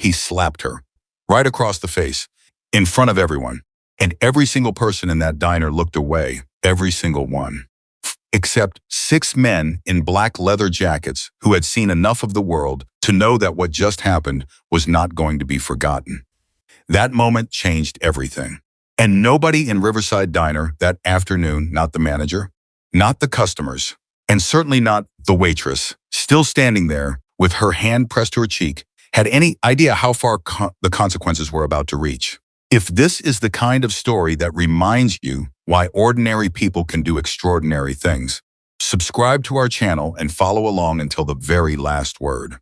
he slapped her. Right across the face, in front of everyone. And every single person in that diner looked away, every single one. Except 6 men in black leather jackets who had seen enough of the world to know that what just happened was not going to be forgotten. That moment changed everything. And nobody in Riverside Diner that afternoon, not the manager, not the customers, and certainly not the waitress, still standing there with her hand pressed to her cheek, had any idea how far the consequences were about to reach. If this is the kind of story that reminds you why ordinary people can do extraordinary things, subscribe to our channel and follow along until the very last word.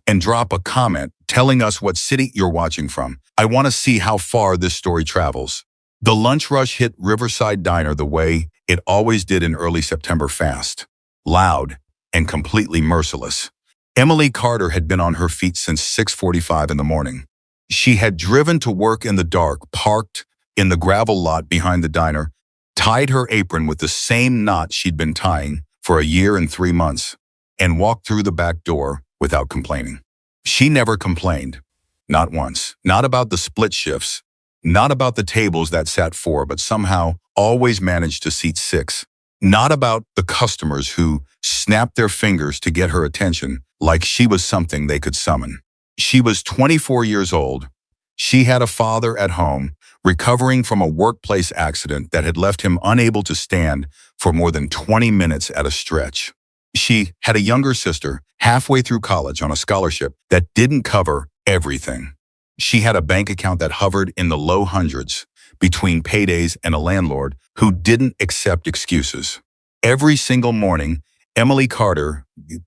And drop a comment telling us what city you're watching from. I want to see how far this story travels. The lunch rush hit Riverside Diner the way it always did in early September, fast, loud, and completely merciless. Emily Carter had been on her feet since 6:45 in the morning. She had driven to work in the dark, parked in the gravel lot behind the diner, tied her apron with the same knot she'd been tying for a year and 3 months, and walked through the back door without complaining. She never complained, not once, not about the split shifts, not about the tables that sat 4 but somehow always managed to seat 6, not about the customers who snapped their fingers to get her attention like she was something they could summon. She was 24 years old. She had a father at home, recovering from a workplace accident that had left him unable to stand for more than 20 minutes at a stretch. She had a younger sister halfway through college on a scholarship that didn't cover everything. She had a bank account that hovered in the low hundreds between paydays and a landlord who didn't accept excuses. Every single morning, Emily Carter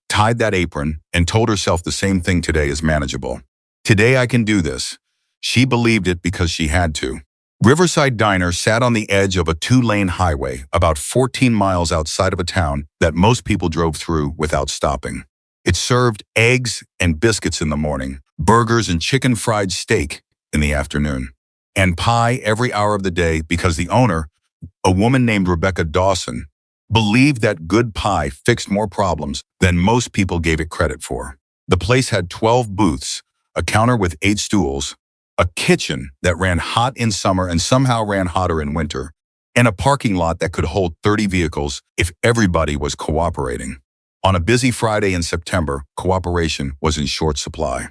tied that apron and told herself the same thing: today is manageable. Today I can do this. She believed it because she had to. Riverside Diner sat on the edge of a 2-lane highway about 14 miles outside of a town that most people drove through without stopping. It served eggs and biscuits in the morning, burgers and chicken fried steak in the afternoon, and pie every hour of the day because the owner, a woman named Rebecca Dawson, believed that good pie fixed more problems than most people gave it credit for. The place had 12 booths, a counter with 8 stools, a kitchen that ran hot in summer and somehow ran hotter in winter, and a parking lot that could hold 30 vehicles if everybody was cooperating. On a busy Friday in September, cooperation was in short supply.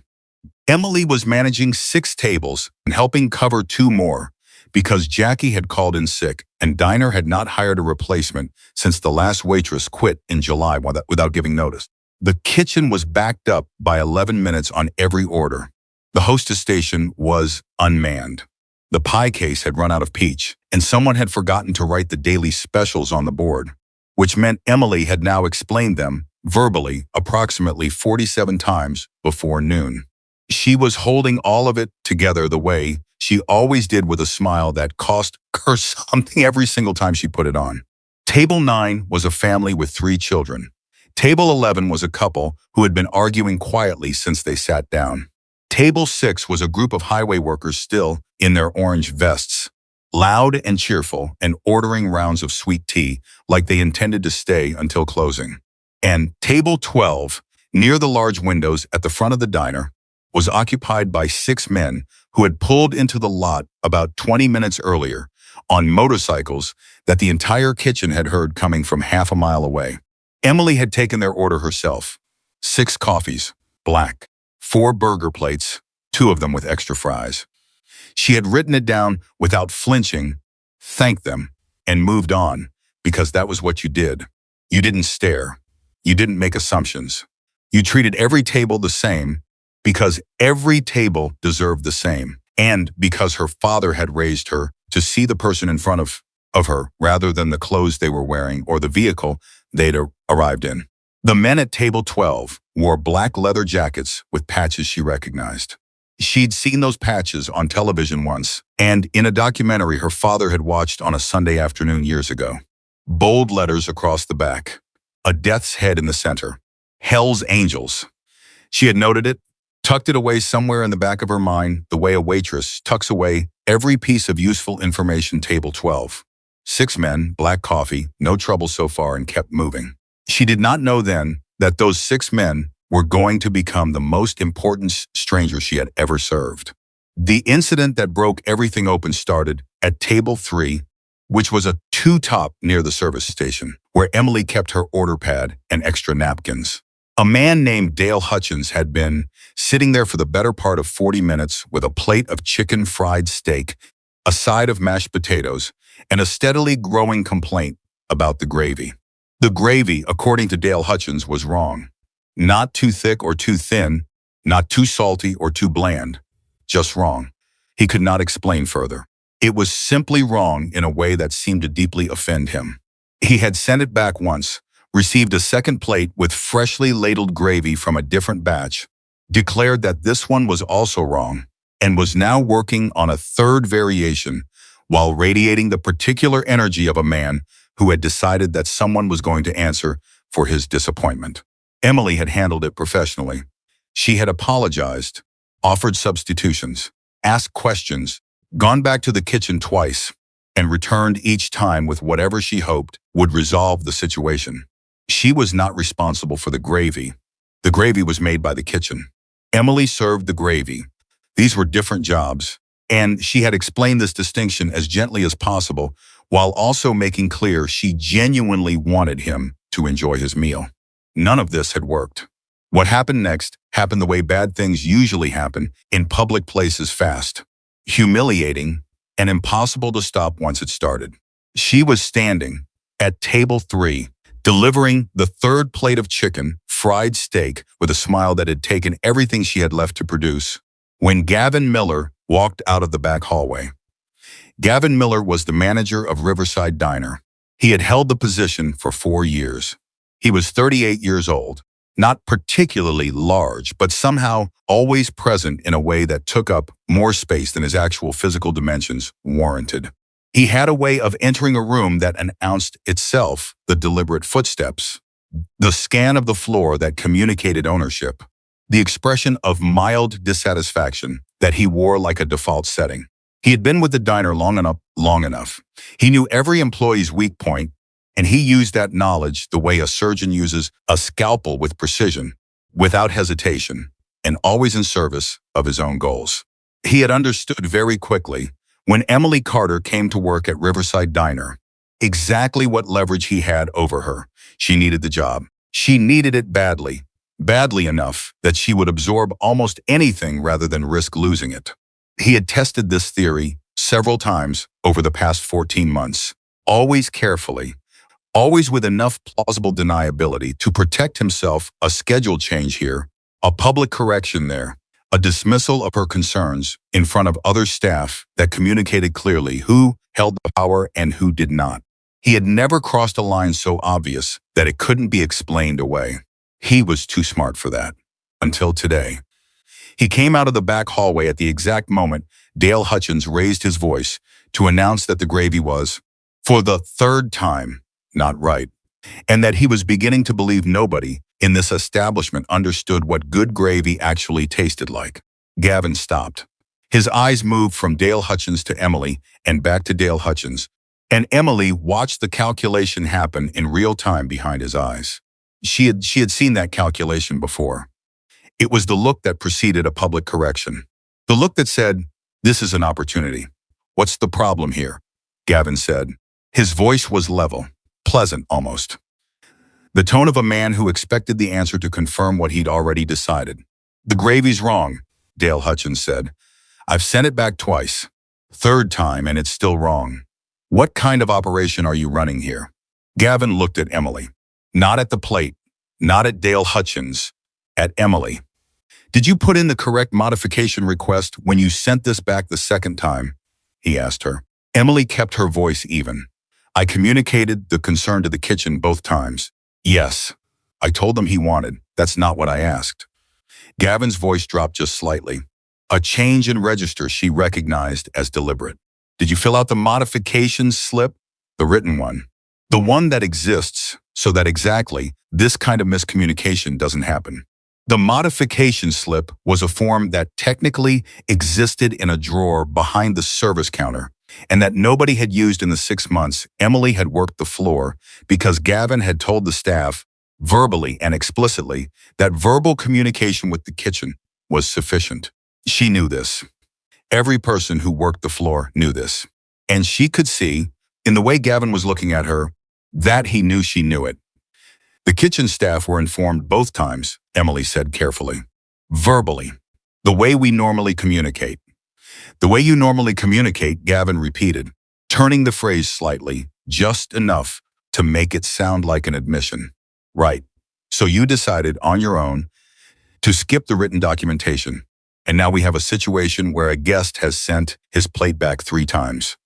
Emily was managing 6 tables and helping cover 2 more because Jackie had called in sick and Diner had not hired a replacement since the last waitress quit in July without giving notice. The kitchen was backed up by 11 minutes on every order. The hostess station was unmanned. The pie case had run out of peach, and someone had forgotten to write the daily specials on the board, which meant Emily had now explained them verbally approximately 47 times before noon. She was holding all of it together the way she always did, with a smile that cost her something every single time she put it on. Table 9 was a family with 3 children. Table 11 was a couple who had been arguing quietly since they sat down. Table 6 was a group of highway workers still in their orange vests, loud and cheerful and ordering rounds of sweet tea like they intended to stay until closing. And Table 12, near the large windows at the front of the diner, was occupied by 6 men who had pulled into the lot about 20 minutes earlier on motorcycles that the entire kitchen had heard coming from half a mile away. Emily had taken their order herself. 6 coffees, black, 4 burger plates, 2 of them with extra fries. She had written it down without flinching, thanked them, and moved on, because that was what you did. You didn't stare. You didn't make assumptions. You treated every table the same because every table deserved the same, and because her father had raised her to see the person in front of her rather than the clothes they were wearing or the vehicle they'd arrived in. The men at table 12 wore black leather jackets with patches she recognized. She'd seen those patches on television once, and in a documentary her father had watched on a Sunday afternoon years ago. Bold letters across the back, a death's head in the center, Hell's Angels. She had noted it, tucked it away somewhere in the back of her mind, the way a waitress tucks away every piece of useful information. Table 12. 6 men, black coffee, no trouble so far, and kept moving. She did not know then that those 6 men were going to become the most important stranger she had ever served. The incident that broke everything open started at table 3, which was a two-top near the service station, where Emily kept her order pad and extra napkins. A man named Dale Hutchins had been sitting there for the better part of 40 minutes with a plate of chicken fried steak, a side of mashed potatoes, and a steadily growing complaint about the gravy. The gravy, according to Dale Hutchins, was wrong. Not too thick or too thin, not too salty or too bland, just wrong. He could not explain further. It was simply wrong in a way that seemed to deeply offend him. He had sent it back once, received a second plate with freshly ladled gravy from a different batch, declared that this one was also wrong, and was now working on a third variation while radiating the particular energy of a man who had decided that someone was going to answer for his disappointment. Emily had handled it professionally. She had apologized, offered substitutions, asked questions, gone back to the kitchen twice, and returned each time with whatever she hoped would resolve the situation. She was not responsible for the gravy. The gravy was made by the kitchen. Emily served the gravy. These were different jobs, and she had explained this distinction as gently as possible, while also making clear she genuinely wanted him to enjoy his meal. None of this had worked. What happened next happened the way bad things usually happen in public places: fast, humiliating, and impossible to stop once it started. She was standing at table 3, delivering the third plate of chicken fried steak with a smile that had taken everything she had left to produce, when Gavin Miller walked out of the back hallway. Gavin Miller was the manager of Riverside Diner. He had held the position for 4 years. He was 38 years old, not particularly large, but somehow always present in a way that took up more space than his actual physical dimensions warranted. He had a way of entering a room that announced itself: the deliberate footsteps, the scan of the floor that communicated ownership, the expression of mild dissatisfaction that he wore like a default setting. He had been with the diner long enough. He knew every employee's weak point, and he used that knowledge the way a surgeon uses a scalpel, with precision, without hesitation, and always in service of his own goals. He had understood very quickly, when Emily Carter came to work at Riverside Diner, exactly what leverage he had over her. She needed the job. She needed it badly, badly enough that she would absorb almost anything rather than risk losing it. He had tested this theory several times over the past 14 months, always carefully, always with enough plausible deniability to protect himself: a schedule change here, a public correction there, a dismissal of her concerns in front of other staff that communicated clearly who held the power and who did not. He had never crossed a line so obvious that it couldn't be explained away. He was too smart for that. Until today. He came out of the back hallway at the exact moment Dale Hutchins raised his voice to announce that the gravy was, for the third time, not right, and that he was beginning to believe nobody in this establishment understood what good gravy actually tasted like. Gavin stopped. His eyes moved from Dale Hutchins to Emily and back to Dale Hutchins, and Emily watched the calculation happen in real time behind his eyes. She had seen that calculation before. It was the look that preceded a public correction. The look that said, "This is an opportunity. What's the problem here?" Gavin said. His voice was level, pleasant almost. The tone of a man who expected the answer to confirm what he'd already decided. "The gravy's wrong," Dale Hutchins said. "I've sent it back twice. Third time, and it's still wrong. What kind of operation are you running here?" Gavin looked at Emily. Not at the plate, not at Dale Hutchins, at Emily. "Did you put in the correct modification request when you sent this back the second time?" he asked her. Emily kept her voice even. "I communicated the concern to the kitchen both times. Yes. I told them he wanted. That's not what I asked." Gavin's voice dropped just slightly. A change in register she recognized as deliberate. "Did you fill out the modifications slip?" "The written one. The one that exists so that exactly this kind of miscommunication doesn't happen." The modification slip was a form that technically existed in a drawer behind the service counter, and that nobody had used in the 6 months Emily had worked the floor, because Gavin had told the staff verbally and explicitly, that verbal communication with the kitchen was sufficient. She knew this. Every person who worked the floor knew this. And she could see, in the way Gavin was looking at her, that he knew she knew it. The kitchen staff were informed both times, Emily said carefully. Verbally. The way we normally communicate. The way you normally communicate, Gavin repeated, turning the phrase slightly, just enough to make it sound like an admission. Right. So you decided on your own to skip the written documentation. And now we have a situation where a guest has sent his plate back 3 times.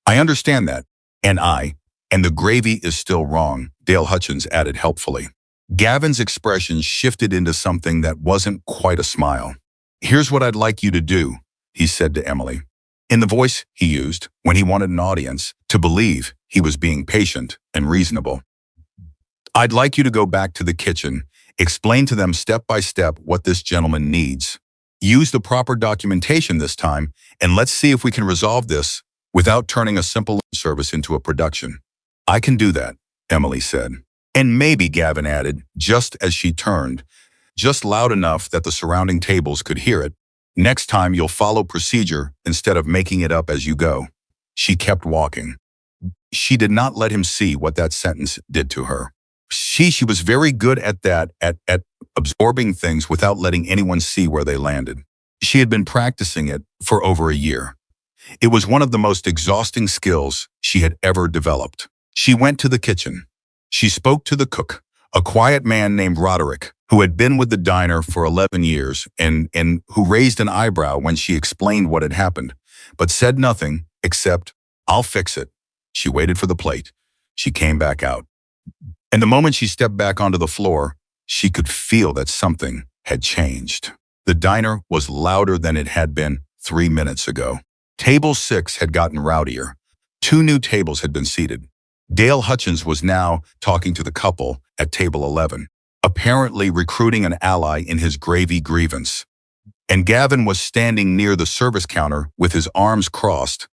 I understand that. And the gravy is still wrong, Dale Hutchins added helpfully. Gavin's expression shifted into something that wasn't quite a smile. Here's what I'd like you to do, he said to Emily, in the voice he used when he wanted an audience to believe he was being patient and reasonable. I'd like you to go back to the kitchen, explain to them step by step what this gentleman needs. Use the proper documentation this time, and let's see if we can resolve this without turning a simple service into a production. I can do that, Emily said. And maybe, Gavin added, just as she turned, just loud enough that the surrounding tables could hear it, next time you'll follow procedure instead of making it up as you go. She kept walking. She did not let him see what that sentence did to her. She was very good at that, at absorbing things without letting anyone see where they landed. She had been practicing it for over a year. It was one of the most exhausting skills she had ever developed. She went to the kitchen. She spoke to the cook, a quiet man named Roderick, who had been with the diner for 11 years and who raised an eyebrow when she explained what had happened, but said nothing except, I'll fix it. She waited for the plate. She came back out. And the moment she stepped back onto the floor, she could feel that something had changed. The diner was louder than it had been 3 minutes ago. Table 6 had gotten rowdier. 2 new tables had been seated. Dale Hutchins was now talking to the couple at table 11, apparently recruiting an ally in his gravy grievance. And Gavin was standing near the service counter with his arms crossed,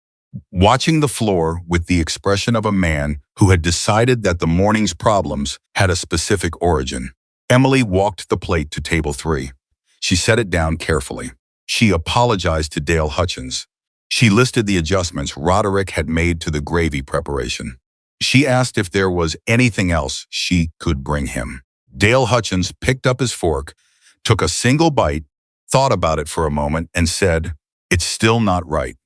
watching the floor with the expression of a man who had decided that the morning's problems had a specific origin. Emily walked the plate to table 3. She set it down carefully. She apologized to Dale Hutchins. She listed the adjustments Roderick had made to the gravy preparation. She asked if there was anything else she could bring him. Dale Hutchins picked up his fork, took a single bite, thought about it for a moment, and said, "It's still not right."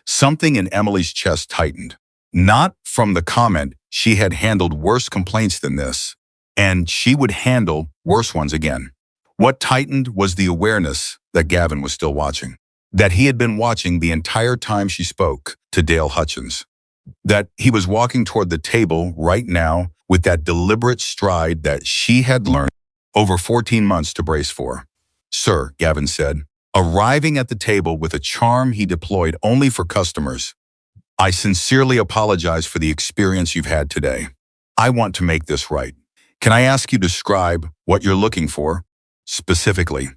Something in Emily's chest tightened. Not from the comment she had handled worse complaints than this, and she would handle worse ones again. What tightened was the awareness that Gavin was still watching, that he had been watching the entire time she spoke to Dale Hutchins, that he was walking toward the table right now with that deliberate stride that she had learned over 14 months to brace for. "Sir," Gavin said, arriving at the table with a charm he deployed only for customers, "I sincerely apologize for the experience you've had today. I want to make this right. Can I ask you to describe what you're looking for, specifically?"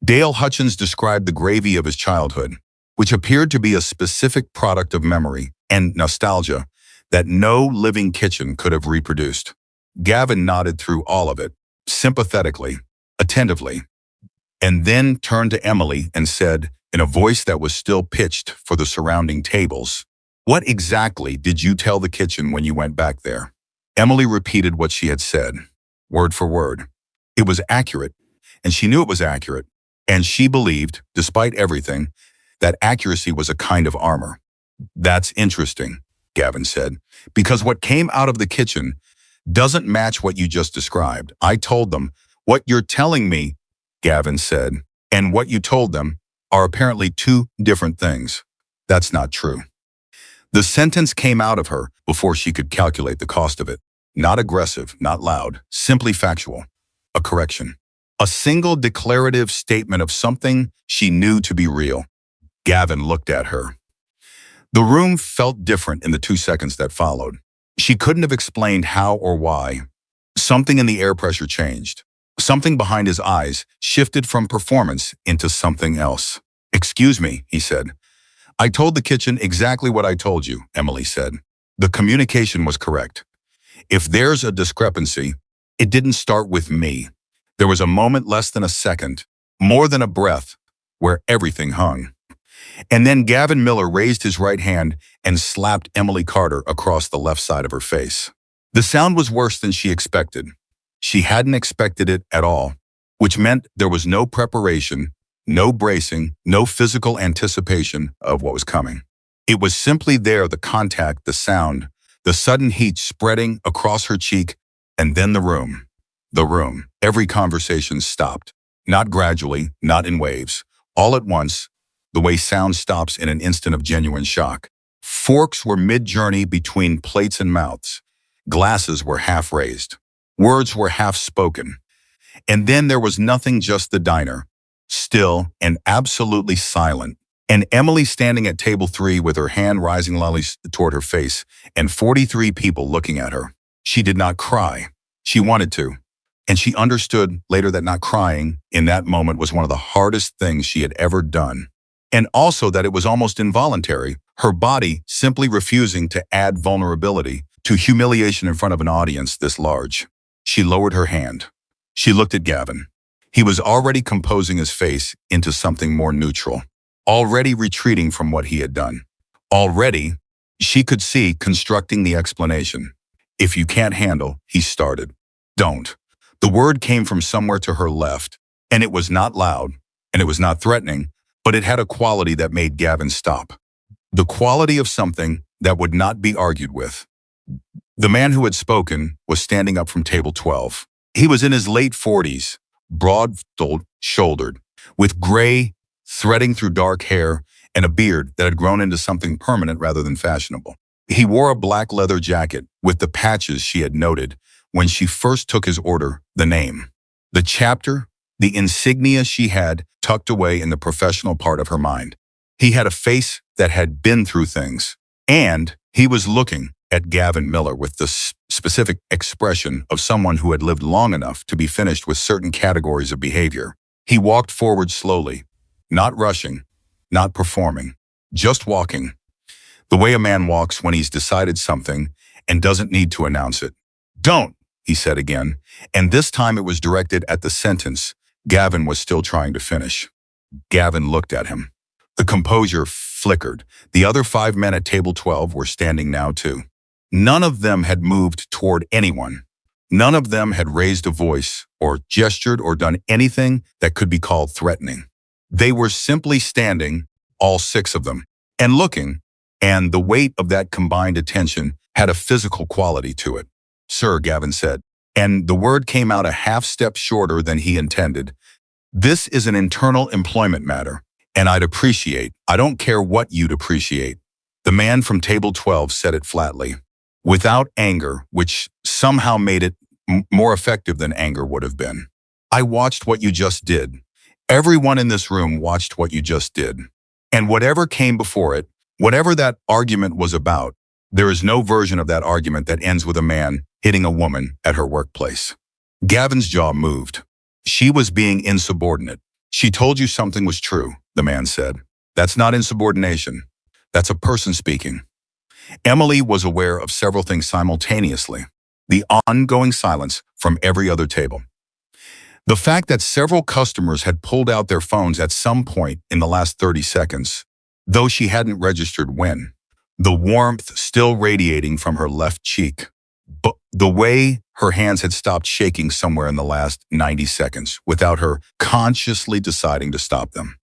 Dale Hutchins described the gravy of his childhood, which appeared to be a specific product of memory and nostalgia that no living kitchen could have reproduced. Gavin nodded through all of it, sympathetically, attentively, and then turned to Emily and said, in a voice that was still pitched for the surrounding tables, "What exactly did you tell the kitchen when you went back there?" Emily repeated what she had said, word for word. It was accurate, and she knew it was accurate, and she believed, despite everything, that accuracy was a kind of armor. "That's interesting," Gavin said, "because what came out of the kitchen doesn't match what you just described. I told them, what you're telling me," Gavin said, "and what you told them are apparently 2 different things. That's not true." The sentence came out of her before she could calculate the cost of it. Not aggressive, not loud, simply factual. A correction. A single declarative statement of something she knew to be real. Gavin looked at her. The room felt different in the 2 seconds that followed. She couldn't have explained how or why. Something in the air pressure changed. Something behind his eyes shifted from performance into something else. "Excuse me," he said. "I told the kitchen exactly what I told you," Emily said. "The communication was correct. If there's a discrepancy, It didn't start with me. There was a moment less than a second, more than a breath, where everything hung. And then Gavin Miller raised his right hand and slapped Emily Carter across the left side of her face. The sound was worse than she expected. She hadn't expected it at all, which meant there was no preparation, no bracing, no physical anticipation of what was coming. It was simply there, the contact, the sound, the sudden heat spreading across her cheek, and then the room. The room. Every conversation stopped. Not gradually, not in waves. All at once, the way sound stops in an instant of genuine shock. Forks were mid-journey between plates and mouths. Glasses were half raised. Words were half spoken. And then there was nothing, just the diner. Still and absolutely silent. And Emily standing at table 3 with her hand rising lightly toward her face, and 43 people looking at her. She did not cry. She wanted to. And she understood later that not crying in that moment was one of the hardest things she had ever done. And also that it was almost involuntary, her body simply refusing to add vulnerability to humiliation in front of an audience this large. She lowered her hand. She looked at Gavin. He was already composing his face into something more neutral, already retreating from what he had done. Already, she could see constructing the explanation. If you can't handle, he started. Don't. The word came from somewhere to her left, and it was not loud, and it was not threatening, but it had a quality that made Gavin stop. The quality of something that would not be argued with. The man who had spoken was standing up from table 12. He was in his late 40s, broad-shouldered, with gray threading through dark hair and a beard that had grown into something permanent rather than fashionable. He wore a black leather jacket with the patches she had noted when she first took his order, the name, the chapter, the insignia she had tucked away in the professional part of her mind. He had a face that had been through things, and he was looking at Gavin Miller with the specific expression of someone who had lived long enough to be finished with certain categories of behavior. He walked forward slowly, not rushing, not performing, just walking. The way a man walks when he's decided something and doesn't need to announce it. Don't, he said again, and this time it was directed at the sentence Gavin was still trying to finish. Gavin looked at him. The composure flickered. The other 5 men at table 12 were standing now too. None of them had moved toward anyone. None of them had raised a voice or gestured or done anything that could be called threatening. They were simply standing, all 6 of them, and looking, and the weight of that combined attention had a physical quality to it. Sir, Gavin said, and the word came out a half step shorter than he intended. This is an internal employment matter, and I don't care what you'd appreciate. The man from table 12 said it flatly, without anger, which somehow made it more effective than anger would have been. I watched what you just did. Everyone in this room watched what you just did. And whatever came before it, whatever that argument was about, there is no version of that argument that ends with a man hitting a woman at her workplace. Gavin's jaw moved. She was being insubordinate. She told you something was true, the man said. That's not insubordination. That's a person speaking. Emily was aware of several things simultaneously. The ongoing silence from every other table. The fact that several customers had pulled out their phones at some point in the last 30 seconds, though she hadn't registered when. The warmth still radiating from her left cheek. But the way her hands had stopped shaking somewhere in the last 90 seconds without her consciously deciding to stop them.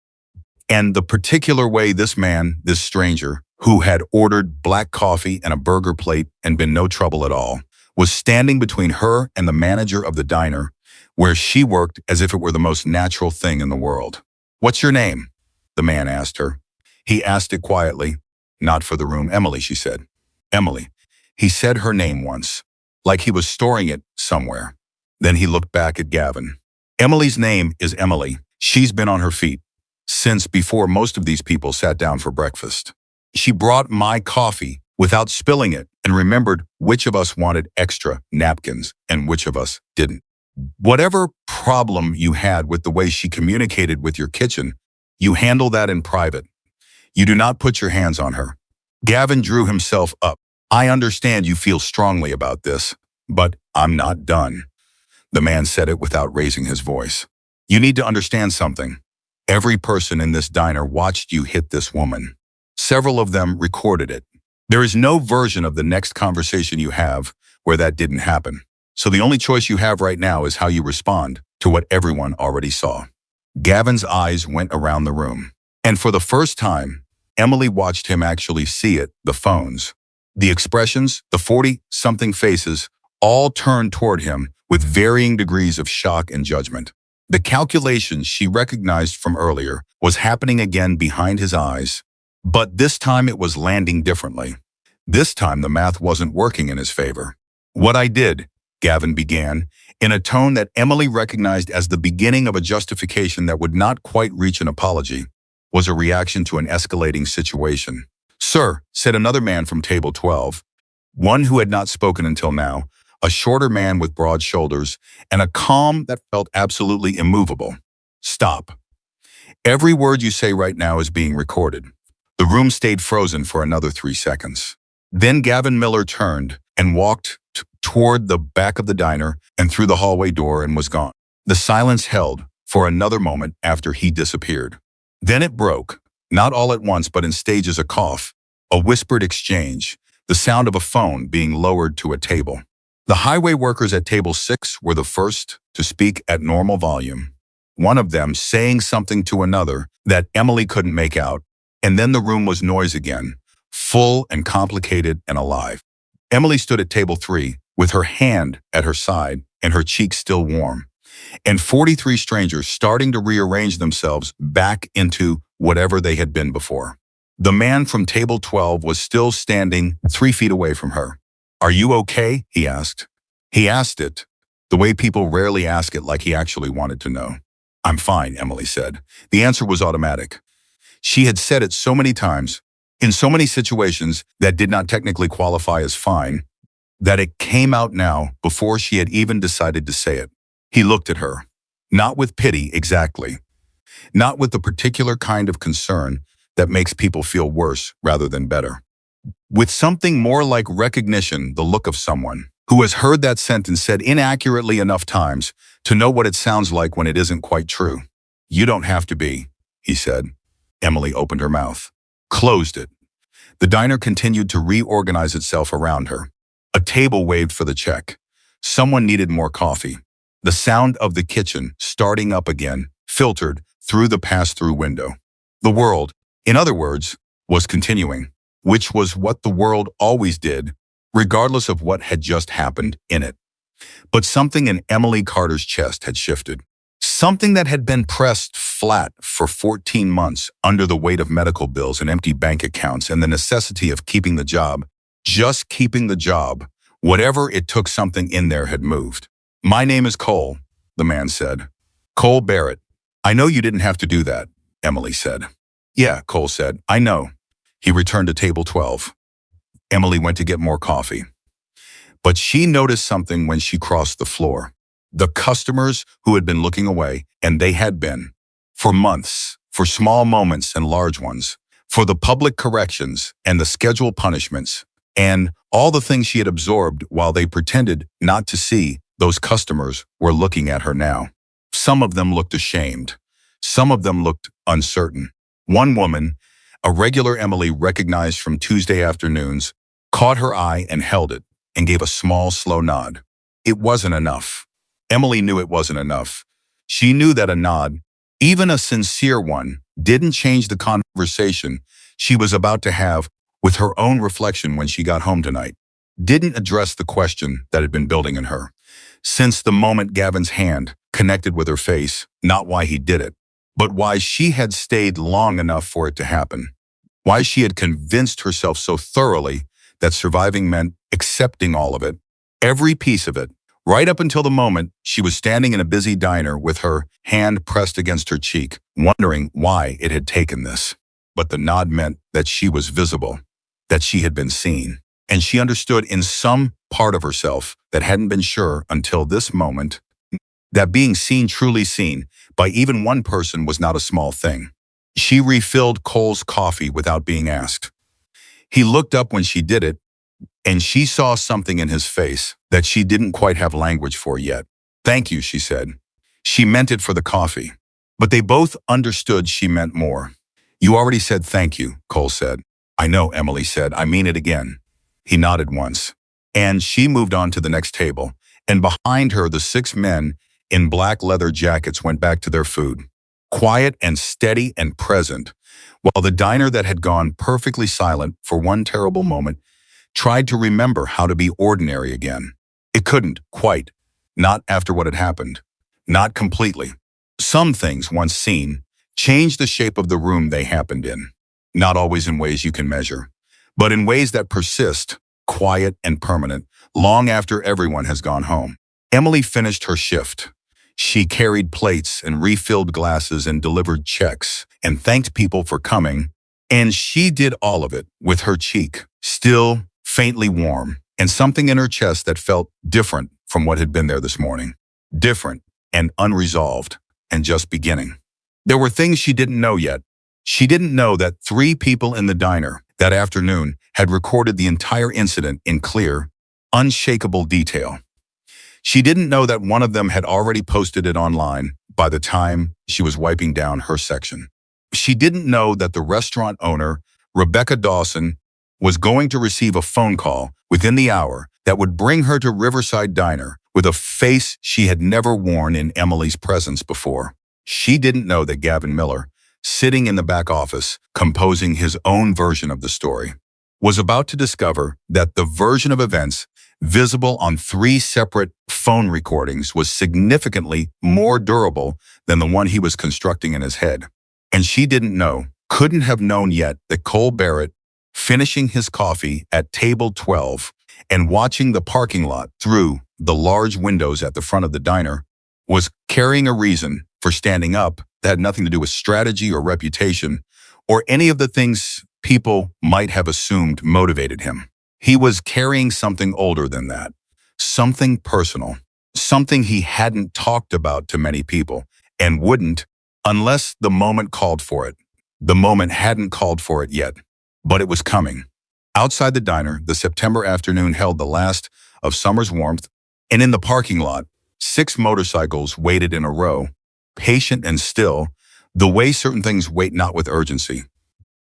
And the particular way this man, this stranger, who had ordered black coffee and a burger plate and been no trouble at all, was standing between her and the manager of the diner, where she worked as if it were the most natural thing in the world. What's your name? The man asked her. He asked it quietly. Not for the room, Emily, she said. Emily. He said her name once, like he was storing it somewhere. Then he looked back at Gavin. Emily's name is Emily. She's been on her feet since before most of these people sat down for breakfast. She brought my coffee without spilling it and remembered which of us wanted extra napkins and which of us didn't. Whatever problem you had with the way she communicated with your kitchen, you handle that in private. You do not put your hands on her. Gavin drew himself up. I understand you feel strongly about this, but I'm not done. The man said it without raising his voice. You need to understand something. Every person in this diner watched you hit this woman. Several of them recorded it. There is no version of the next conversation you have where that didn't happen. So the only choice you have right now is how you respond to what everyone already saw. Gavin's eyes went around the room. And for the first time, Emily watched him actually see it, the phones. The expressions, the 40-something faces, all turned toward him with varying degrees of shock and judgment. The calculation she recognized from earlier was happening again behind his eyes, but this time it was landing differently. This time the math wasn't working in his favor. What I did, Gavin began, in a tone that Emily recognized as the beginning of a justification that would not quite reach an apology, was a reaction to an escalating situation. Sir, said another man from table 12, one who had not spoken until now, a shorter man with broad shoulders and a calm that felt absolutely immovable. Stop. Every word you say right now is being recorded. The room stayed frozen for another 3 seconds. Then Gavin Miller turned and walked toward the back of the diner and through the hallway door and was gone. The silence held for another moment after he disappeared. Then it broke, not all at once but in stages: a cough, a whispered exchange, the sound of a phone being lowered to a table. The highway workers at table 6 were the first to speak at normal volume, one of them saying something to another that Emily couldn't make out, and then the room was noise again, full and complicated and alive. Emily stood at table 3 with her hand at her side and her cheeks still warm, and 43 strangers starting to rearrange themselves back into whatever they had been before. The man from table 12 was still standing 3 feet away from her. Are you okay? He asked. He asked it the way people rarely ask it, like he actually wanted to know. I'm fine, Emily said. The answer was automatic. She had said it so many times, in so many situations that did not technically qualify as fine, that it came out now before she had even decided to say it. He looked at her, not with pity exactly, not with the particular kind of concern that makes people feel worse rather than better. With something more like recognition, the look of someone who has heard that sentence said inaccurately enough times to know what it sounds like when it isn't quite true. You don't have to be, he said. Emily opened her mouth, closed it. The diner continued to reorganize itself around her. A table waved for the check. Someone needed more coffee. The sound of the kitchen starting up again filtered through the pass-through window. The world, in other words, was continuing, which was what the world always did, regardless of what had just happened in it. But something in Emily Carter's chest had shifted. Something that had been pressed flat for 14 months under the weight of medical bills and empty bank accounts and the necessity of keeping the job, just keeping the job, whatever it took, something in there had moved. My name is Cole, the man said. Cole Barrett. I know you didn't have to do that, Emily said. Yeah, Cole said, I know. He returned to table 12. Emily went to get more coffee. But she noticed something when she crossed the floor. The customers who had been looking away, and they had been, for months, for small moments and large ones, for the public corrections and the scheduled punishments, and all the things she had absorbed while they pretended not to see, those customers were looking at her now. Some of them looked ashamed. Some of them looked uncertain. One woman, a regular Emily recognized from Tuesday afternoons, caught her eye and held it and gave a small, slow nod. It wasn't enough. Emily knew it wasn't enough. She knew that a nod, even a sincere one, didn't change the conversation she was about to have with her own reflection when she got home tonight, didn't address the question that had been building in her since the moment Gavin's hand connected with her face, not why he did it, but why she had stayed long enough for it to happen, why she had convinced herself so thoroughly that surviving meant accepting all of it, every piece of it, right up until the moment she was standing in a busy diner with her hand pressed against her cheek, wondering why it had taken this. But the nod meant that she was visible, that she had been seen, and she understood in some part of herself that hadn't been sure until this moment that being seen, truly seen, by even one person was not a small thing. She refilled Cole's coffee without being asked. He looked up when she did it, and she saw something in his face that she didn't quite have language for yet. "Thank you," she said. She meant it for the coffee. But they both understood she meant more. "You already said thank you," Cole said. "I know," Emily said. "I mean it again." He nodded once. And she moved on to the next table. And behind her, the 6 men in black leather jackets went back to their food. Quiet and steady and present, while the diner that had gone perfectly silent for one terrible moment tried to remember how to be ordinary again. It couldn't, quite. Not after what had happened. Not completely. Some things, once seen, change the shape of the room they happened in. Not always in ways you can measure, but in ways that persist, quiet and permanent, long after everyone has gone home. Emily finished her shift. She carried plates and refilled glasses and delivered checks and thanked people for coming, and she did all of it with her cheek still faintly warm and something in her chest that felt different from what had been there this morning. Different and unresolved and just beginning. There were things she didn't know yet. She didn't know that 3 people in the diner that afternoon had recorded the entire incident in clear, unshakable detail. She didn't know that one of them had already posted it online by the time she was wiping down her section. She didn't know that the restaurant owner, Rebecca Dawson, was going to receive a phone call within the hour that would bring her to Riverside Diner with a face she had never worn in Emily's presence before. She didn't know that Gavin Miller, sitting in the back office, composing his own version of the story, was about to discover that the version of events visible on 3 separate phone recordings was significantly more durable than the one he was constructing in his head. And she didn't know, couldn't have known yet, that Cole Barrett, finishing his coffee at table 12 and watching the parking lot through the large windows at the front of the diner, was carrying a reason for standing up that had nothing to do with strategy or reputation or any of the things people might have assumed motivated him. He was carrying something older than that, something personal, something he hadn't talked about to many people and wouldn't unless the moment called for it. The moment hadn't called for it yet, but it was coming. Outside the diner, the September afternoon held the last of summer's warmth, and in the parking lot, 6 motorcycles waited in a row, patient and still, the way certain things wait, not with urgency,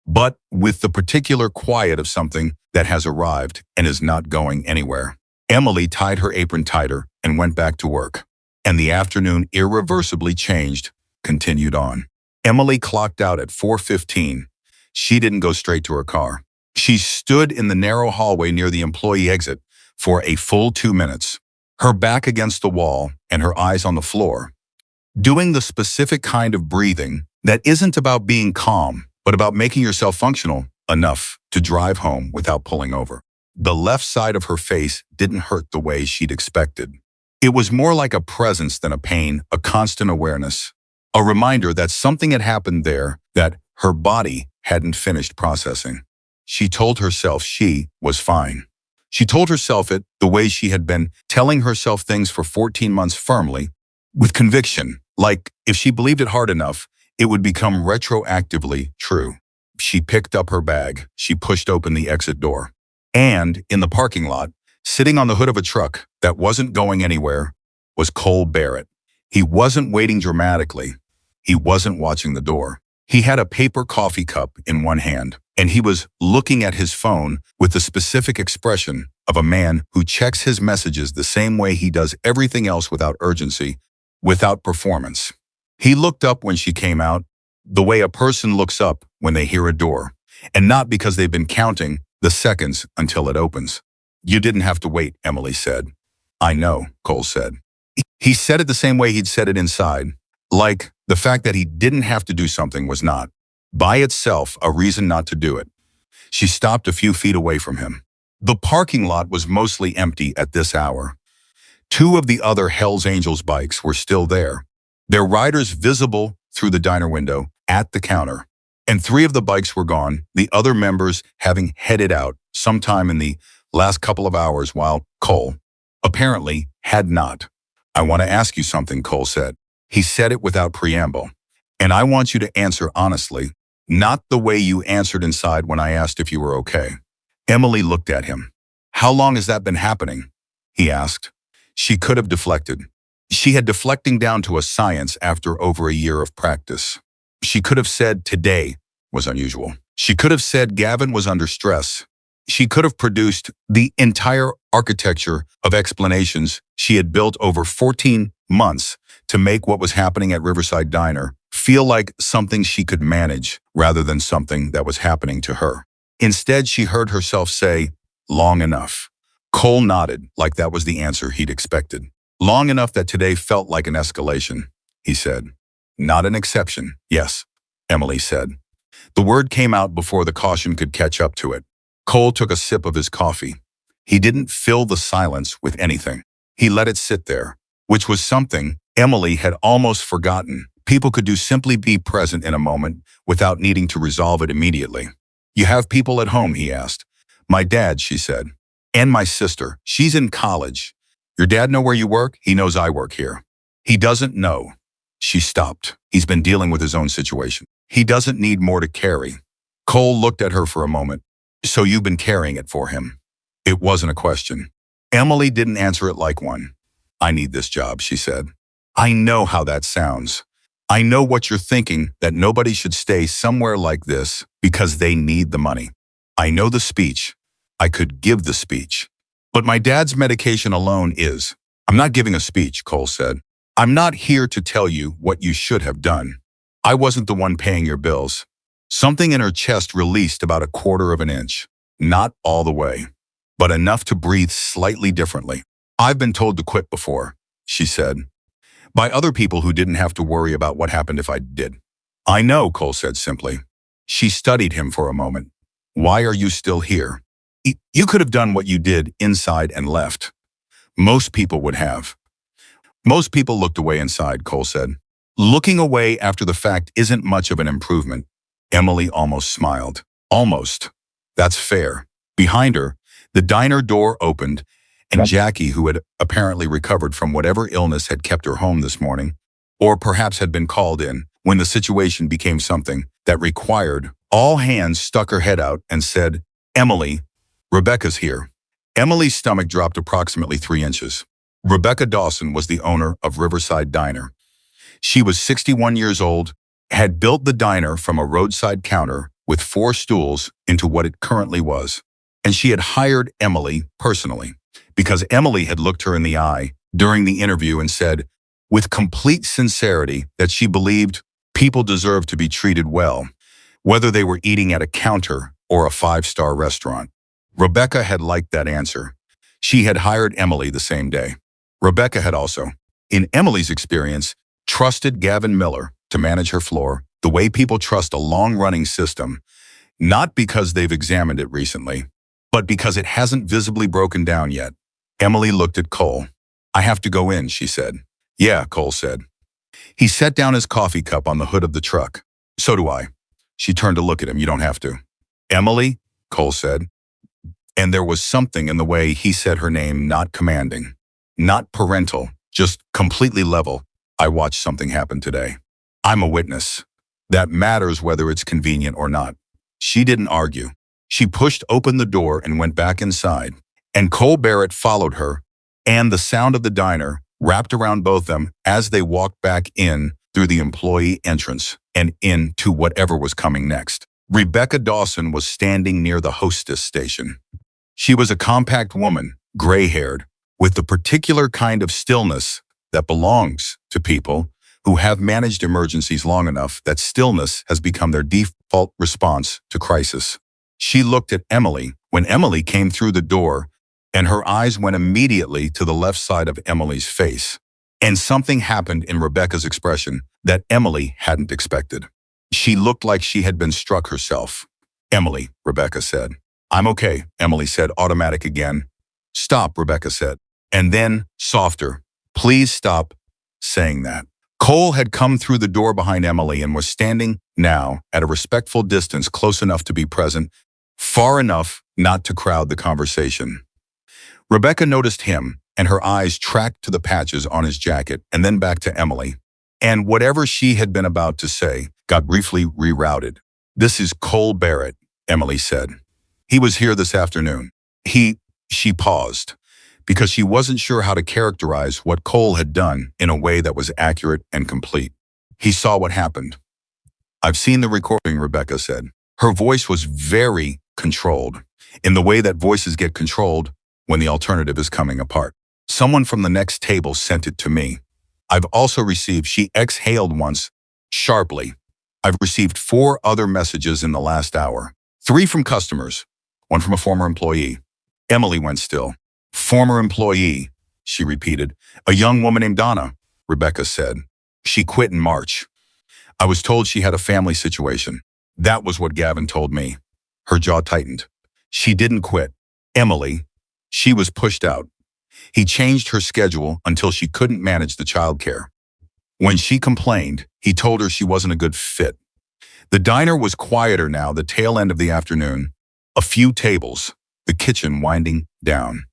but with the particular quiet of something that has arrived and is not going anywhere. Emily tied her apron tighter and went back to work. And the afternoon irreversibly changed, continued on. Emily clocked out at 4:15. She didn't go straight to her car. She stood in the narrow hallway near the employee exit for a full 2 minutes, her back against the wall and her eyes on the floor, doing the specific kind of breathing that isn't about being calm, but about making yourself functional enough to drive home without pulling over. The left side of her face didn't hurt the way she'd expected. It was more like a presence than a pain, a constant awareness, a reminder that something had happened there that her body hadn't finished processing. She told herself she was fine. She told herself it the way she had been telling herself things for 14 months firmly, with conviction, like if she believed it hard enough, it would become retroactively true. She picked up her bag. She pushed open the exit door. And in the parking lot, sitting on the hood of a truck that wasn't going anywhere, was Cole Barrett. He wasn't waiting dramatically. He wasn't watching the door. He had a paper coffee cup in one hand, and he was looking at his phone with the specific expression of a man who checks his messages the same way he does everything else, without urgency, without performance. He looked up when she came out, the way a person looks up when they hear a door, and not because they've been counting the seconds until it opens. "You didn't have to wait," Emily said. "I know," Cole said. He said it the same way he'd said it inside, like the fact that he didn't have to do something was not, by itself, a reason not to do it. She stopped a few feet away from him. The parking lot was mostly empty at this hour. 2 of the other Hells Angels bikes were still there, their riders visible through the diner window at the counter. And 3 of the bikes were gone, the other members having headed out sometime in the last couple of hours, while Cole apparently had not. "I want to ask you something," Cole said. He said it without preamble. "And I want you to answer honestly, not the way you answered inside when I asked if you were okay." Emily looked at him. "How long has that been happening?" he asked. She could have deflected. She had deflecting down to a science after over a year of practice. She could have said today was unusual. She could have said Gavin was under stress. She could have produced the entire architecture of explanations she had built over 14 months to make what was happening at Riverside Diner feel like something she could manage rather than something that was happening to her. Instead, she heard herself say, "Long enough." Cole nodded like that was the answer he'd expected. "Long enough that today felt like an escalation," he said. "Not an exception, yes," Emily said. The word came out before the caution could catch up to it. Cole took a sip of his coffee. He didn't fill the silence with anything. He let it sit there, which was something Emily had almost forgotten. People could do simply be present in a moment without needing to resolve it immediately. "You have people at home?" he asked. "My dad," she said. "And my sister. She's in college." "Your dad know where you work?" "He knows I work here." "He doesn't know." She stopped. "He's been dealing with his own situation. He doesn't need more to carry." Cole looked at her for a moment. "So you've been carrying it for him?" It wasn't a question. Emily didn't answer it like one. "I need this job," she said. "I know how that sounds. I know what you're thinking, that nobody should stay somewhere like this because they need the money. I know the speech. I could give the speech. But my dad's medication alone is—" "I'm not giving a speech," Cole said. "I'm not here to tell you what you should have done. I wasn't the one paying your bills." Something in her chest released about a quarter of an inch. Not all the way, but enough to breathe slightly differently. "I've been told to quit before," she said. "By other people who didn't have to worry about what happened if I did." "I know," Cole said simply. She studied him for a moment. "Why are you still here? You could have done what you did inside and left. Most people would have." "Most people looked away inside," Cole said. "Looking away after the fact isn't much of an improvement." Emily almost smiled. "Almost. That's fair." Behind her, the diner door opened, and Jackie, who had apparently recovered from whatever illness had kept her home this morning, or perhaps had been called in when the situation became something that required all hands, stuck her head out and said, "Emily, Rebecca's here." Emily's stomach dropped approximately 3 inches. Rebecca Dawson was the owner of Riverside Diner. She was 61 years old, had built the diner from a roadside counter with 4 stools into what it currently was. And she had hired Emily personally because Emily had looked her in the eye during the interview and said, with complete sincerity, that she believed people deserved to be treated well, whether they were eating at a counter or a 5-star restaurant. Rebecca had liked that answer. She had hired Emily the same day. Rebecca had also, in Emily's experience, trusted Gavin Miller to manage her floor the way people trust a long-running system, not because they've examined it recently, but because it hasn't visibly broken down yet. Emily looked at Cole. "I have to go in," she said. "Yeah," Cole said. He set down his coffee cup on the hood of the truck. "So do I." She turned to look at him. "You don't have to." "Emily," Cole said. And there was something in the way he said her name, not commanding, not parental, just completely level. "I watched something happen today. I'm a witness. That matters whether it's convenient or not." She didn't argue. She pushed open the door and went back inside. And Cole Barrett followed her, and the sound of the diner wrapped around both them as they walked back in through the employee entrance and into whatever was coming next. Rebecca Dawson was standing near the hostess station. She was a compact woman, gray-haired, with the particular kind of stillness that belongs to people who have managed emergencies long enough that stillness has become their default response to crisis. She looked at Emily when Emily came through the door, and her eyes went immediately to the left side of Emily's face. And something happened in Rebecca's expression that Emily hadn't expected. She looked like she had been struck herself. "Emily," Rebecca said. "I'm okay," Emily said, automatic again. "Stop," Rebecca said. And then, softer, "Please stop saying that." Cole had come through the door behind Emily and was standing now at a respectful distance, close enough to be present, far enough not to crowd the conversation. Rebecca noticed him, and her eyes tracked to the patches on his jacket and then back to Emily. And whatever she had been about to say got briefly rerouted. "This is Cole Barrett," Emily said. "He was here this afternoon. She paused. because she wasn't sure how to characterize what Cole had done in a way that was accurate and complete. He saw what happened. "I've seen the recording," Rebecca said. Her voice was very controlled, in the way that voices get controlled when the alternative is coming apart. "Someone from the next table sent it to me. I've also received," she exhaled once, sharply. "I've received 4 other messages in the last hour. 3 from customers, 1 from a former employee." Emily went still. "Former employee," she repeated. "A young woman named Donna," Rebecca said. "She quit in March. I was told she had a family situation. That was what Gavin told me." Her jaw tightened. "She didn't quit, Emily. She was pushed out. He changed her schedule until she couldn't manage the childcare. When she complained, he told her she wasn't a good fit." The diner was quieter now, the tail end of the afternoon. A few tables, the kitchen winding down.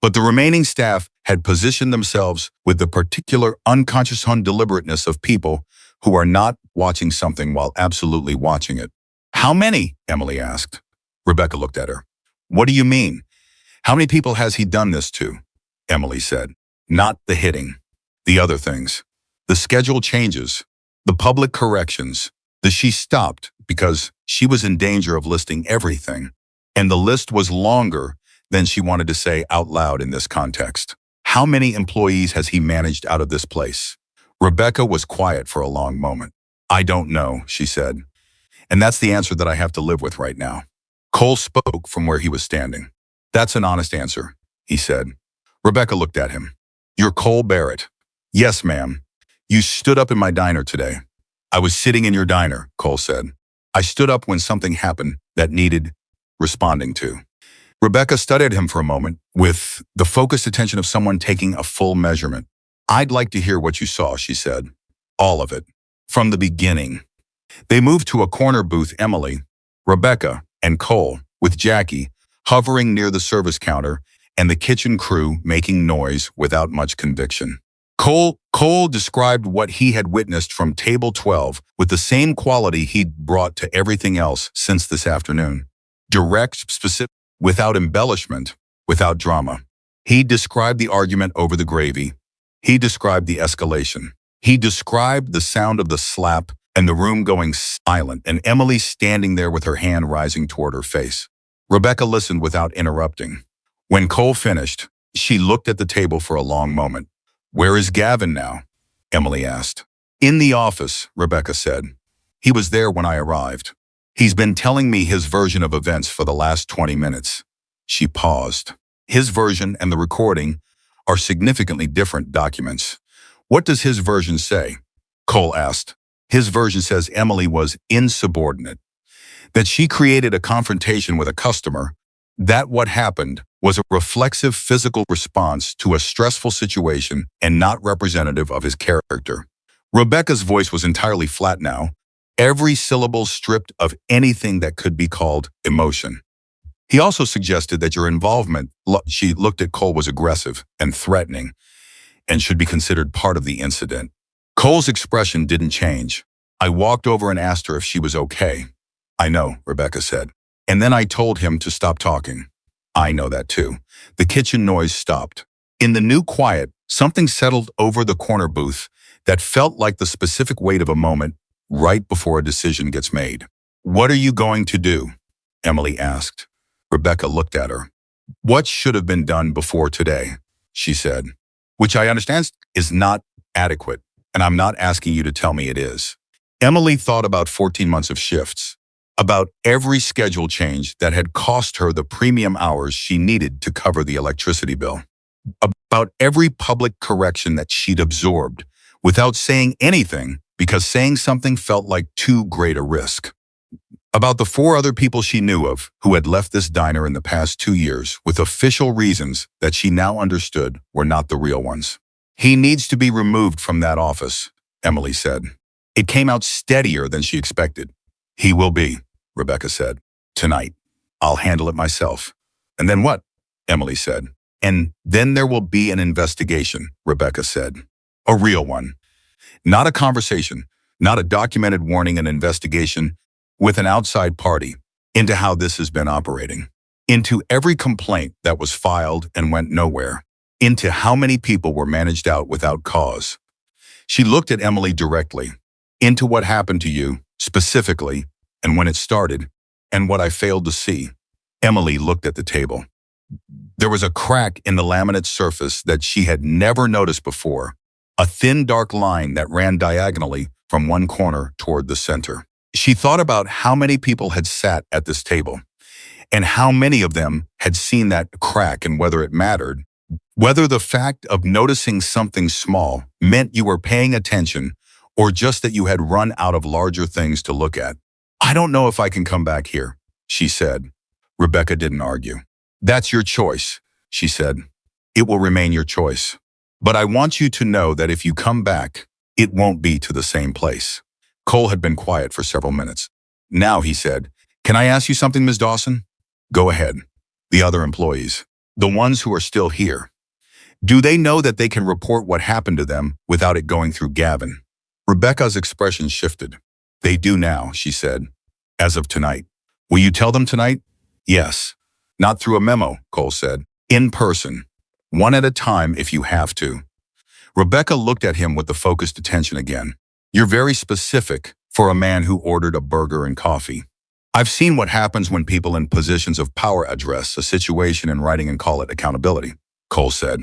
But the remaining staff had positioned themselves with the particular unconscious deliberateness of people who are not watching something while absolutely watching it. "How many?" Emily asked. Rebecca looked at her. "What do you mean? How many people has he done this to?" Emily said. "Not the hitting. The other things. The schedule changes. The public corrections. She stopped because she was in danger of listing everything. And the list was longer than she wanted to say out loud in this context. How many employees has he managed out of this place?" Rebecca was quiet for a long moment. "I don't know," she said. "And that's the answer that I have to live with right now." Cole spoke from where he was standing. "That's an honest answer," he said. Rebecca looked at him. "You're Cole Barrett." "Yes, ma'am. You stood up in my diner today." "I was sitting in your diner," Cole said. "I stood up when something happened that needed responding to." Rebecca studied him for a moment with the focused attention of someone taking a full measurement. "I'd like to hear what you saw," she said. "All of it. From the beginning." They moved to a corner booth, Emily, Rebecca, and Cole, with Jackie hovering near the service counter and the kitchen crew making noise without much conviction. Cole described what he had witnessed from table 12 with the same quality he'd brought to everything else since this afternoon. Direct, specific, without embellishment, without drama. He described the argument over the gravy. He described the escalation. He described the sound of the slap and the room going silent and Emily standing there with her hand rising toward her face. Rebecca listened without interrupting. When Cole finished, she looked at the table for a long moment. "Where is Gavin now?" Emily asked. "In the office," Rebecca said. "He was there when I arrived. He's been telling me his version of events for the last 20 minutes. She paused. "His version and the recording are significantly different documents." "What does his version say?" Cole asked. "His version says Emily was insubordinate, that she created a confrontation with a customer, that what happened was a reflexive physical response to a stressful situation and not representative of his character." Rebecca's voice was entirely flat now, every syllable stripped of anything that could be called emotion. "He also suggested that your involvement," she looked at Cole, "was aggressive and threatening and should be considered part of the incident." Cole's expression didn't change. "I walked over and asked her if she was okay." "I know," Rebecca said. "And then I told him to stop talking." "I know that too." The kitchen noise stopped. In the new quiet, something settled over the corner booth that felt like the specific weight of a moment right before a decision gets made. "What are you going to do?" Emily asked. Rebecca looked at her. "What should have been done before today?" she said. "Which I understand is not adequate, and I'm not asking you to tell me it is." Emily thought about 14 months of shifts, about every schedule change that had cost her the premium hours she needed to cover the electricity bill, about every public correction that she'd absorbed without saying anything because saying something felt like too great a risk, about the 4 other people she knew of who had left this diner in the past 2 years with official reasons that she now understood were not the real ones. "He needs to be removed from that office," Emily said. It came out steadier than she expected. "He will be," Rebecca said. "Tonight. I'll handle it myself." "And then what?" Emily said. "And then there will be an investigation," Rebecca said. "A real one. Not a conversation, not a documented warning, an investigation with an outside party into how this has been operating. into every complaint that was filed and went nowhere, into how many people were managed out without cause. She looked at Emily directly, into what happened to you, specifically, and when it started, and what I failed to see. Emily looked at the table. There was a crack in the laminate surface that she had never noticed before, a thin dark line that ran diagonally from one corner toward the center. She thought about how many people had sat at this table, and how many of them had seen that crack and whether it mattered, whether the fact of noticing something small meant you were paying attention or just that you had run out of larger things to look at. I don't know if I can come back here, she said. Rebecca didn't argue. That's your choice, she said. It will remain your choice. But I want you to know that if you come back, it won't be to the same place. Cole had been quiet for several minutes. Now he said, "Can I ask you something, Ms. Dawson?" "Go ahead." "The other employees, the ones who are still here, do they know that they can report what happened to them without it going through Gavin?" Rebecca's expression shifted. "They do now," she said. "As of tonight." "Will you tell them tonight?" "Yes." "Not through a memo," Cole said. "In person. One at a time if you have to." Rebecca looked at him with the focused attention again. "You're very specific for a man who ordered a burger and coffee." "I've seen what happens when people in positions of power address a situation in writing and call it accountability," Cole said.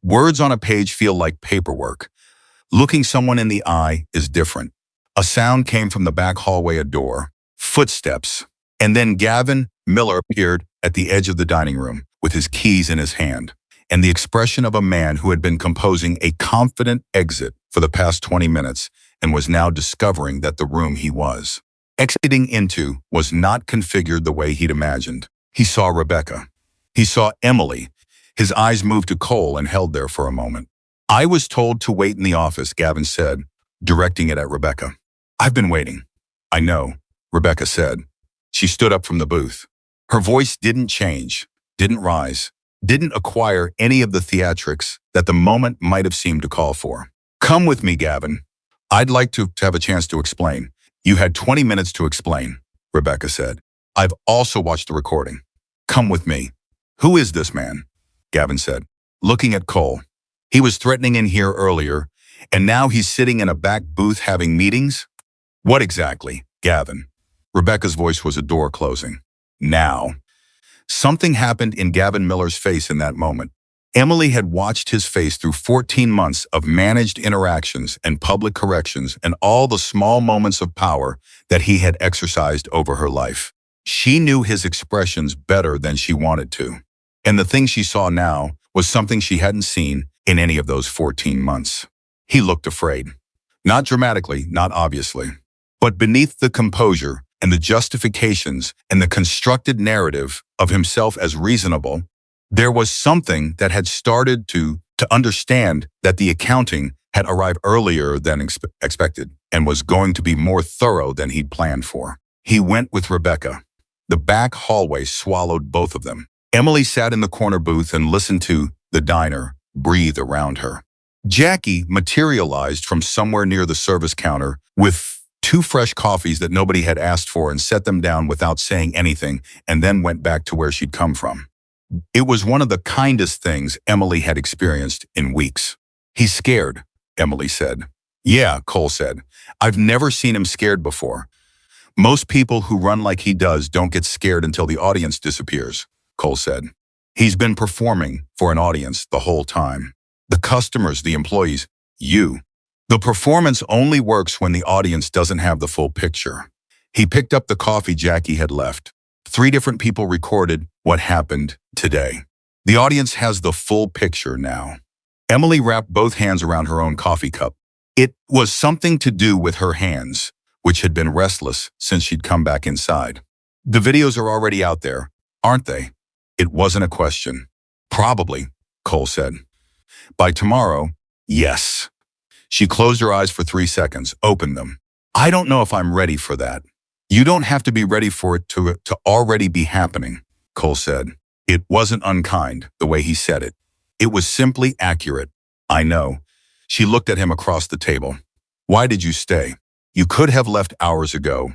"Words on a page feel like paperwork. Looking someone in the eye is different." A sound came from the back hallway, a door, footsteps, and then Gavin Miller appeared at the edge of the dining room with his keys in his hand and the expression of a man who had been composing a confident exit for the past 20 minutes and was now discovering that the room he was exiting into was not configured the way he'd imagined. He saw Rebecca. He saw Emily. His eyes moved to Cole and held there for a moment. "I was told to wait in the office," Gavin said, directing it at Rebecca. "I've been waiting." "I know," Rebecca said. She stood up from the booth. Her voice didn't change, didn't rise, didn't acquire any of the theatrics that the moment might have seemed to call for. "Come with me, Gavin. I'd like to have a chance to explain." "You had 20 minutes to explain," Rebecca said. "I've also watched the recording. Come with me." "Who is this man?" Gavin said, looking at Cole. "He was threatening in here earlier, and now he's sitting in a back booth having meetings?" "What exactly, Gavin?" Rebecca's voice was a door closing. Now. Something happened in Gavin Miller's face in that moment. Emily had watched his face through 14 months of managed interactions and public corrections and all the small moments of power that he had exercised over her life. She knew his expressions better than she wanted to. And the thing she saw now was something she hadn't seen in any of those 14 months. He looked afraid. Not dramatically, not obviously. But beneath the composure and the justifications and the constructed narrative of himself as reasonable, there was something that had started to understand that the accounting had arrived earlier than expected and was going to be more thorough than he'd planned for. He went with Rebecca. The back hallway swallowed both of them. Emily sat in the corner booth and listened to the diner breathe around her. Jackie materialized from somewhere near the service counter with 2 fresh coffees that nobody had asked for and set them down without saying anything and then went back to where she'd come from. It was one of the kindest things Emily had experienced in weeks. "He's scared," Emily said. "Yeah," Cole said. "I've never seen him scared before." "Most people who run like he does don't get scared until the audience disappears," Cole said. "He's been performing for an audience the whole time. The customers, the employees, you. The performance only works when the audience doesn't have the full picture." He picked up the coffee Jackie had left. 3 different people recorded what happened today. The audience has the full picture now. Emily wrapped both hands around her own coffee cup. It was something to do with her hands, which had been restless since she'd come back inside. "The videos are already out there, aren't they?" It wasn't a question. "Probably," Cole said. "By tomorrow, yes." She closed her eyes for 3 seconds, opened them. "I don't know if I'm ready for that." "You don't have to be ready for it to already be happening," Cole said. It wasn't unkind, the way he said it. It was simply accurate. "I know." She looked at him across the table. "Why did you stay? You could have left hours ago.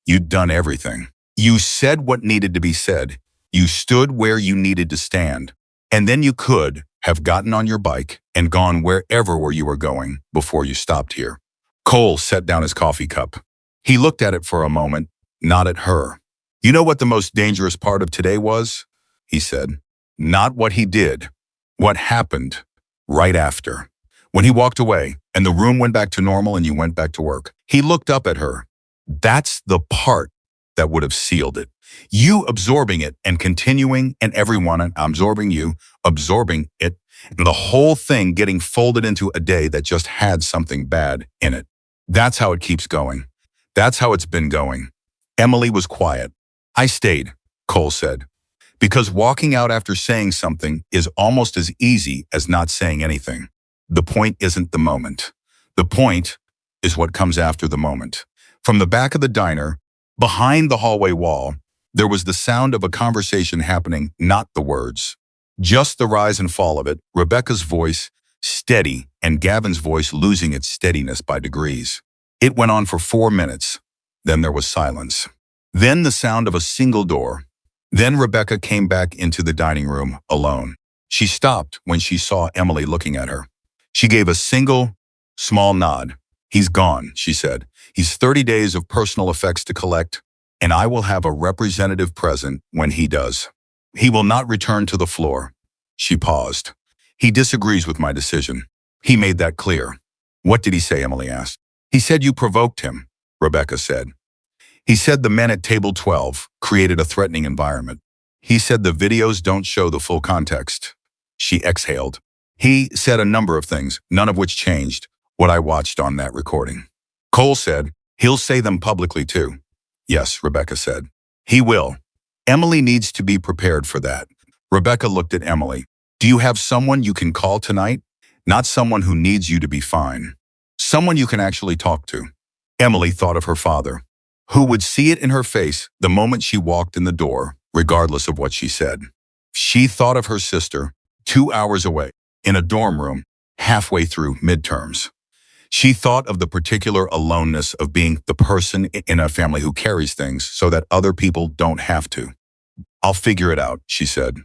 You'd done everything. You said what needed to be said. You stood where you needed to stand, and then you could have gotten on your bike and gone wherever where you were going before you stopped here. Cole set down his coffee cup. He looked at it for a moment, not at her. You know what the most dangerous part of today was? He said. Not what he did. What happened right after. When he walked away and the room went back to normal and you went back to work, he looked up at her. That's the part that would have sealed it. You absorbing it and continuing, and everyone absorbing you, absorbing it, and the whole thing getting folded into a day that just had something bad in it. That's how it keeps going. That's how it's been going. Emily was quiet. I stayed, Cole said, because walking out after saying something is almost as easy as not saying anything. The point isn't the moment. The point is what comes after the moment. From the back of the diner, behind the hallway wall, there was the sound of a conversation happening, not the words. Just the rise and fall of it, Rebecca's voice steady and Gavin's voice losing its steadiness by degrees. It went on for 4 minutes. Then there was silence. Then the sound of a single door. Then Rebecca came back into the dining room alone. She stopped when she saw Emily looking at her. She gave a single, small nod. He's gone, she said. He's 30 days of personal effects to collect, and I will have a representative present when he does. He will not return to the floor. She paused. He disagrees with my decision. He made that clear. What did he say? Emily asked. He said you provoked him, Rebecca said. He said the men at table 12 created a threatening environment. He said the videos don't show the full context. She exhaled. He said a number of things, none of which changed what I watched on that recording. Cole said, he'll say them publicly too. Yes, Rebecca said. He will. Emily needs to be prepared for that. Rebecca looked at Emily. Do you have someone you can call tonight? Not someone who needs you to be fine. Someone you can actually talk to. Emily thought of her father, who would see it in her face the moment she walked in the door, regardless of what she said. She thought of her sister, 2 hours away, in a dorm room, halfway through midterms. She thought of the particular aloneness of being the person in a family who carries things so that other people don't have to. I'll figure it out, she said.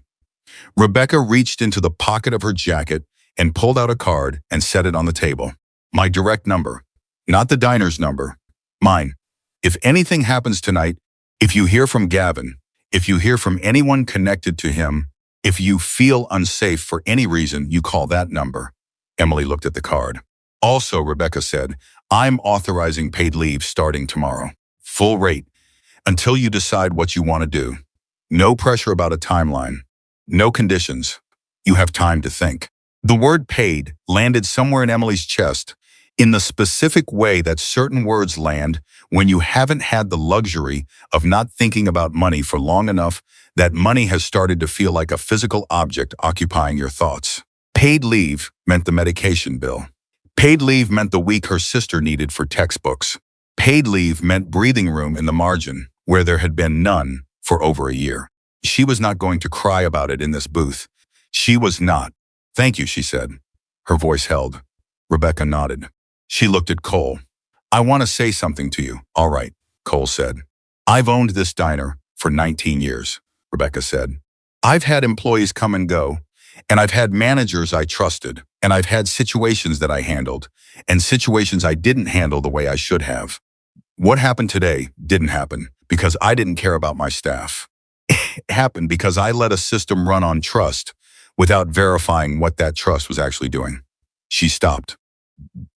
Rebecca reached into the pocket of her jacket and pulled out a card and set it on the table. My direct number, not the diner's number, mine. If anything happens tonight, if you hear from Gavin, if you hear from anyone connected to him, if you feel unsafe for any reason, you call that number. Emily looked at the card. Also, Rebecca said, I'm authorizing paid leave starting tomorrow. Full rate. Until you decide what you want to do. No pressure about a timeline. No conditions. You have time to think. The word paid landed somewhere in Emily's chest in the specific way that certain words land when you haven't had the luxury of not thinking about money for long enough that money has started to feel like a physical object occupying your thoughts. Paid leave meant the medication bill. Paid leave meant the week her sister needed for textbooks. Paid leave meant breathing room in the margin, where there had been none for over a year. She was not going to cry about it in this booth. She was not. Thank you, she said. Her voice held. Rebecca nodded. She looked at Cole. I want to say something to you. All right, Cole said. I've owned this diner for 19 years, Rebecca said. I've had employees come and go, and I've had managers I trusted, and I've had situations that I handled, and situations I didn't handle the way I should have. What happened today didn't happen because I didn't care about my staff. It happened because I let a system run on trust without verifying what that trust was actually doing. She stopped.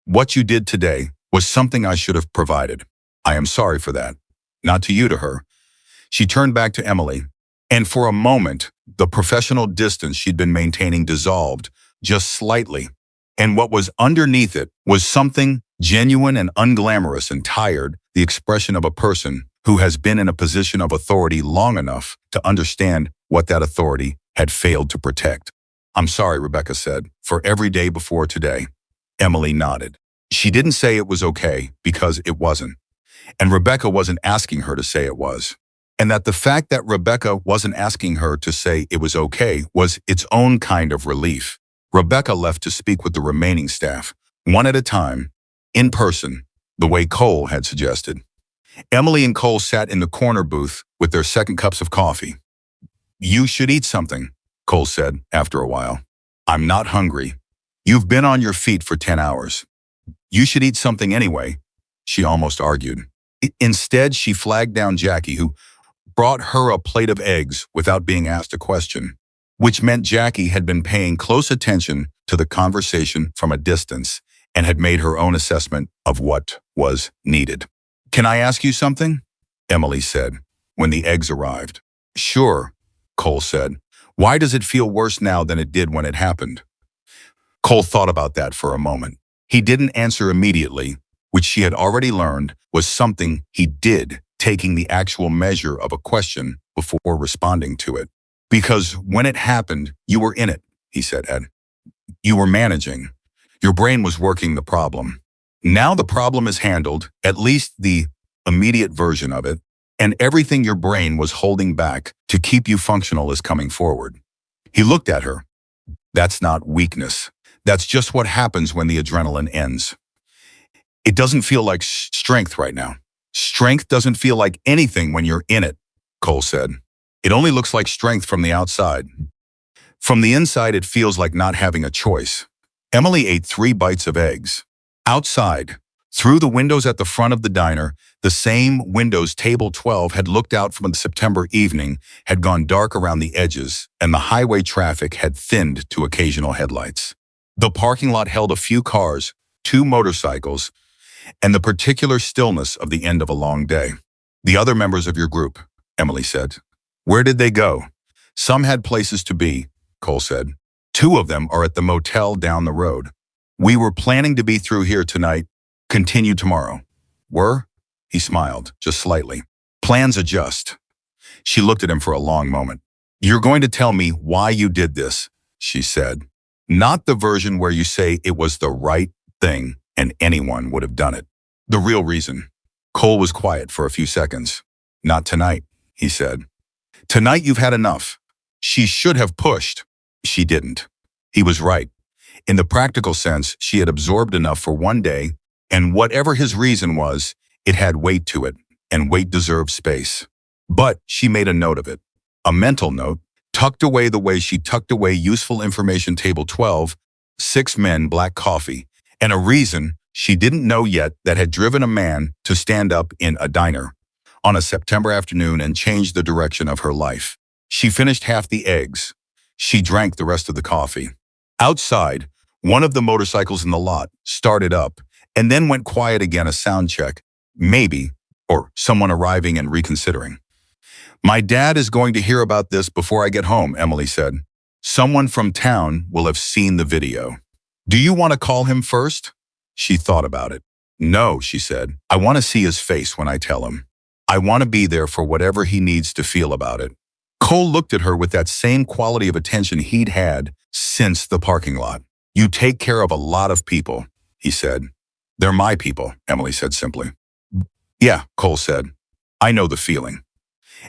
What you did today was something I should have provided. I am sorry for that. Not to you, to her. She turned back to Emily, and for a moment, the professional distance she'd been maintaining dissolved just slightly, and what was underneath it was something genuine and unglamorous and tired, the expression of a person who has been in a position of authority long enough to understand what that authority had failed to protect. I'm sorry, Rebecca said, for every day before today. Emily nodded. She didn't say it was okay because it wasn't, and Rebecca wasn't asking her to say it was. And that the fact that Rebecca wasn't asking her to say it was okay was its own kind of relief. Rebecca left to speak with the remaining staff, one at a time, in person, the way Cole had suggested. Emily and Cole sat in the corner booth with their second cups of coffee. You should eat something, Cole said after a while. I'm not hungry. You've been on your feet for 10 hours. You should eat something anyway, she almost argued. Instead, she flagged down Jackie, who brought her a plate of eggs without being asked a question, which meant Jackie had been paying close attention to the conversation from a distance and had made her own assessment of what was needed. Can I ask you something? Emily said, when the eggs arrived. Sure, Cole said. Why does it feel worse now than it did when it happened? Cole thought about that for a moment. He didn't answer immediately, which she had already learned was something he did, taking the actual measure of a question before responding to it. Because when it happened, you were in it, he said, Ed. You were managing. Your brain was working the problem. Now the problem is handled, at least the immediate version of it, and everything your brain was holding back to keep you functional is coming forward. He looked at her. That's not weakness. That's just what happens when the adrenaline ends. It doesn't feel like strength right now. Strength doesn't feel like anything when you're in it, Cole said. It only looks like strength from the outside. From the inside, it feels like not having a choice. Emily ate 3 bites of eggs. Outside, through the windows at the front of the diner, the same windows table 12 had looked out from the September evening had gone dark around the edges, and the highway traffic had thinned to occasional headlights. The parking lot held a few cars, 2 motorcycles, and the particular stillness of the end of a long day. The other members of your group, Emily said. Where did they go? Some had places to be, Cole said. 2 of them are at the motel down the road. We were planning to be through here tonight, continue tomorrow. Were? He smiled, just slightly. Plans adjust. She looked at him for a long moment. You're going to tell me why you did this, she said. Not the version where you say it was the right thing and anyone would have done it. The real reason. Cole was quiet for a few seconds. Not tonight, he said. Tonight you've had enough. She should have pushed. She didn't. He was right. In the practical sense, she had absorbed enough for one day, and whatever his reason was, it had weight to it, and weight deserved space. But she made a note of it. A mental note, tucked away the way she tucked away useful information table 12, 6 men, black coffee, and a reason she didn't know yet that had driven a man to stand up in a diner on a September afternoon and change the direction of her life. She finished half the eggs. She drank the rest of the coffee. Outside, one of the motorcycles in the lot started up and then went quiet again, a sound check, maybe, or someone arriving and reconsidering. My dad is going to hear about this before I get home, Emily said. Someone from town will have seen the video. Do you want to call him first? She thought about it. No, she said. I want to see his face when I tell him. I want to be there for whatever he needs to feel about it. Cole looked at her with that same quality of attention he'd had since the parking lot. You take care of a lot of people, he said. They're my people, Emily said simply. Yeah, Cole said. I know the feeling.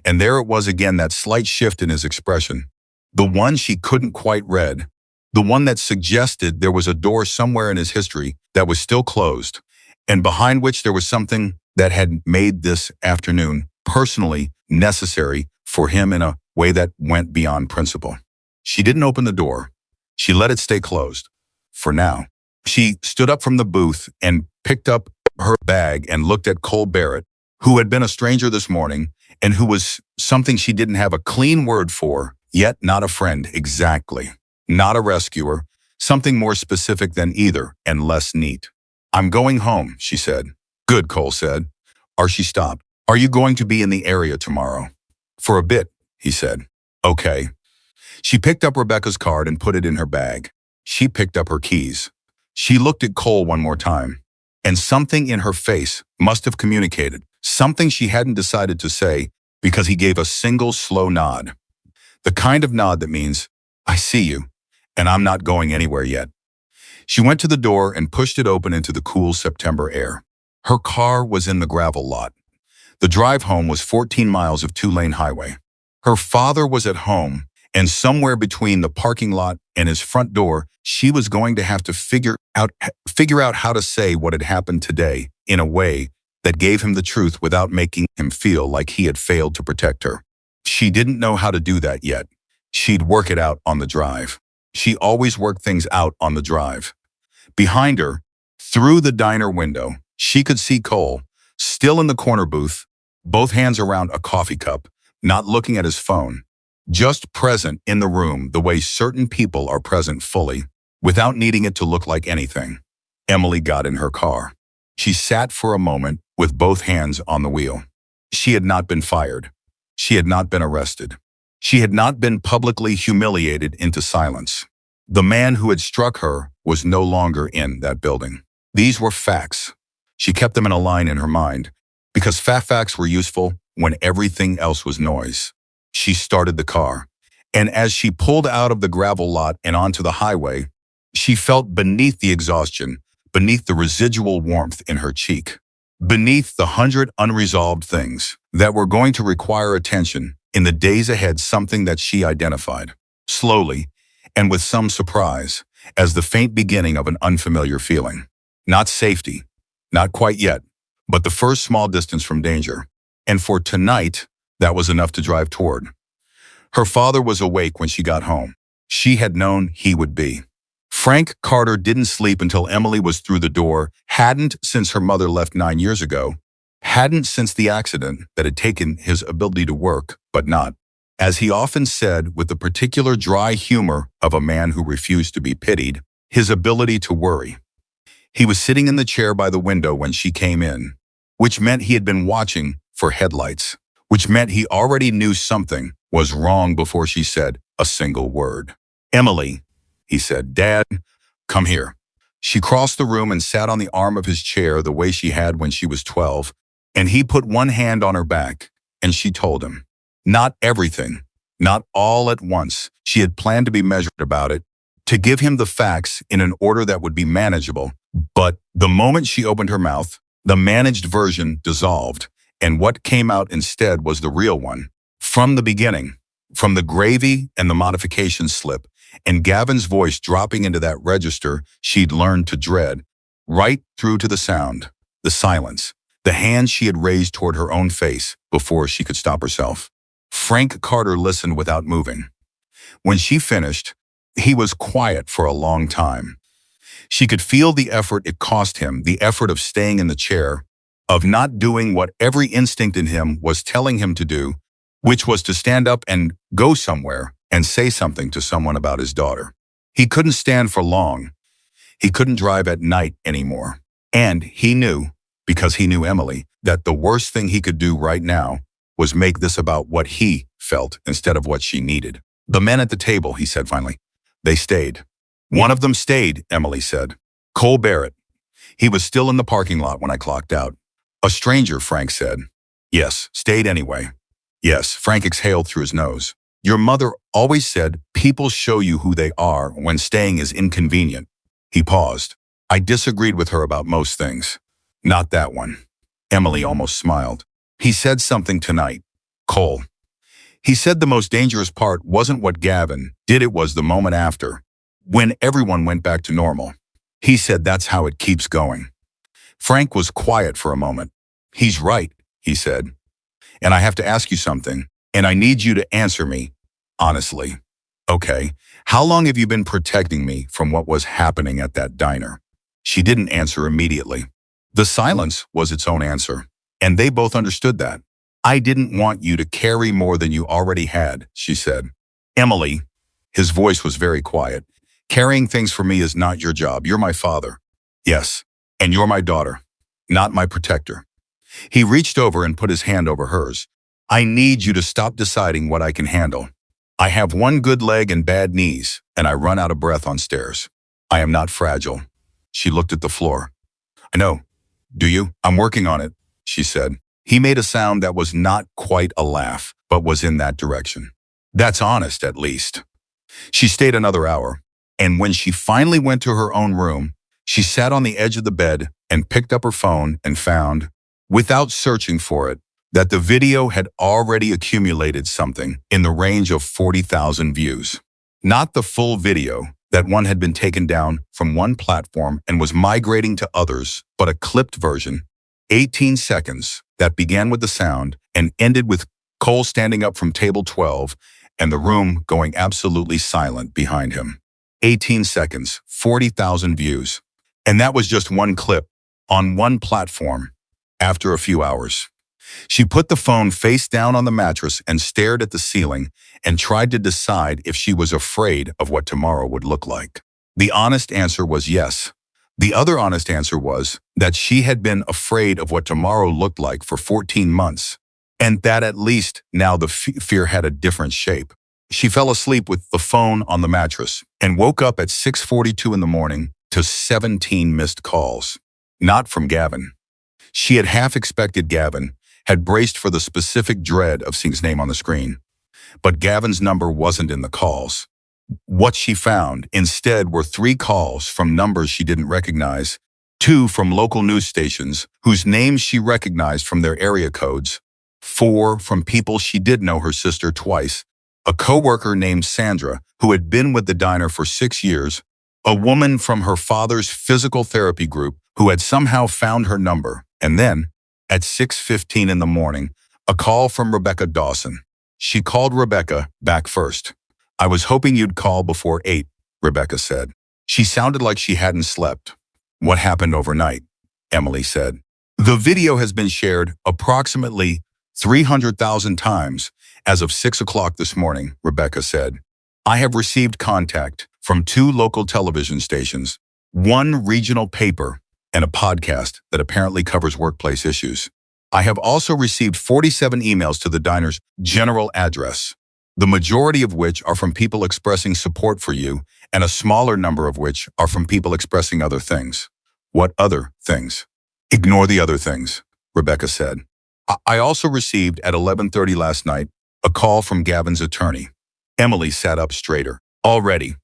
And there it was again, that slight shift in his expression. The one she couldn't quite read. The one that suggested there was a door somewhere in his history that was still closed, and behind which there was something that had made this afternoon personally necessary for him in a way that went beyond principle. She didn't open the door. She let it stay closed. For now. She stood up from the booth and picked up her bag and looked at Cole Barrett, who had been a stranger this morning and who was something she didn't have a clean word for, yet not a friend exactly. Not a rescuer, something more specific than either and less neat. I'm going home, she said. Good, Cole said. She stopped. Are you going to be in the area tomorrow? For a bit, he said. Okay. She picked up Rebecca's card and put it in her bag. She picked up her keys. She looked at Cole one more time, and something in her face must have communicated, something she hadn't decided to say because he gave a single slow nod. The kind of nod that means, I see you, and I'm not going anywhere yet. She went to the door and pushed it open into the cool September air. Her car was in the gravel lot. The drive home was 14 miles of 2-lane highway. Her father was at home, and somewhere between the parking lot and his front door, she was going to have to figure out how to say what had happened today in a way that gave him the truth without making him feel like he had failed to protect her. She didn't know how to do that yet. She'd work it out on the drive. She always worked things out on the drive. Behind her, through the diner window, she could see Cole, still in the corner booth, both hands around a coffee cup, not looking at his phone, just present in the room the way certain people are present fully, without needing it to look like anything. Emily got in her car. She sat for a moment with both hands on the wheel. She had not been fired. She had not been arrested. She had not been publicly humiliated into silence. The man who had struck her was no longer in that building. These were facts. She kept them in a line in her mind, because facts were useful when everything else was noise. She started the car, and as she pulled out of the gravel lot and onto the highway, she felt beneath the exhaustion, beneath the residual warmth in her cheek, beneath the 100 unresolved things that were going to require attention in the days ahead, something that she identified, slowly and with some surprise, as the faint beginning of an unfamiliar feeling. Not safety, not quite yet, but the first small distance from danger. And for tonight, that was enough to drive toward. Her father was awake when she got home. She had known he would be. Frank Carter didn't sleep until Emily was through the door, hadn't since her mother left 9 years ago, hadn't since the accident that had taken his ability to work, but not, as he often said with the particular dry humor of a man who refused to be pitied, his ability to worry. He was sitting in the chair by the window when she came in, which meant he had been watching for headlights, which meant he already knew something was wrong before she said a single word. "Emily," he said, "Dad, come here." She crossed the room and sat on the arm of his chair the way she had when she was 12, and he put one hand on her back, and she told him. Not everything, not all at once. She had planned to be measured about it, to give him the facts in an order that would be manageable. But the moment she opened her mouth, the managed version dissolved, and what came out instead was the real one. From the beginning, from the gravy and the modification slip, and Gavin's voice dropping into that register she'd learned to dread, right through to the sound, the silence, the hand she had raised toward her own face before she could stop herself. Frank Carter listened without moving. When she finished, he was quiet for a long time. She could feel the effort it cost him, the effort of staying in the chair, of not doing what every instinct in him was telling him to do, which was to stand up and go somewhere and say something to someone about his daughter. He couldn't stand for long. He couldn't drive at night anymore. And he knew, because he knew Emily, that the worst thing he could do right now was make this about what he felt instead of what she needed. "The men at the table," he said finally. "They stayed." "One of them stayed," Emily said. "Cole Barrett. He was still in the parking lot when I clocked out." "A stranger," Frank said. "Yes, stayed anyway." "Yes," Frank exhaled through his nose. "Your mother always said people show you who they are when staying is inconvenient." He paused. "I disagreed with her about most things. Not that one." Emily almost smiled. "He said something tonight. Cole. He said the most dangerous part wasn't what Gavin did, it was the moment after, when everyone went back to normal. He said that's how it keeps going." Frank was quiet for a moment. "He's right," he said. "And I have to ask you something, and I need you to answer me, honestly." "Okay, how long have you been protecting me from what was happening at that diner?" She didn't answer immediately. The silence was its own answer, and they both understood that. "I didn't want you to carry more than you already had," she said. "Emily," his voice was very quiet, "carrying things for me is not your job. You're my father." "Yes, and you're my daughter, not my protector." He reached over and put his hand over hers. "I need you to stop deciding what I can handle. I have one good leg and bad knees, and I run out of breath on stairs. I am not fragile." She looked at the floor. "I know. Do you?" "I'm working on it," she said. He made a sound that was not quite a laugh, but was in that direction. "That's honest, at least." She stayed another hour, and when she finally went to her own room, she sat on the edge of the bed and picked up her phone and found, without searching for it, that the video had already accumulated something in the range of 40,000 views. Not the full video, that one had been taken down from one platform and was migrating to others, but a clipped version, 18 seconds, that began with the sound and ended with Cole standing up from table 12, and the room going absolutely silent behind him. 18 seconds, 40,000 views. And that was just one clip, on one platform. After a few hours, she put the phone face down on the mattress and stared at the ceiling and tried to decide if she was afraid of what tomorrow would look like. The honest answer was yes. The other honest answer was that she had been afraid of what tomorrow looked like for 14 months, and that at least now the fear had a different shape. She fell asleep with the phone on the mattress and woke up at 6:42 in the morning to 17 missed calls. Not from Gavin. She had half expected Gavin, had braced for the specific dread of seeing his name on the screen. But Gavin's number wasn't in the calls. What she found instead were 3 calls from numbers she didn't recognize, 2 from local news stations whose names she recognized from their area codes, 4 from people she did know, her sister twice, a coworker named Sandra who had been with the diner for 6 years, a woman from her father's physical therapy group who had somehow found her number, and then, at 6:15 in the morning, a call from Rebecca Dawson. She called Rebecca back first. "I was hoping you'd call before 8, Rebecca said. She sounded like she hadn't slept. "What happened overnight?" Emily said. "The video has been shared approximately 300,000 times as of 6 o'clock this morning," Rebecca said. "I have received contact from 2 local television stations, 1 regional paper, and a podcast that apparently covers workplace issues. I have also received 47 emails to the diner's general address, the majority of which are from people expressing support for you, and a smaller number of which are from people expressing other things." "What other things?" "Ignore the other things," Rebecca said. I also received at 11:30 last night a call from Gavin's attorney." Emily sat up straighter. "Already.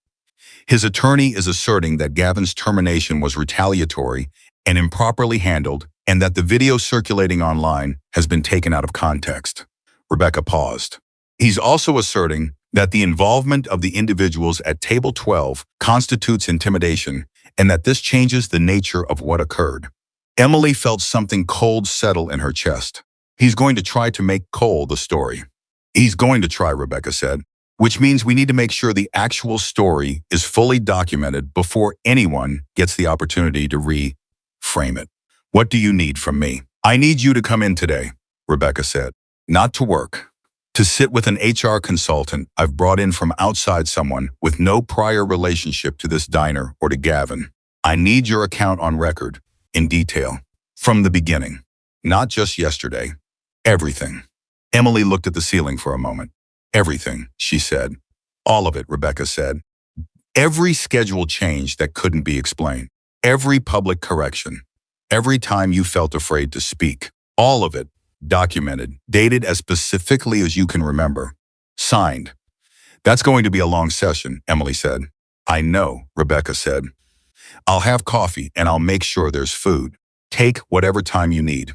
His attorney is asserting that Gavin's termination was retaliatory and improperly handled, and that the video circulating online has been taken out of context." Rebecca paused. "He's also asserting that the involvement of the individuals at table 12 constitutes intimidation, and that this changes the nature of what occurred." Emily felt something cold settle in her chest. "He's going to try to make Cole the story." "He's going to try," Rebecca said, "which means we need to make sure the actual story is fully documented before anyone gets the opportunity to reframe it." "What do you need from me?" "I need you to come in today," Rebecca said. "Not to work. To sit with an HR consultant I've brought in from outside, someone with no prior relationship to this diner or to Gavin. I need your account on record, in detail, from the beginning. Not just yesterday. Everything." Emily looked at the ceiling for a moment. "Everything," she said. "All of it," Rebecca said. "Every schedule change that couldn't be explained. Every public correction. Every time you felt afraid to speak. All of it, documented, dated as specifically as you can remember. Signed." "That's going to be a long session," Emily said. "I know," Rebecca said. "I'll have coffee and I'll make sure there's food. Take whatever time you need."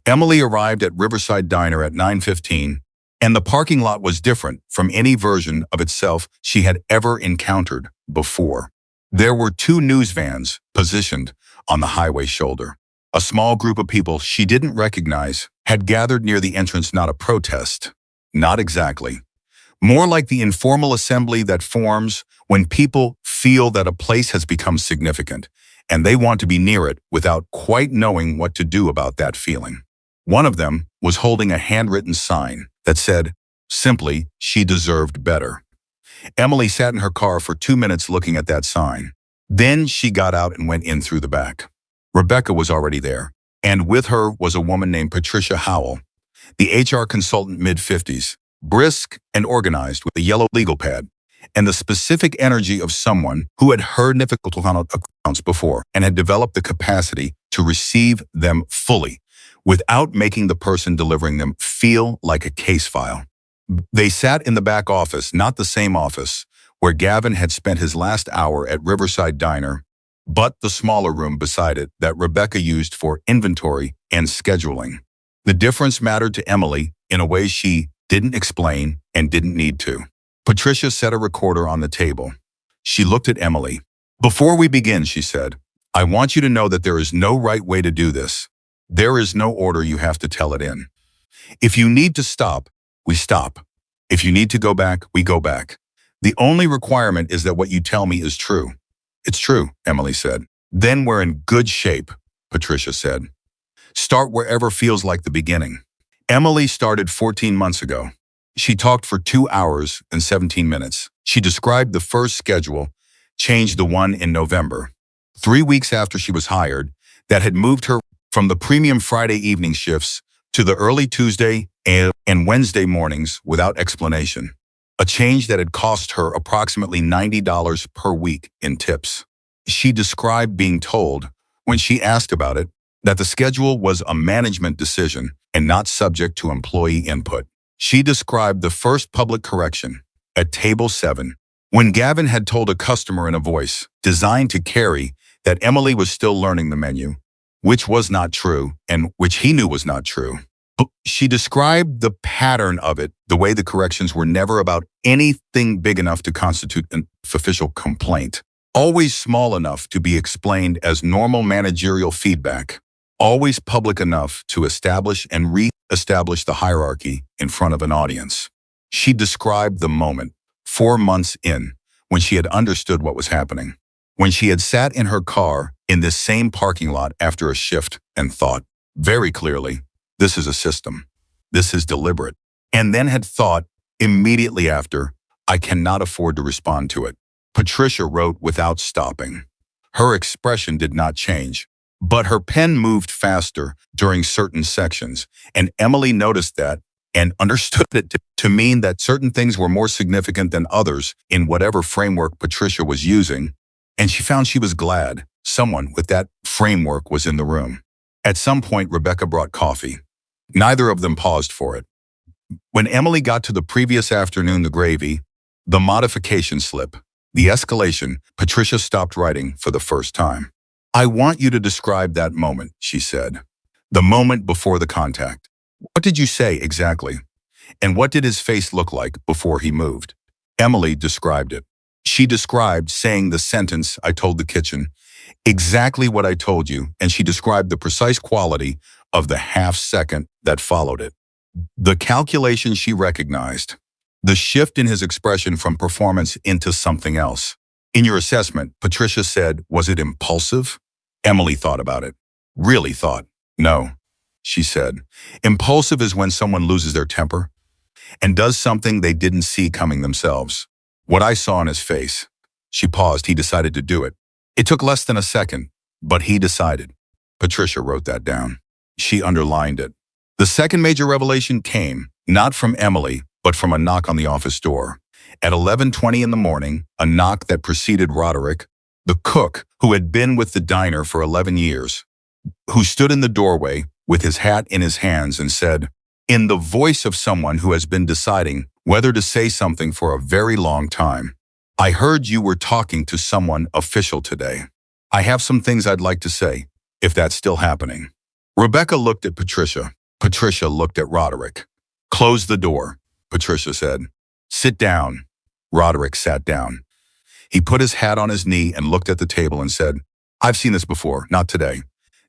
Emily arrived at Riverside Diner at 9:15, and the parking lot was different from any version of itself she had ever encountered before. There were 2 news vans positioned on the highway shoulder. A small group of people she didn't recognize had gathered near the entrance, not a protest. Not exactly. More like the informal assembly that forms when people feel that a place has become significant, and they want to be near it without quite knowing what to do about that feeling. One of them was holding a handwritten sign that said, simply, "She deserved better." Emily sat in her car for 2 minutes looking at that sign. Then she got out and went in through the back. Rebecca was already there, and with her was a woman named Patricia Howell, the HR consultant, mid-50s, brisk and organized with a yellow legal pad, and the specific energy of someone who had heard difficult accounts before and had developed the capacity to receive them fully without making the person delivering them feel like a case file. They sat in the back office, not the same office where Gavin had spent his last hour at Riverside Diner, but the smaller room beside it that Rebecca used for inventory and scheduling. The difference mattered to Emily in a way she didn't explain and didn't need to. Patricia set a recorder on the table. She looked at Emily. "Before we begin," she said, "I want you to know that there is no right way to do this. There is no order you have to tell it in. If you need to stop, We stop. If you need to go back, we go back. The only requirement is that what you tell me is true. It's true, Emily said. Then we're in good shape, Patricia said. Start wherever feels like the beginning. Emily started 14 months ago. She talked for 2 hours and 17 minutes. She described the first schedule, changed the one in November. 3 weeks after she was hired, that had moved her from the premium Friday evening shifts to the early Tuesday and Wednesday mornings without explanation. A change that had cost her approximately $90 per week in tips. She described being told, when she asked about it, that the schedule was a management decision and not subject to employee input. She described the first public correction at table 7, when Gavin had told a customer in a voice designed to carry that Emily was still learning the menu, which was not true and which he knew was not true. She described the pattern of it, the way the corrections were never about anything big enough to constitute an official complaint, always small enough to be explained as normal managerial feedback, always public enough to establish and re-establish the hierarchy in front of an audience. She described the moment, 4 months in, when she had understood what was happening, when she had sat in her car in this same parking lot after a shift and thought, very clearly, this is a system. This is deliberate. And then had thought, immediately after, I cannot afford to respond to it. Patricia wrote without stopping. Her expression did not change, but her pen moved faster during certain sections, and Emily noticed that and understood it to mean that certain things were more significant than others in whatever framework Patricia was using, and she found she was glad someone with that framework was in the room. At some point, Rebecca brought coffee. Neither of them paused for it. When Emily got to the previous afternoon, the gravy, the modification slip, the escalation, Patricia stopped writing for the first time. I want you to describe that moment, she said. The moment before the contact. What did you say exactly? And what did his face look like before he moved? Emily described it. She described saying the sentence, I told the kitchen, exactly what I told you, and she described the precise quality of the half second that followed it. The calculation she recognized, the shift in his expression from performance into something else. In your assessment, Patricia said, was it impulsive? Emily thought about it. Really thought. No, she said. Impulsive is when someone loses their temper and does something they didn't see coming themselves. What I saw in his face. She paused. He decided to do it. It took less than a second, but he decided. Patricia wrote that down. She underlined it. The second major revelation came, not from Emily, but from a knock on the office door. At 11:20 in the morning, a knock that preceded Roderick, the cook who had been with the diner for 11 years, who stood in the doorway with his hat in his hands and said, in the voice of someone who has been deciding whether to say something for a very long time, I heard you were talking to someone official today. I have some things I'd like to say, if that's still happening. Rebecca looked at Patricia. Patricia looked at Roderick. Close the door, Patricia said. Sit down. Roderick sat down. He put his hat on his knee and looked at the table and said, I've seen this before, not today.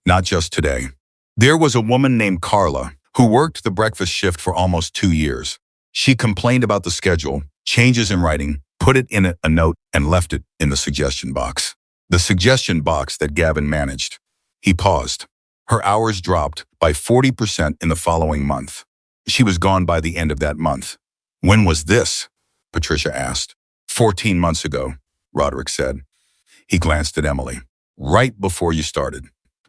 Not just today. There was a woman named Carla who worked the breakfast shift for almost 2 years. She complained about the schedule, changes in writing, put it in a note and left it in the suggestion box. The suggestion box that Gavin managed. He paused. Her hours dropped by 40% in the following month. She was gone by the end of that month. When was this? Patricia asked. 14 months ago, Roderick said. He glanced at Emily. Right before you started.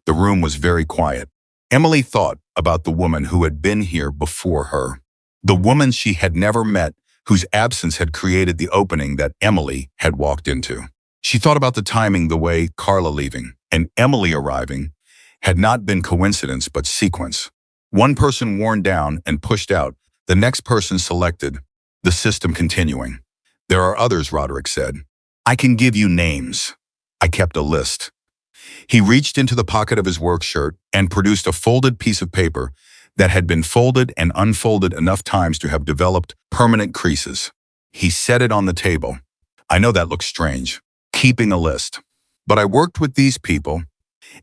The room was very quiet. Emily thought about the woman who had been here before her. The woman she had never met, whose absence had created the opening that Emily had walked into. She thought about the timing, the way Carla leaving and Emily arriving had not been coincidence but sequence. One person worn down and pushed out, the next person selected, the system continuing. There are others, Roderick said. I can give you names. I kept a list. He reached into the pocket of his work shirt and produced a folded piece of paper that had been folded and unfolded enough times to have developed permanent creases. He set it on the table. I know that looks strange, keeping a list. But I worked with these people,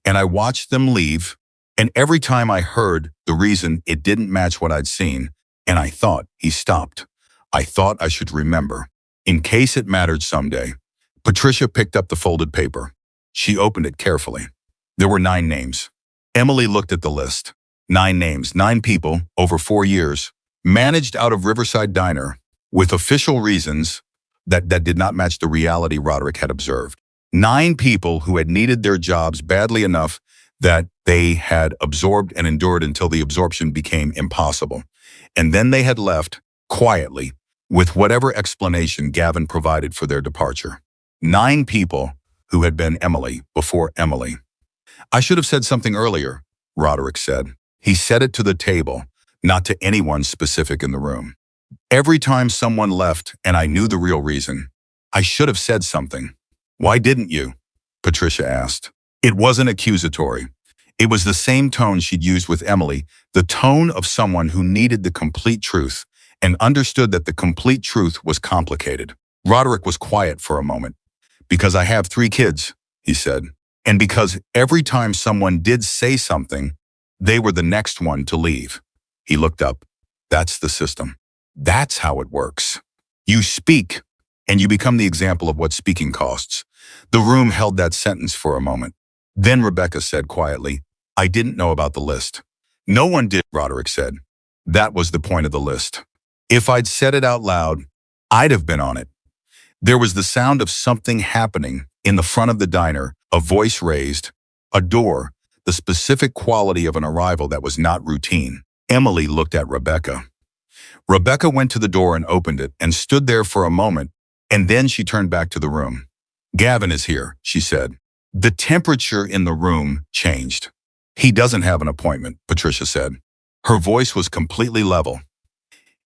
and I watched them leave, and every time I heard the reason it didn't match what I'd seen, And I thought, he stopped. I thought I should remember, in case it mattered someday. Patricia picked up the folded paper. She opened it carefully. There were 9 names. Emily looked at the list. 9 names, 9 people, over 4 years, managed out of Riverside Diner, with official reasons that did not match the reality Roderick had observed. 9 people who had needed their jobs badly enough that they had absorbed and endured until the absorption became impossible. And then they had left, quietly, with whatever explanation Gavin provided for their departure. 9 people who had been Emily before Emily. I should have said something earlier, Roderick said. He said it to the table, not to anyone specific in the room. Every time someone left and I knew the real reason, I should have said something. Why didn't you? Patricia asked. It wasn't accusatory. It was the same tone she'd used with Emily, the tone of someone who needed the complete truth and understood that the complete truth was complicated. Roderick was quiet for a moment. Because I have 3 kids, he said, and because every time someone did say something, they were the next one to leave. He looked up. That's the system. That's how it works. You speak, and you become the example of what speaking costs. The room held that sentence for a moment. Then Rebecca said quietly, I didn't know about the list. No one did, Roderick said. That was the point of the list. If I'd said it out loud, I'd have been on it. There was the sound of something happening in the front of the diner, a voice raised, a door, the specific quality of an arrival that was not routine. Emily looked at Rebecca. Rebecca went to the door and opened it and stood there for a moment, and then she turned back to the room. Gavin is here, she said. The temperature in the room changed. He doesn't have an appointment, Patricia said. Her voice was completely level.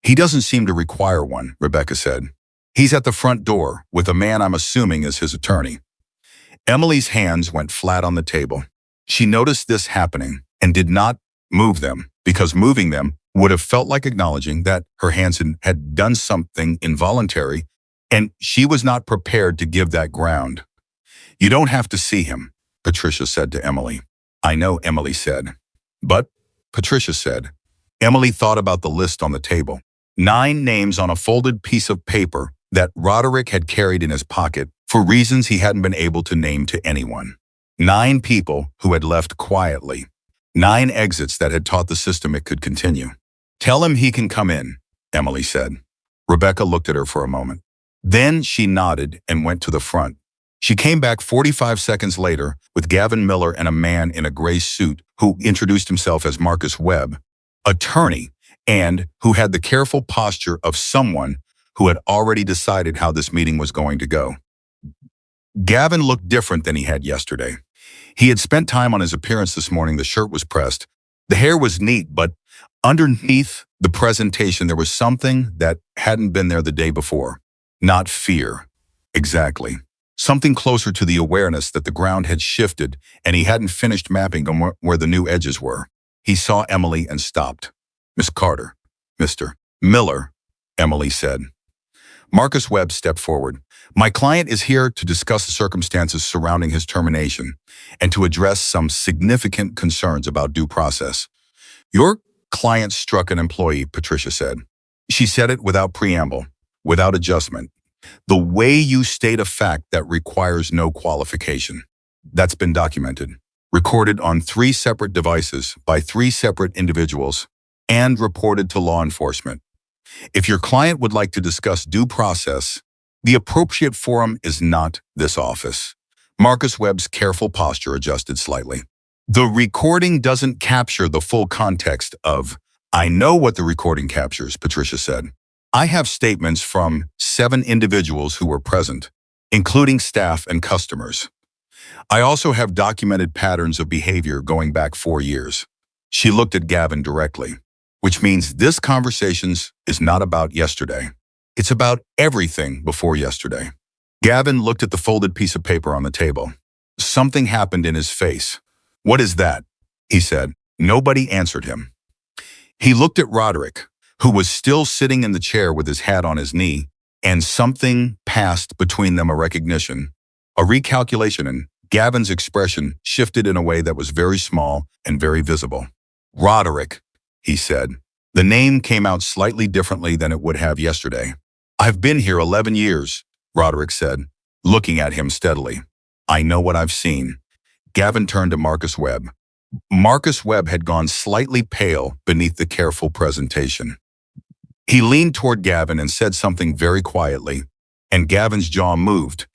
He doesn't seem to require one, Rebecca said. He's at the front door with a man I'm assuming is his attorney. Emily's hands went flat on the table. She noticed this happening and did not move them, because moving them would have felt like acknowledging that her hands had done something involuntary, and she was not prepared to give that ground. You don't have to see him, Patricia said to Emily. I know, Emily said. But, Patricia said. Emily thought about the list on the table. 9 names on a folded piece of paper that Roderick had carried in his pocket for reasons he hadn't been able to name to anyone. 9 people who had left quietly. 9 exits that had taught the system it could continue. Tell him he can come in, Emily said. Rebecca looked at her for a moment. Then she nodded and went to the front. She came back 45 seconds later with Gavin Miller and a man in a gray suit who introduced himself as Marcus Webb, attorney, and who had the careful posture of someone who had already decided how this meeting was going to go. Gavin looked different than he had yesterday. He had spent time on his appearance this morning. The shirt was pressed. The hair was neat, but underneath the presentation there was something that hadn't been there the day before. Not fear. Exactly. Something closer to the awareness that the ground had shifted and he hadn't finished mapping on where the new edges were. He saw Emily and stopped. Miss Carter. Mr. Miller, Emily said. Marcus Webb stepped forward. My client is here to discuss the circumstances surrounding his termination and to address some significant concerns about due process. Your client struck an employee, Patricia said. She said it without preamble, without adjustment. The way you state a fact that requires no qualification. That's been documented, recorded on 3 separate devices by 3 separate individuals, and reported to law enforcement. If your client would like to discuss due process, the appropriate forum is not this office. Marcus Webb's careful posture adjusted slightly. The recording doesn't capture the full context of, I know what the recording captures, Patricia said. I have statements from 7 individuals who were present, including staff and customers. I also have documented patterns of behavior going back 4 years. She looked at Gavin directly, which means this conversation is not about yesterday. It's about everything before yesterday. Gavin looked at the folded piece of paper on the table. Something happened in his face. What is that? He said. Nobody answered him. He looked at Roderick, who was still sitting in the chair with his hat on his knee, and something passed between them, a recognition, a recalculation, and Gavin's expression shifted in a way that was very small and very visible. Roderick, he said. The name came out slightly differently than it would have yesterday. I've been here 11 years, Roderick said, looking at him steadily. I know what I've seen. Gavin turned to Marcus Webb. Marcus Webb had gone slightly pale beneath the careful presentation. He leaned toward Gavin and said something very quietly, and Gavin's jaw moved,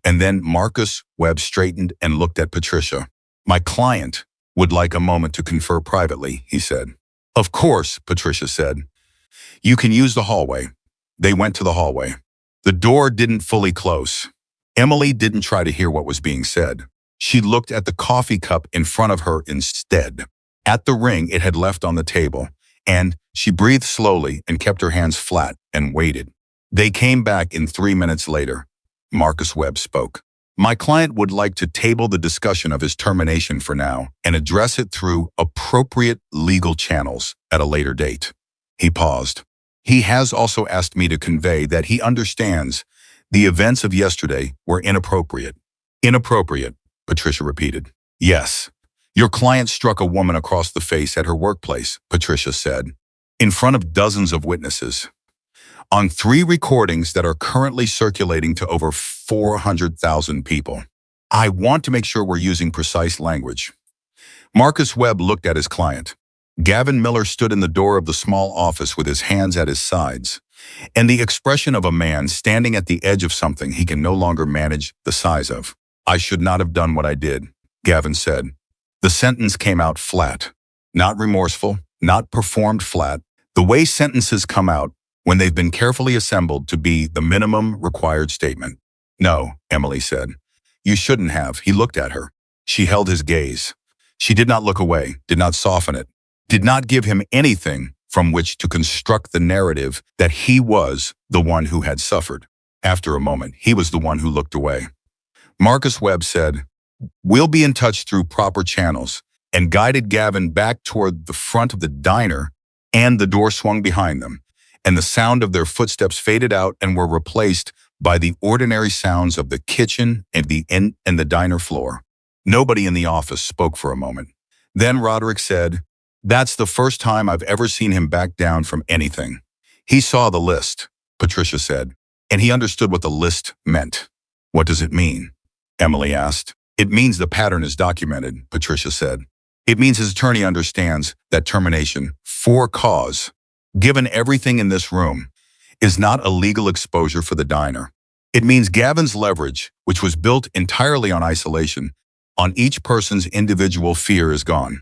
and then Marcus Webb straightened and looked at Patricia. My client would like a moment to confer privately, he said. Of course, Patricia said. You can use the hallway. They went to the hallway. The door didn't fully close. Emily didn't try to hear what was being said. She looked at the coffee cup in front of her instead, at the ring it had left on the table, and she breathed slowly and kept her hands flat and waited. They came back in 3 minutes later. Marcus Webb spoke. My client would like to table the discussion of his termination for now and address it through appropriate legal channels at a later date. He paused. He has also asked me to convey that he understands the events of yesterday were inappropriate. Inappropriate, Patricia repeated. Yes. Your client struck a woman across the face at her workplace, Patricia said, in front of dozens of witnesses. On 3 recordings that are currently circulating to over 400,000 people. I want to make sure we're using precise language. Marcus Webb looked at his client. Gavin Miller stood in the door of the small office with his hands at his sides, and the expression of a man standing at the edge of something he can no longer manage the size of. I should not have done what I did, Gavin said. The sentence came out flat. Not remorseful, not performed flat. The way sentences come out when they've been carefully assembled to be the minimum required statement. No, Emily said. You shouldn't have. He looked at her. She held his gaze. She did not look away, did not soften it, did not give him anything from which to construct the narrative that he was the one who had suffered. After a moment, he was the one who looked away. Marcus Webb said, We'll be in touch through proper channels, and guided Gavin back toward the front of the diner, and the door swung behind them, and the sound of their footsteps faded out and were replaced by the ordinary sounds of the kitchen and the diner floor. Nobody in the office spoke for a moment. Then Roderick said, That's the first time I've ever seen him back down from anything. He saw the list, Patricia said, and he understood what the list meant. What does it mean? Emily asked. It means the pattern is documented, Patricia said. It means his attorney understands that termination for cause, given everything in this room, is not a legal exposure for the diner. It means Gavin's leverage, which was built entirely on isolation, on each person's individual fear is gone.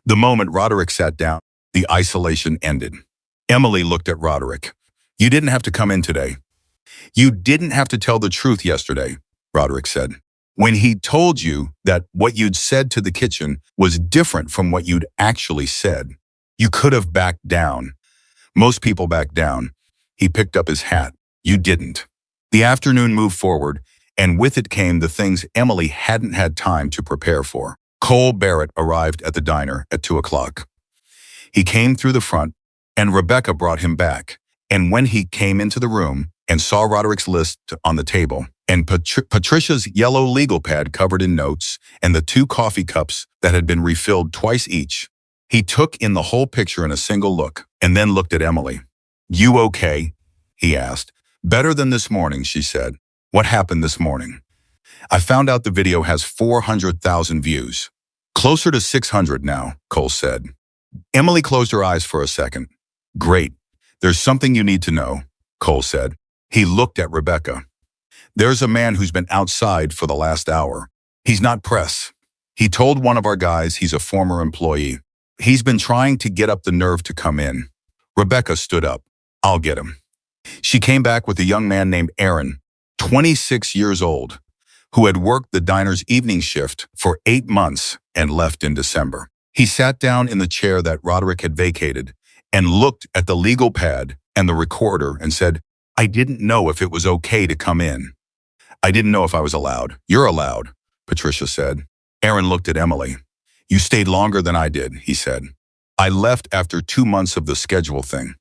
The moment Roderick sat down, the isolation ended. Emily looked at Roderick. You didn't have to come in today. You didn't have to tell the truth yesterday, Roderick said. When he told you that what you'd said to the kitchen was different from what you'd actually said, you could have backed down. Most people back down. He picked up his hat. You didn't. The afternoon moved forward, and with it came the things Emily hadn't had time to prepare for. Cole Barrett arrived at the diner at 2 o'clock. He came through the front, and Rebecca brought him back. And when he came into the room and saw Roderick's list on the table, and Patricia's yellow legal pad covered in notes, and the 2 coffee cups that had been refilled twice each, he took in the whole picture in a single look, and then looked at Emily. You okay? He asked. Better than this morning, she said. What happened this morning? I found out the video has 400,000 views. Closer to 600 now, Cole said. Emily closed her eyes for a second. Great. There's something you need to know, Cole said. He looked at Rebecca. There's a man who's been outside for the last hour. He's not press. He told one of our guys he's a former employee. He's been trying to get up the nerve to come in. Rebecca stood up. I'll get him. She came back with a young man named Aaron, 26 years old, who had worked the diner's evening shift for 8 months and left in December. He sat down in the chair that Roderick had vacated and looked at the legal pad and the recorder and said, I didn't know if it was okay to come in. I didn't know if I was allowed. You're allowed, Patricia said. Aaron looked at Emily. You stayed longer than I did, he said. I left after 2 months of the schedule thing.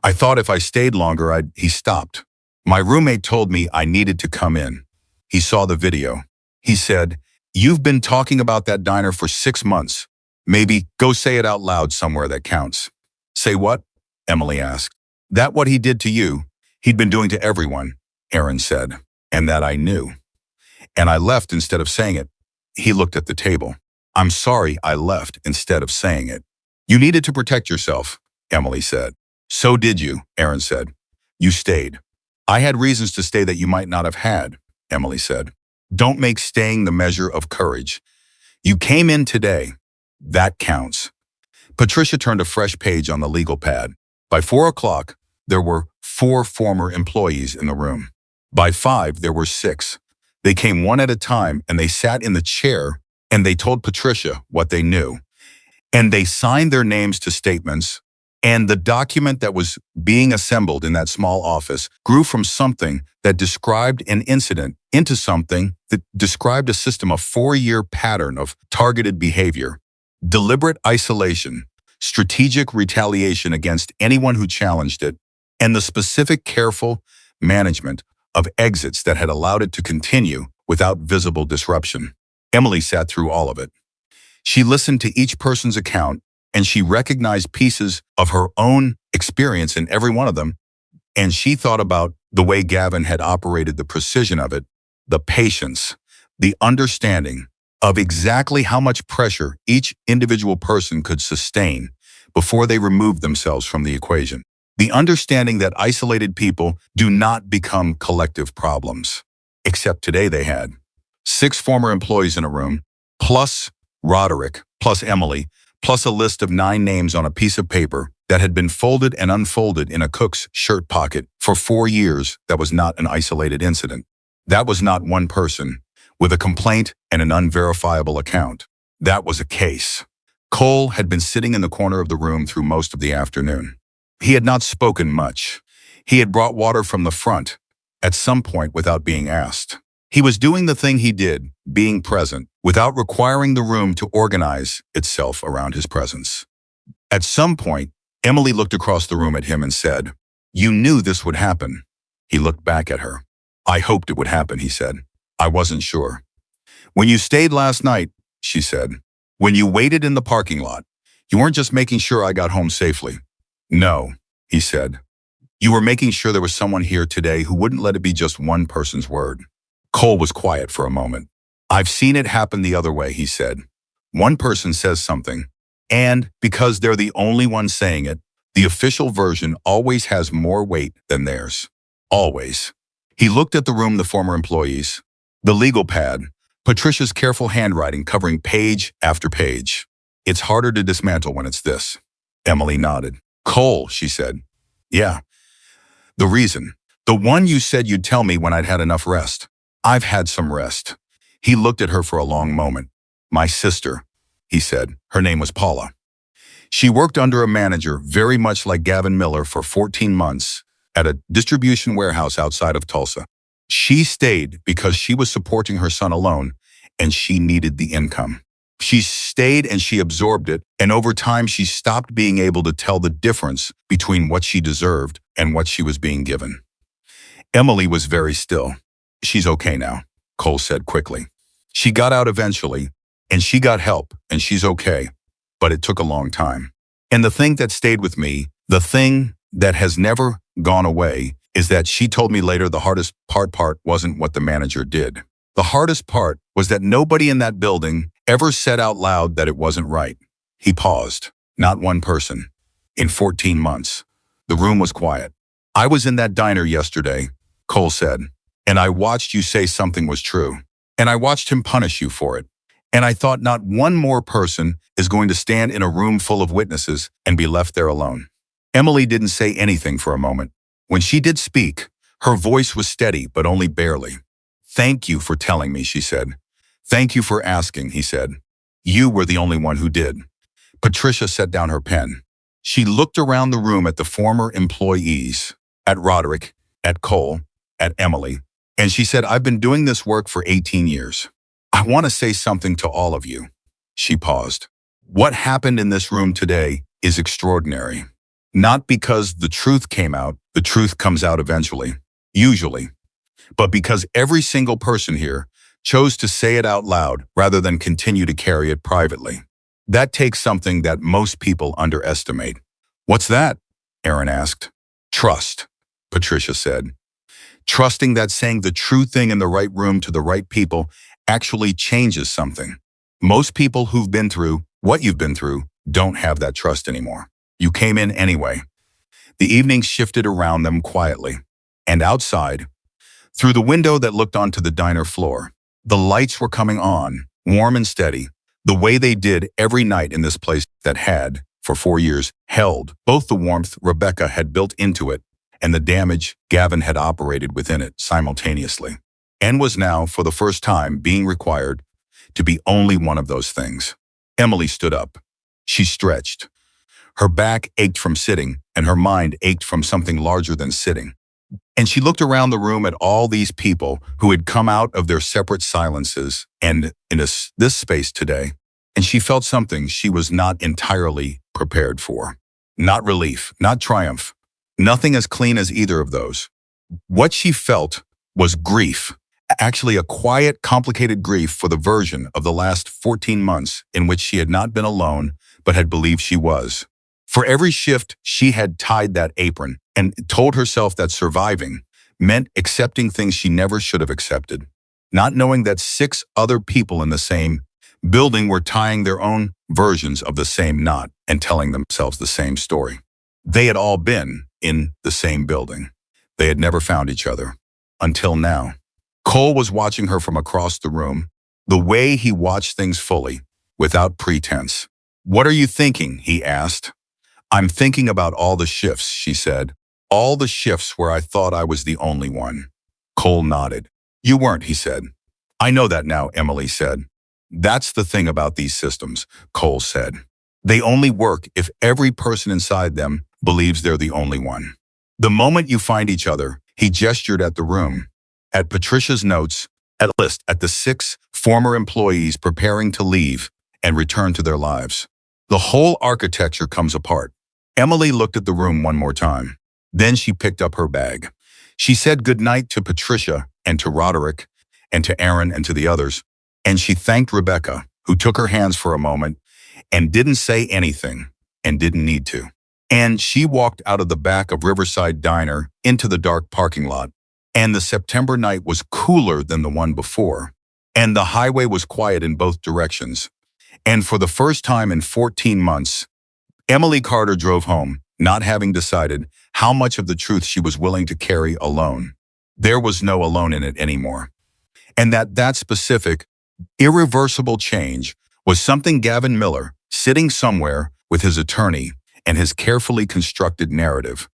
I thought if I stayed longer, He stopped. My roommate told me I needed to come in. He saw the video. He said, You've been talking about that diner for 6 months. Maybe go say it out loud somewhere that counts. Say what? Emily asked. That what he did to you, he'd been doing to everyone, Aaron said, and that I knew. And I left instead of saying it. He looked at the table. I'm sorry I left instead of saying it. You needed to protect yourself, Emily said. So did you, Aaron said. You stayed. I had reasons to stay that you might not have had, Emily said. Don't make staying the measure of courage. You came in today. That counts. Patricia turned a fresh page on the legal pad. By 4 o'clock, there were 4 former employees in the room. By 5, there were 6. They came one at a time and they sat in the chair and they told Patricia what they knew. And they signed their names to statements, and the document that was being assembled in that small office grew from something that described an incident into something that described a system of 4-year pattern of targeted behavior, deliberate isolation, strategic retaliation against anyone who challenged it, and the specific careful management of exits that had allowed it to continue without visible disruption. Emily sat through all of it. She listened to each person's account, and she recognized pieces of her own experience in every one of them, and she thought about the way Gavin had operated, the precision of it, the patience, the understanding of exactly how much pressure each individual person could sustain before they removed themselves from the equation. The understanding that isolated people do not become collective problems. Except today they had 6 former employees in a room, plus Roderick, plus Emily, plus a list of 9 names on a piece of paper that had been folded and unfolded in a cook's shirt pocket for 4 years. That was not an isolated incident. That was not one person with a complaint and an unverifiable account. That was a case. Cole had been sitting in the corner of the room through most of the afternoon. He had not spoken much. He had brought water from the front, at some point without being asked. He was doing the thing he did, being present, without requiring the room to organize itself around his presence. At some point, Emily looked across the room at him and said, "You knew this would happen." He looked back at her. "I hoped it would happen," he said. "I wasn't sure." "When you stayed last night," she said, "when you waited in the parking lot, you weren't just making sure I got home safely." "No," he said. "You were making sure there was someone here today who wouldn't let it be just one person's word." Cole was quiet for a moment. "I've seen it happen the other way," he said. "One person says something, and because they're the only one saying it, the official version always has more weight than theirs. Always." He looked at the room, the former employees, the legal pad, Patricia's careful handwriting covering page after page. "It's harder to dismantle when it's this." Emily nodded. "Cole," she said. "Yeah. The reason. The one you said you'd tell me when I'd had enough rest. I've had some rest." He looked at her for a long moment. "My sister," he said. Her name was Paula. "She worked under a manager very much like Gavin Miller for 14 months at a distribution warehouse outside of Tulsa. She stayed because she was supporting her son alone, and she needed the income. She stayed and she absorbed it, and over time she stopped being able to tell the difference between what she deserved and what she was being given." Emily was very still. "She's okay now," Cole said quickly. "She got out eventually, and she got help, and she's okay. But it took a long time. And the thing that stayed with me, the thing that has never gone away, is that she told me later the hardest part wasn't what the manager did. The hardest part was that nobody in that building ever said out loud that it wasn't right." He paused. "Not one person. In 14 months. The room was quiet. "I was in that diner yesterday," Cole said, "and I watched you say something was true. And I watched him punish you for it. And I thought not one more person is going to stand in a room full of witnesses and be left there alone." Emily didn't say anything for a moment. When she did speak, her voice was steady, but only barely. "Thank you for telling me," she said. "Thank you for asking," he said. "You were the only one who did." Patricia set down her pen. She looked around the room at the former employees, at Roderick, at Cole, at Emily, and she said, "I've been doing this work for 18 years. I want to say something to all of you." She paused. "What happened in this room today is extraordinary. Not because the truth came out, the truth comes out eventually, usually, but because every single person here chose to say it out loud rather than continue to carry it privately. That takes something that most people underestimate. What's that? Aaron asked. Trust, Patricia said. Trusting that saying the true thing in the right room to the right people actually changes something. Most people who've been through what you've been through don't have that trust anymore. You came in anyway. The evening shifted around them quietly. And outside, through the window that looked onto the diner floor, the lights were coming on, warm and steady, the way they did every night in this place that had, for 4 years, held both the warmth Rebecca had built into it and the damage Gavin had operated within it simultaneously, and was now, for the first time, being required to be only one of those things. Emily stood up. She stretched. Her back ached from sitting, and her mind ached from something larger than sitting. And she looked around the room at all these people who had come out of their separate silences and in this space today, and she felt something she was not entirely prepared for. Not relief, not triumph, nothing as clean as either of those. What she felt was grief, actually a quiet, complicated grief for the version of the last 14 months in which she had not been alone, but had believed she was. For every shift, she had tied that apron and told herself that surviving meant accepting things she never should have accepted, not knowing that 6 other people in the same building were tying their own versions of the same knot and telling themselves the same story. They had all been in the same building. They had never found each other. Until now. Cole was watching her from across the room, the way he watched things fully, without pretense. What are you thinking? He asked. I'm thinking about all the shifts, she said. All the shifts where I thought I was the only one. Cole nodded. You weren't, he said. I know that now, Emily said. That's the thing about these systems, Cole said. They only work if every person inside them believes they're the only one. The moment you find each other, he gestured at the room, at Patricia's notes, at the 6 former employees preparing to leave and return to their lives. The whole architecture comes apart. Emily looked at the room one more time. Then she picked up her bag. She said goodnight to Patricia and to Roderick and to Aaron and to the others, and she thanked Rebecca, who took her hands for a moment and didn't say anything and didn't need to. And she walked out of the back of Riverside Diner into the dark parking lot, and the September night was cooler than the one before, and the highway was quiet in both directions. And for the first time in 14 months, Emily Carter drove home, not having decided how much of the truth she was willing to carry alone. There was no alone in it anymore. And that specific, irreversible change was something Gavin Miller, sitting somewhere with his attorney and his carefully constructed narrative,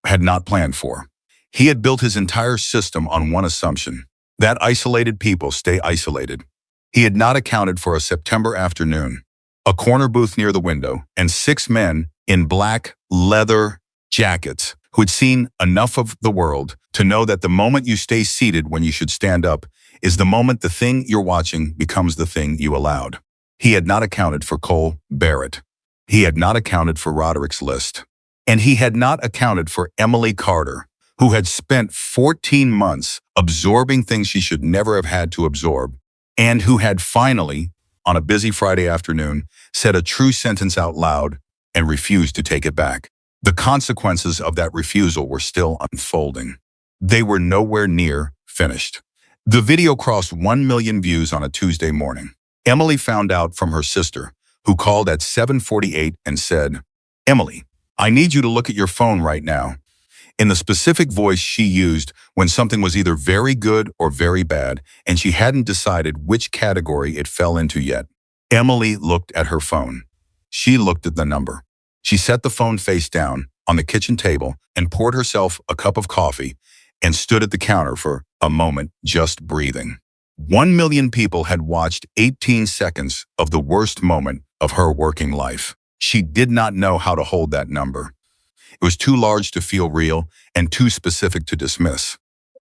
had not planned for. He had built his entire system on one assumption, that isolated people stay isolated. He had not accounted for a September afternoon, a corner booth near the window, and 6 men in black leather jackets who had seen enough of the world to know that the moment you stay seated when you should stand up is the moment the thing you're watching becomes the thing you allowed. He had not accounted for Cole Barrett. He had not accounted for Roderick's list. And he had not accounted for Emily Carter, who had spent 14 months absorbing things she should never have had to absorb, and who had finally, on a busy Friday afternoon, said a true sentence out loud and refused to take it back. The consequences of that refusal were still unfolding. They were nowhere near finished. The video crossed 1 million views on a Tuesday morning. Emily found out from her sister, who called at 7:48 and said, Emily, I need you to look at your phone right now. In the specific voice she used when something was either very good or very bad, and she hadn't decided which category it fell into yet. Emily looked at her phone. She looked at the number. She set the phone face down on the kitchen table and poured herself a cup of coffee and stood at the counter for a moment, just breathing. 1 million people had watched 18 seconds of the worst moment of her working life. She did not know how to hold that number. It was too large to feel real and too specific to dismiss.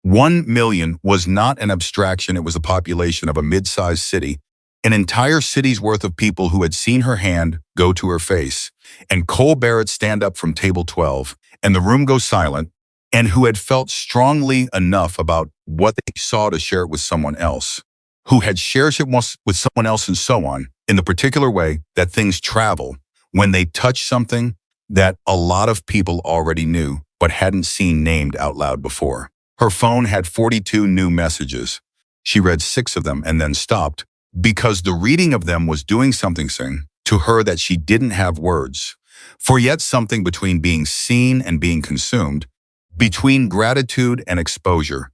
1 million was not an abstraction. It was the population of a mid-sized city, an entire city's worth of people who had seen her hand go to her face, and Cole Barrett stand up from table 12, and the room go silent, and who had felt strongly enough about what they saw to share it with someone else, who had shared it with someone else and so on, in the particular way that things travel. When they touch something, that a lot of people already knew but hadn't seen named out loud before. Her phone had 42 new messages. She read 6 of them and then stopped because the reading of them was doing something to her that she didn't have words. For yet something between being seen and being consumed, between gratitude and exposure,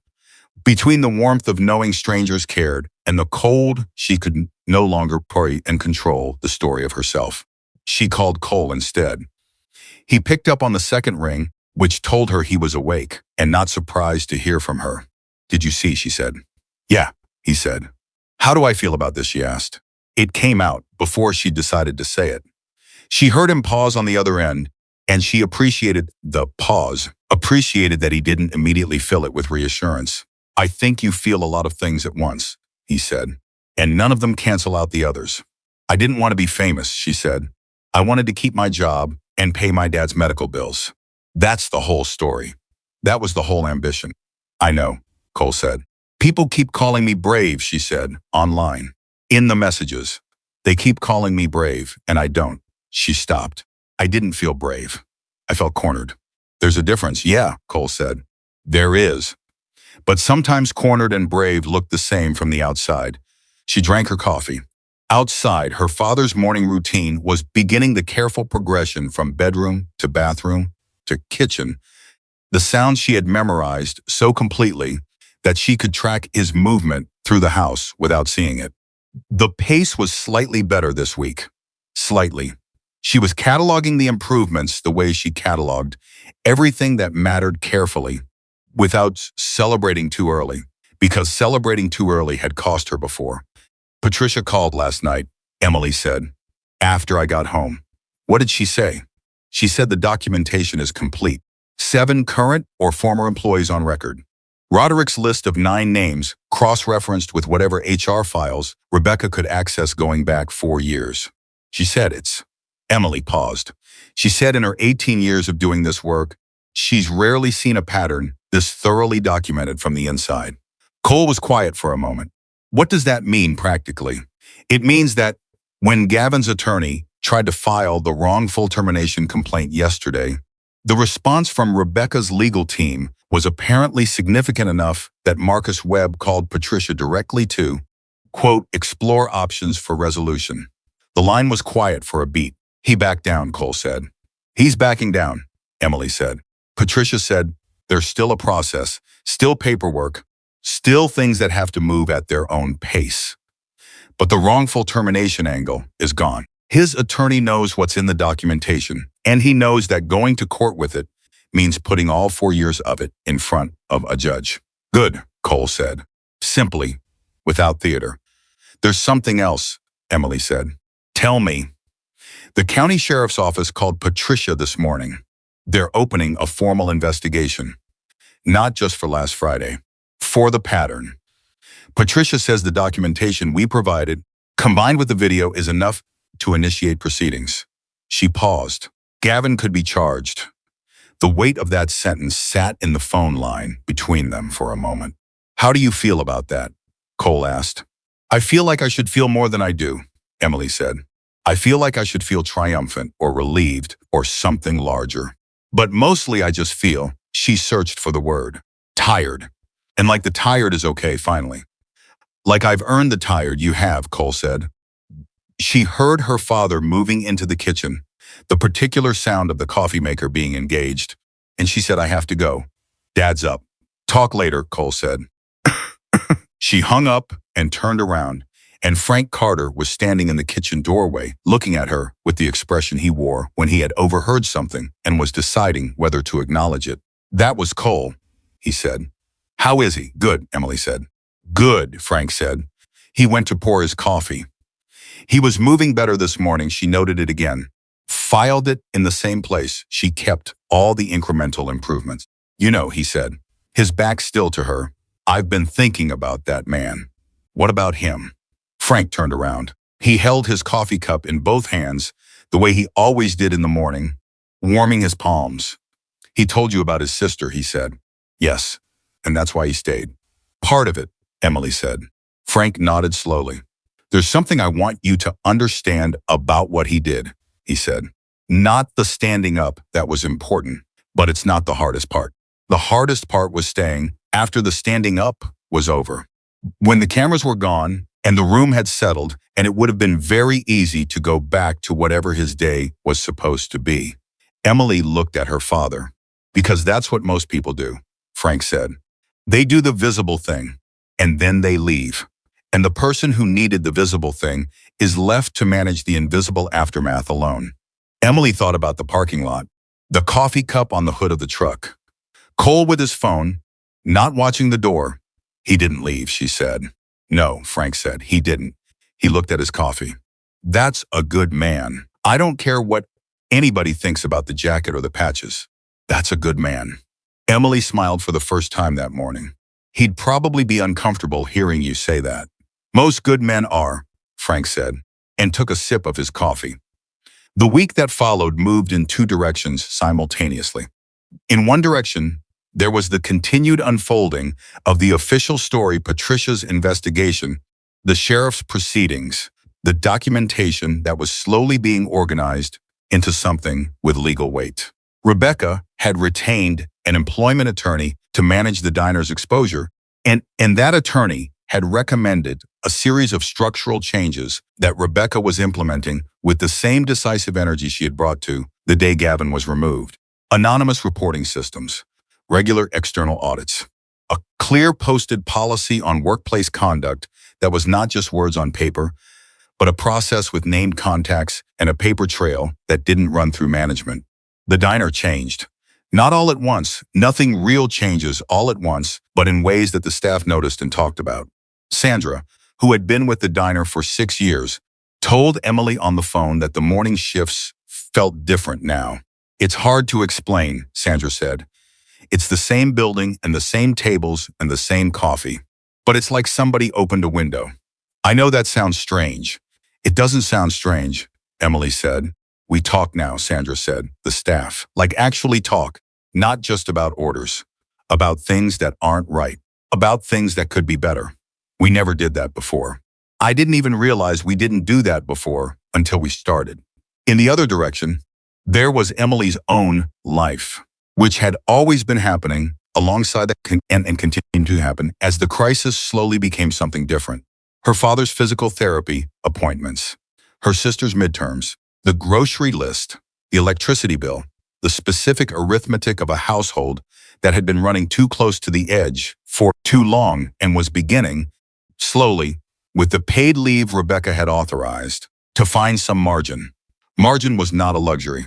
between the warmth of knowing strangers cared and the cold she could no longer pray and control the story of herself. She called Cole instead. He picked up on the second ring, which told her he was awake and not surprised to hear from her. "Did you see?" she said. "Yeah," he said. "How do I feel about this?" she asked. It came out before she decided to say it. She heard him pause on the other end, and she appreciated the pause, appreciated that he didn't immediately fill it with reassurance. "I think you feel a lot of things at once," he said, "and none of them cancel out the others." "I didn't want to be famous," she said. "I wanted to keep my job and pay my dad's medical bills. That's the whole story. That was the whole ambition." "I know," Cole said. "People keep calling me brave," she said, online. In the messages. "They keep calling me brave, and I don't." She stopped. "I didn't feel brave. I felt cornered." "There's a difference." "Yeah," Cole said. "There is. But sometimes cornered and brave look the same from the outside." She drank her coffee. Outside, her father's morning routine was beginning the careful progression from bedroom to bathroom to kitchen, the sounds she had memorized so completely that she could track his movement through the house without seeing it. The pace was slightly better this week. Slightly. She was cataloging the improvements the way she cataloged everything that mattered carefully, without celebrating too early, because celebrating too early had cost her before. "Patricia called last night," Emily said, "after I got home." "What did she say?" "She said the documentation is complete. 7 current or former employees on record. Roderick's list of 9 names, cross-referenced with whatever HR files Rebecca could access going back 4 years. She said it's..." Emily paused. She said in her 18 years of doing this work, she's rarely seen a pattern this thoroughly documented from the inside. Cole was quiet for a moment. "What does that mean practically?" "It means that when Gavin's attorney tried to file the wrongful termination complaint yesterday, the response from Rebecca's legal team was apparently significant enough that Marcus Webb called Patricia directly to, quote, explore options for resolution." The line was quiet for a beat. "He backed down," Cole said. "He's backing down," Emily said. Patricia said, "There's still a process, still paperwork, still things that have to move at their own pace. But the wrongful termination angle is gone. His attorney knows what's in the documentation, and he knows that going to court with it means putting all 4 years of it in front of a judge." "Good," Cole said, simply, without theater. "There's something else," Emily said. "Tell me." "The county sheriff's office called Patricia this morning. They're opening a formal investigation. Not just for last Friday. For the pattern. Patricia says the documentation we provided, combined with the video, is enough to initiate proceedings." She paused. Gavin could be charged. The weight of that sentence sat in the phone line between them for a moment. "How do you feel about that?" Cole asked. "I feel like I should feel more than I do," Emily said. "I feel like I should feel triumphant or relieved or something larger. But mostly I just feel," she searched for the word, "tired. And like the tired is okay finally." "Like I've earned the tired." "You have," Cole said. She heard her father moving into the kitchen, the particular sound of the coffee maker being engaged, and she said, "I have to go. Dad's up." "Talk later," Cole said. She hung up and turned around, and Frank Carter was standing in the kitchen doorway, looking at her with the expression he wore when he had overheard something and was deciding whether to acknowledge it. "That was Cole," he said. "How is he?" "Good," Emily said. "Good," Frank said. He went to pour his coffee. "He was moving better this morning." She noted it again. Filed it in the same place. She kept all the incremental improvements. "You know," he said, his back still to her, "I've been thinking about that man." "What about him?" Frank turned around. He held his coffee cup in both hands, the way he always did in the morning, warming his palms. "He told you about his sister," he said. "Yes, and that's why he stayed." "Part of it," Emily said. Frank nodded slowly. "There's something I want you to understand about what he did," he said. Not the standing up that was important, but it's not the hardest part. The hardest part was staying after the standing up was over. When the cameras were gone and the room had settled, and it would have been very easy to go back to whatever his day was supposed to be. Emily looked at her father. Because that's what most people do, Frank said. They do the visible thing, and then they leave. And the person who needed the visible thing is left to manage the invisible aftermath alone. Emily thought about the parking lot, the coffee cup on the hood of the truck. Cole with his phone, not watching the door. He didn't leave, she said. No, Frank said, he didn't. He looked at his coffee. That's a good man. I don't care what anybody thinks about the jacket or the patches. That's a good man. Emily smiled for the first time that morning. He'd probably be uncomfortable hearing you say that. Most good men are, Frank said, and took a sip of his coffee. The week that followed moved in two directions simultaneously. In one direction, there was the continued unfolding of the official story, Patricia's investigation, the sheriff's proceedings, the documentation that was slowly being organized into something with legal weight. Rebecca had retained an employment attorney to manage the diner's exposure, and that attorney had recommended a series of structural changes that Rebecca was implementing with the same decisive energy she had brought to the day Gavin was removed. Anonymous reporting systems, regular external audits, a clear posted policy on workplace conduct that was not just words on paper, but a process with named contacts and a paper trail that didn't run through management. The diner changed. Not all at once, nothing real changes all at once, but in ways that the staff noticed and talked about. Sandra, who had been with the diner for 6 years, told Emily on the phone that the morning shifts felt different now. It's hard to explain, Sandra said. It's the same building and the same tables and the same coffee, but it's like somebody opened a window. I know that sounds strange. It doesn't sound strange, Emily said. We talk now, Sandra said, the staff. Like actually talk, not just about orders, about things that aren't right, about things that could be better. We never did that before. I didn't even realize we didn't do that before until we started. In the other direction, there was Emily's own life, which had always been happening alongside and continued to happen as the crisis slowly became something different. Her father's physical therapy appointments, her sister's midterms, the grocery list, the electricity bill, the specific arithmetic of a household that had been running too close to the edge for too long and was beginning, slowly, with the paid leave Rebecca had authorized, to find some margin. Margin was not a luxury.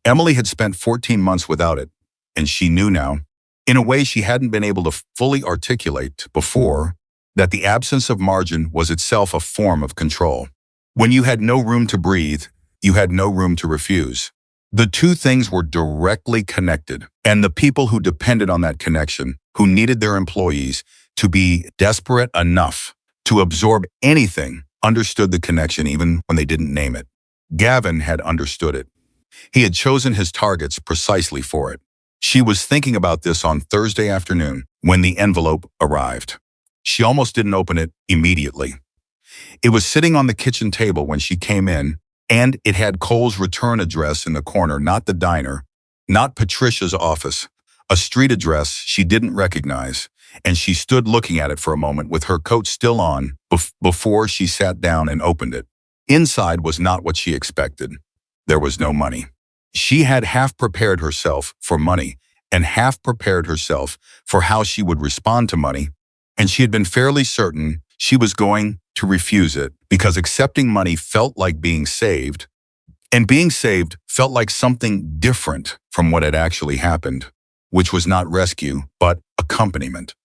Emily had spent 14 months without it, and she knew now, in a way she hadn't been able to fully articulate before, that the absence of margin was itself a form of control. When you had no room to breathe, you had no room to refuse. The two things were directly connected, and the people who depended on that connection, who needed their employees to be desperate enough to absorb anything, understood the connection even when they didn't name it. Gavin had understood it. He had chosen his targets precisely for it. She was thinking about this on Thursday afternoon when the envelope arrived. She almost didn't open it immediately. It was sitting on the kitchen table when she came in, and it had Cole's return address in the corner, not the diner, not Patricia's office, a street address she didn't recognize, and she stood looking at it for a moment with her coat still on before she sat down and opened it. Inside was not what she expected. There was no money. She had half prepared herself for money and half prepared herself for how she would respond to money, and she had been fairly certain she was going to refuse it because accepting money felt like being saved, and being saved felt like something different from what had actually happened, which was not rescue, but accompaniment.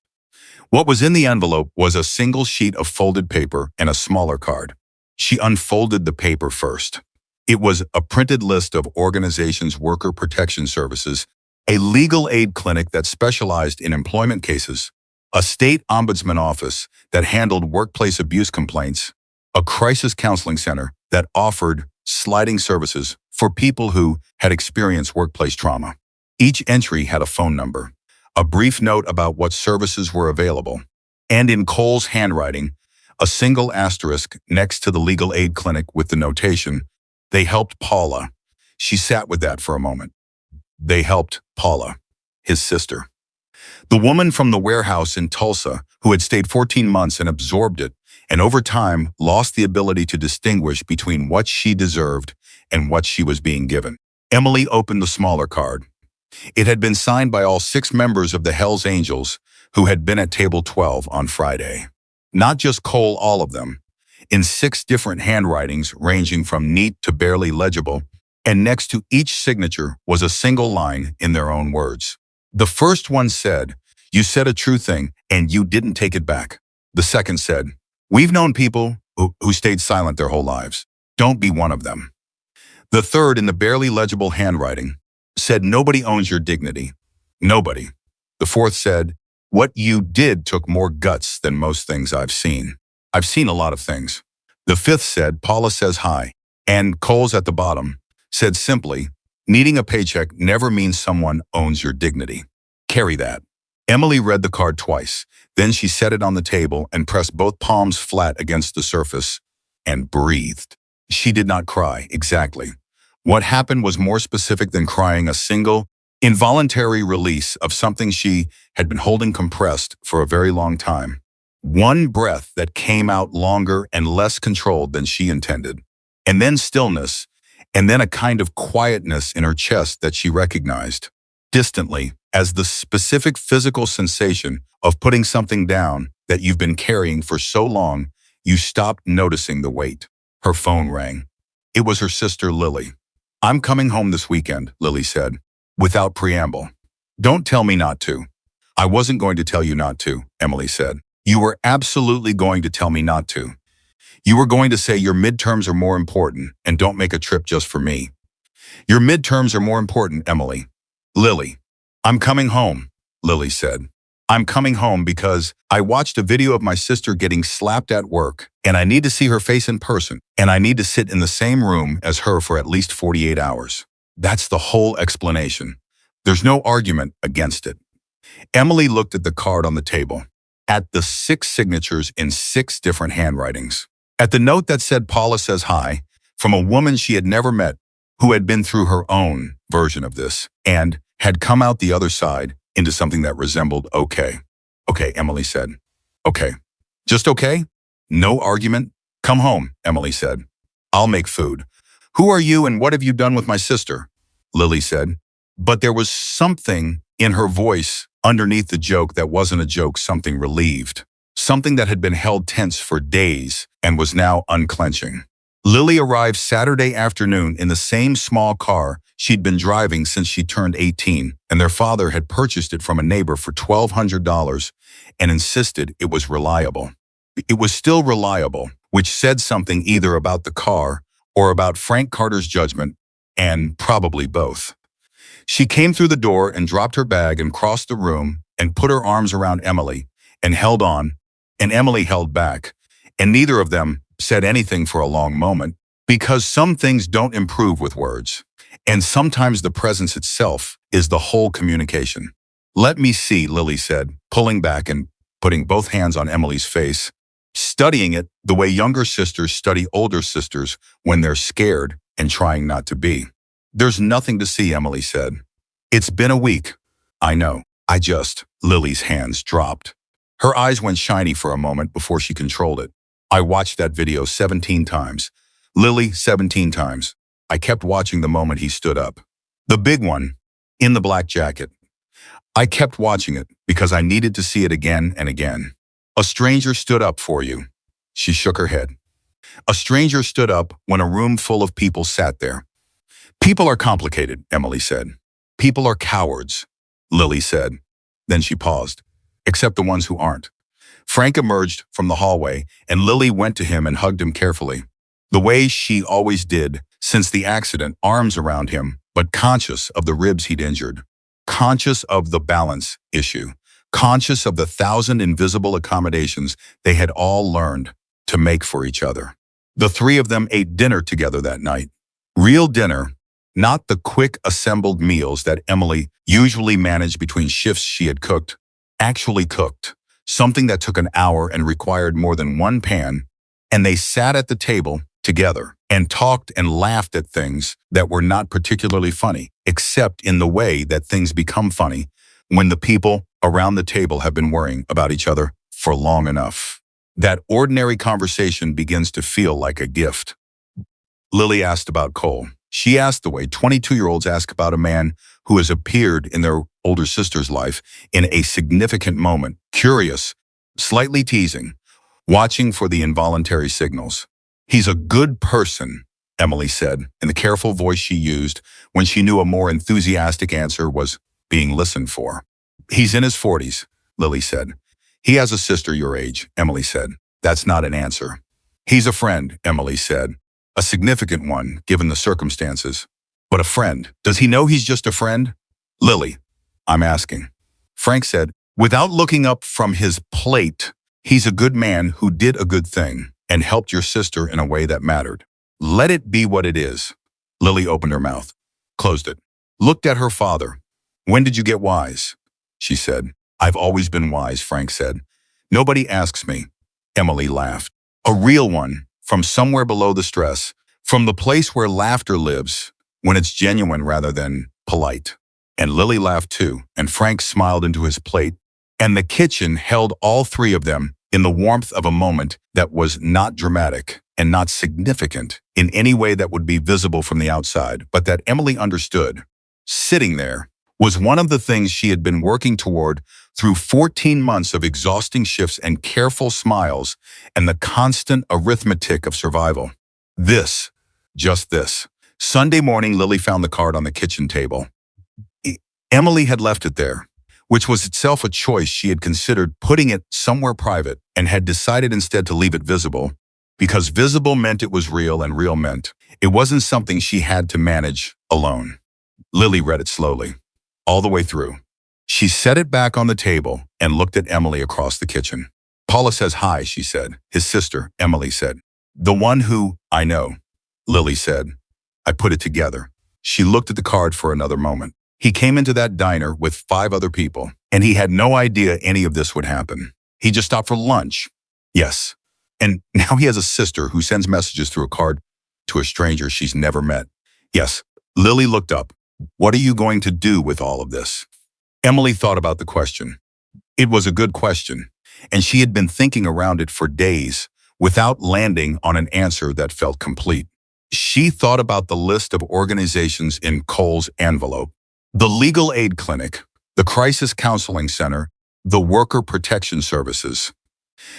What was in the envelope was a single sheet of folded paper and a smaller card. She unfolded the paper first. It was a printed list of organizations' worker protection services, a legal aid clinic that specialized in employment cases, a state ombudsman office that handled workplace abuse complaints, a crisis counseling center that offered sliding services for people who had experienced workplace trauma. Each entry had a phone number, a brief note about what services were available, and in Cole's handwriting, a single asterisk next to the legal aid clinic with the notation, "They helped Paula. She sat with that for a moment. They helped Paula, his sister. The woman from the warehouse in Tulsa who had stayed 14 months and absorbed it, and over time lost the ability to distinguish between what she deserved and what she was being given. Emily opened the smaller card. It had been signed by all 6 members of the Hells Angels who had been at table 12 on Friday. Not just Cole, all of them, in 6 different handwritings ranging from neat to barely legible, and next to each signature was a single line in their own words. The first one said, "You said a true thing and you didn't take it back." The second said, "We've known people who stayed silent their whole lives. Don't be one of them." The third, in the barely legible handwriting, said, "Nobody owns your dignity. Nobody." The fourth said, "What you did took more guts than most things I've seen. I've seen a lot of things." The fifth said, "Paula says hi." And Cole's at the bottom said simply, "Needing a paycheck never means someone owns your dignity. Carry that." Emily read the card twice. Then she set it on the table and pressed both palms flat against the surface and breathed. She did not cry, exactly. What happened was more specific than crying, a single, involuntary release of something she had been holding compressed for a very long time. One breath that came out longer and less controlled than she intended. And then stillness, and then a kind of quietness in her chest that she recognized distantly as the specific physical sensation of putting something down that you've been carrying for so long you stopped noticing the weight. Her phone rang. It was her sister, Lily. "I'm coming home this weekend," Lily said, without preamble. "Don't tell me not to." "I wasn't going to tell you not to," Emily said. "You were absolutely going to tell me not to. You were going to say your midterms are more important and don't make a trip just for me." "Your midterms are more important, Emily." "Lily, I'm coming home," Lily said. "I'm coming home because I watched a video of my sister getting slapped at work, and I need to see her face in person, and I need to sit in the same room as her for at least 48 hours. That's the whole explanation. There's no argument against it." Emily looked at the card on the table, at the 6 signatures in 6 different handwritings, at the note that said "Paula says hi," from a woman she had never met, who had been through her own version of this, and had come out the other side into something that resembled okay. "Okay," Emily said. "Okay. Just okay? No argument? Come home," Emily said. "I'll make food." "Who are you and what have you done with my sister?" Lily said. But there was something in her voice underneath the joke that wasn't a joke, something relieved. Something that had been held tense for days and was now unclenching. Lily arrived Saturday afternoon in the same small car she'd been driving since she turned 18, and their father had purchased it from a neighbor for $1,200 and insisted it was reliable. It was still reliable, which said something either about the car or about Frank Carter's judgment, and probably both. She came through the door and dropped her bag and crossed the room and put her arms around Emily and held on, and Emily held back, and neither of them said anything for a long moment, because some things don't improve with words, and sometimes the presence itself is the whole communication. "Let me see," Lily said, pulling back and putting both hands on Emily's face, studying it the way younger sisters study older sisters when they're scared and trying not to be. "There's nothing to see," Emily said. "It's been a week." "I know. Lily's hands dropped. Her eyes went shiny for a moment before she controlled it. "I watched that video 17 times. Lily, 17 times. I kept watching the moment he stood up. The big one, in the black jacket. I kept watching it because I needed to see it again and again. A stranger stood up for you." She shook her head. "A stranger stood up when a room full of people sat there." "People are complicated," Emily said. "People are cowards," Lily said. Then she paused. "Except the ones who aren't." Frank emerged from the hallway, and Lily went to him and hugged him carefully. The way she always did since the accident, arms around him, but conscious of the ribs he'd injured. Conscious of the balance issue. Conscious of the 1,000 invisible accommodations they had all learned to make for each other. The 3 of them ate dinner together that night. Real dinner, not the quick assembled meals that Emily usually managed between shifts. She had cooked, actually cooked. Something that took an hour and required more than one pan, and they sat at the table together and talked and laughed at things that were not particularly funny, except in the way that things become funny when the people around the table have been worrying about each other for long enough. That ordinary conversation begins to feel like a gift. Lily asked about Cole. She asked the way 22-year-olds ask about a man who has appeared in their older sister's life in a significant moment, curious, slightly teasing, watching for the involuntary signals. "He's a good person," Emily said, in the careful voice she used when she knew a more enthusiastic answer was being listened for. "He's in his 40s, Lily said. "He has a sister your age," Emily said. "That's not an answer." "He's a friend," Emily said. "A significant one, given the circumstances. But a friend. Does he know he's just a friend?" "Lily, I'm asking." Frank said, without looking up from his plate, "He's a good man who did a good thing and helped your sister in a way that mattered. Let it be what it is." Lily opened her mouth, closed it, looked at her father. "When did you get wise?" she said. "I've always been wise," Frank said. "Nobody asks me." Emily laughed. "A real one, from somewhere below the stress, from the place where laughter lives, when it's genuine rather than polite." And Lily laughed too, and Frank smiled into his plate, and the kitchen held all three of them in the warmth of a moment that was not dramatic and not significant in any way that would be visible from the outside, but that Emily understood. Sitting there was one of the things she had been working toward through 14 months of exhausting shifts and careful smiles and the constant arithmetic of survival. Just this. Sunday morning, Lily found the card on the kitchen table. Emily had left it there, which was itself a choice. She had considered putting it somewhere private and had decided instead to leave it visible, because visible meant it was real and real meant it wasn't something she had to manage alone. Lily read it slowly, all the way through. She set it back on the table and looked at Emily across the kitchen. "Paula says hi," she said. "His sister," Emily said. "The one who I know," Lily said. "I put it together." She looked at the card for another moment. He came into that diner with 5 other people, and he had no idea any of this would happen. He just stopped for lunch. Yes. And now he has a sister who sends messages through a card to a stranger she's never met. Yes. Lily looked up. "What are you going to do with all of this?" Emily thought about the question. It was a good question, and she had been thinking around it for days without landing on an answer that felt complete. She thought about the list of organizations in Cole's envelope: the Legal Aid Clinic, the Crisis Counseling Center, the Worker Protection Services.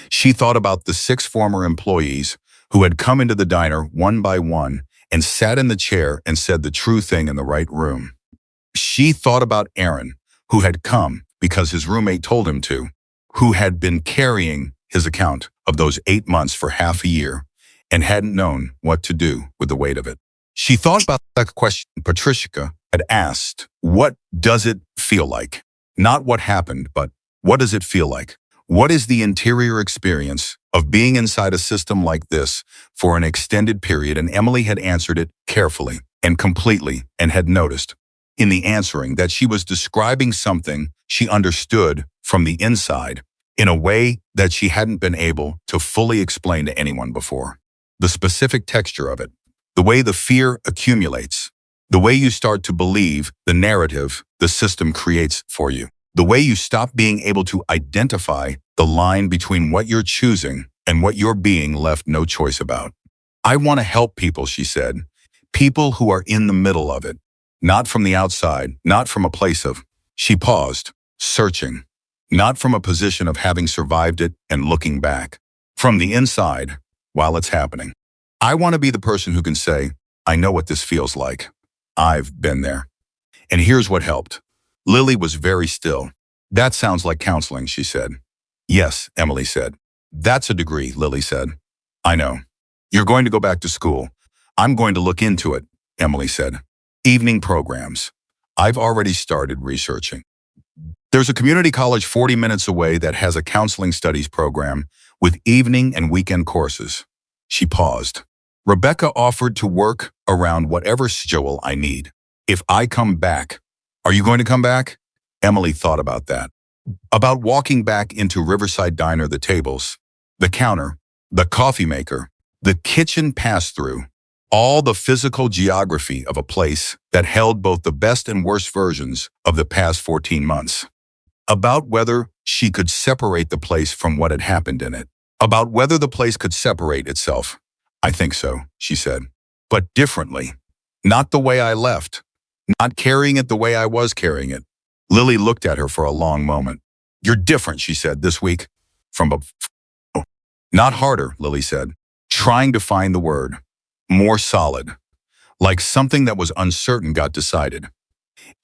She thought about the 6 former employees who had come into the diner one by one and sat in the chair and said the true thing in the right room. She thought about Aaron, who had come because his roommate told him to, who had been carrying his account of those 8 months for half a year and hadn't known what to do with the weight of it. She thought about that question Patricia had asked: what does it feel like? Not what happened, but what does it feel like? What is the interior experience of being inside a system like this for an extended period? And Emily had answered it carefully and completely, and had noticed in the answering that she was describing something she understood from the inside in a way that she hadn't been able to fully explain to anyone before. The specific texture of it, the way the fear accumulates, the way you start to believe the narrative the system creates for you, the way you stop being able to identify the line between what you're choosing and what you're being left no choice about. "I want to help people," she said. "People who are in the middle of it, not from the outside, not from a place of," she paused, searching, "not from a position of having survived it and looking back, from the inside while it's happening. I want to be the person who can say, I know what this feels like. I've been there. And here's what helped." Lily was very still. "That sounds like counseling," she said. "Yes," Emily said. "That's a degree," Lily said. "I know. You're going to go back to school." "I'm going to look into it," Emily said. "Evening programs. I've already started researching. There's a community college 40 minutes away that has a counseling studies program with evening and weekend courses." She paused. "Rebecca offered to work around whatever schedule I need. If I come back." "Are you going to come back?" Emily thought about that. About walking back into Riverside Diner, the tables, the counter, the coffee maker, the kitchen pass-through, all the physical geography of a place that held both the best and worst versions of the past 14 months. About whether she could separate the place from what had happened in it. About whether the place could separate itself. I think so, she said. But differently. Not the way I left. Not carrying it the way I was carrying it. Lily looked at her for a long moment. You're different, she said, this week. Not harder, Lily said, trying to find the word. More solid. Like something that was uncertain got decided.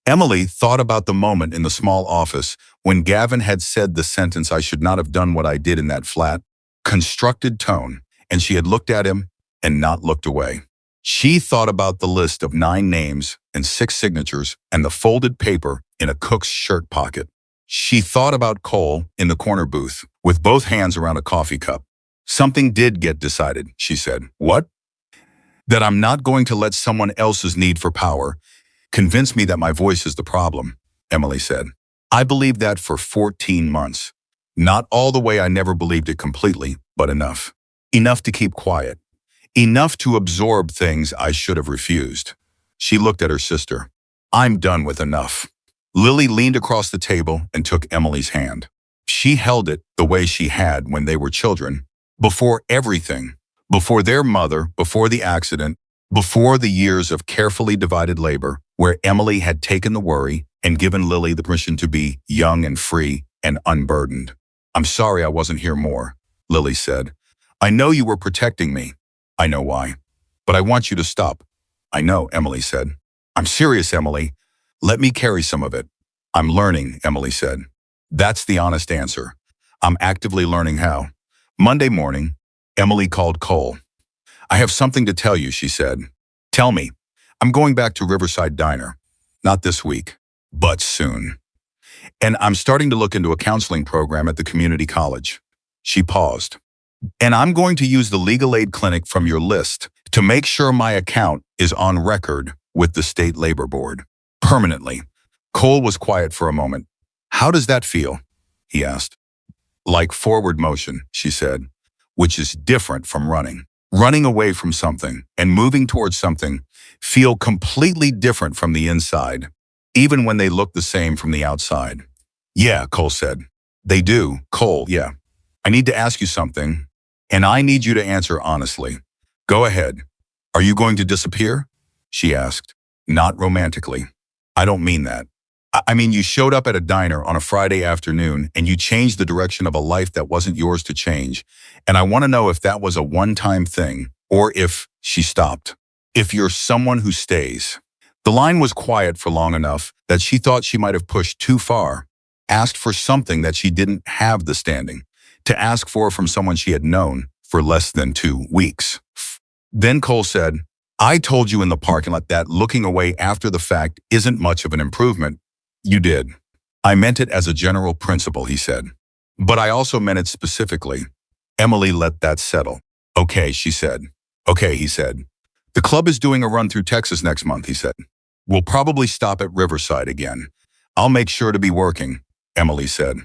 Emily thought about the moment in the small office when Gavin had said the sentence, I should not have done what I did, in that flat, constructed tone, and she had looked at him and not looked away. She thought about the list of 9 names and 6 signatures and the folded paper in a cook's shirt pocket. She thought about Cole in the corner booth with both hands around a coffee cup. Something did get decided, she said. What? That I'm not going to let someone else's need for power convince me that my voice is the problem, Emily said. I believed that for 14 months. Not all the way, I never believed it completely, but enough. Enough to keep quiet. Enough to absorb things I should have refused. She looked at her sister. I'm done with enough. Lily leaned across the table and took Emily's hand. She held it the way she had when they were children, before everything, before their mother, before the accident, before the years of carefully divided labor, where Emily had taken the worry and given Lily the permission to be young and free and unburdened. I'm sorry I wasn't here more, Lily said. I know you were protecting me. I know why. But I want you to stop. I know, Emily said. I'm serious, Emily. Let me carry some of it. I'm learning, Emily said. That's the honest answer. I'm actively learning how. Monday morning, Emily called Cole. I have something to tell you, she said. Tell me. I'm going back to Riverside Diner. Not this week, but soon. And I'm starting to look into a counseling program at the community college. She paused. And I'm going to use the legal aid clinic from your list to make sure my account is on record with the state labor board. Permanently. Cole was quiet for a moment. How does that feel? He asked. Like forward motion, she said, which is different from running. Running away from something and moving towards something feel completely different from the inside, even when they look the same from the outside. Yeah, Cole said. They do, Cole, yeah. I need to ask you something, and I need you to answer honestly. Go ahead. Are you going to disappear? She asked, not romantically. I don't mean that. I mean, you showed up at a diner on a Friday afternoon and you changed the direction of a life that wasn't yours to change. And I want to know if that was a one-time thing or if she stopped. If you're someone who stays. The line was quiet for long enough that she thought she might have pushed too far, asked for something that she didn't have the standing to ask for from someone she had known for less than 2 weeks. Then Cole said, I told you in the parking lot that looking away after the fact isn't much of an improvement. You did. I meant it as a general principle, he said. But I also meant it specifically. Emily let that settle. Okay, she said. Okay, he said. The club is doing a run through Texas next month, he said. We'll probably stop at Riverside again. I'll make sure to be working, Emily said.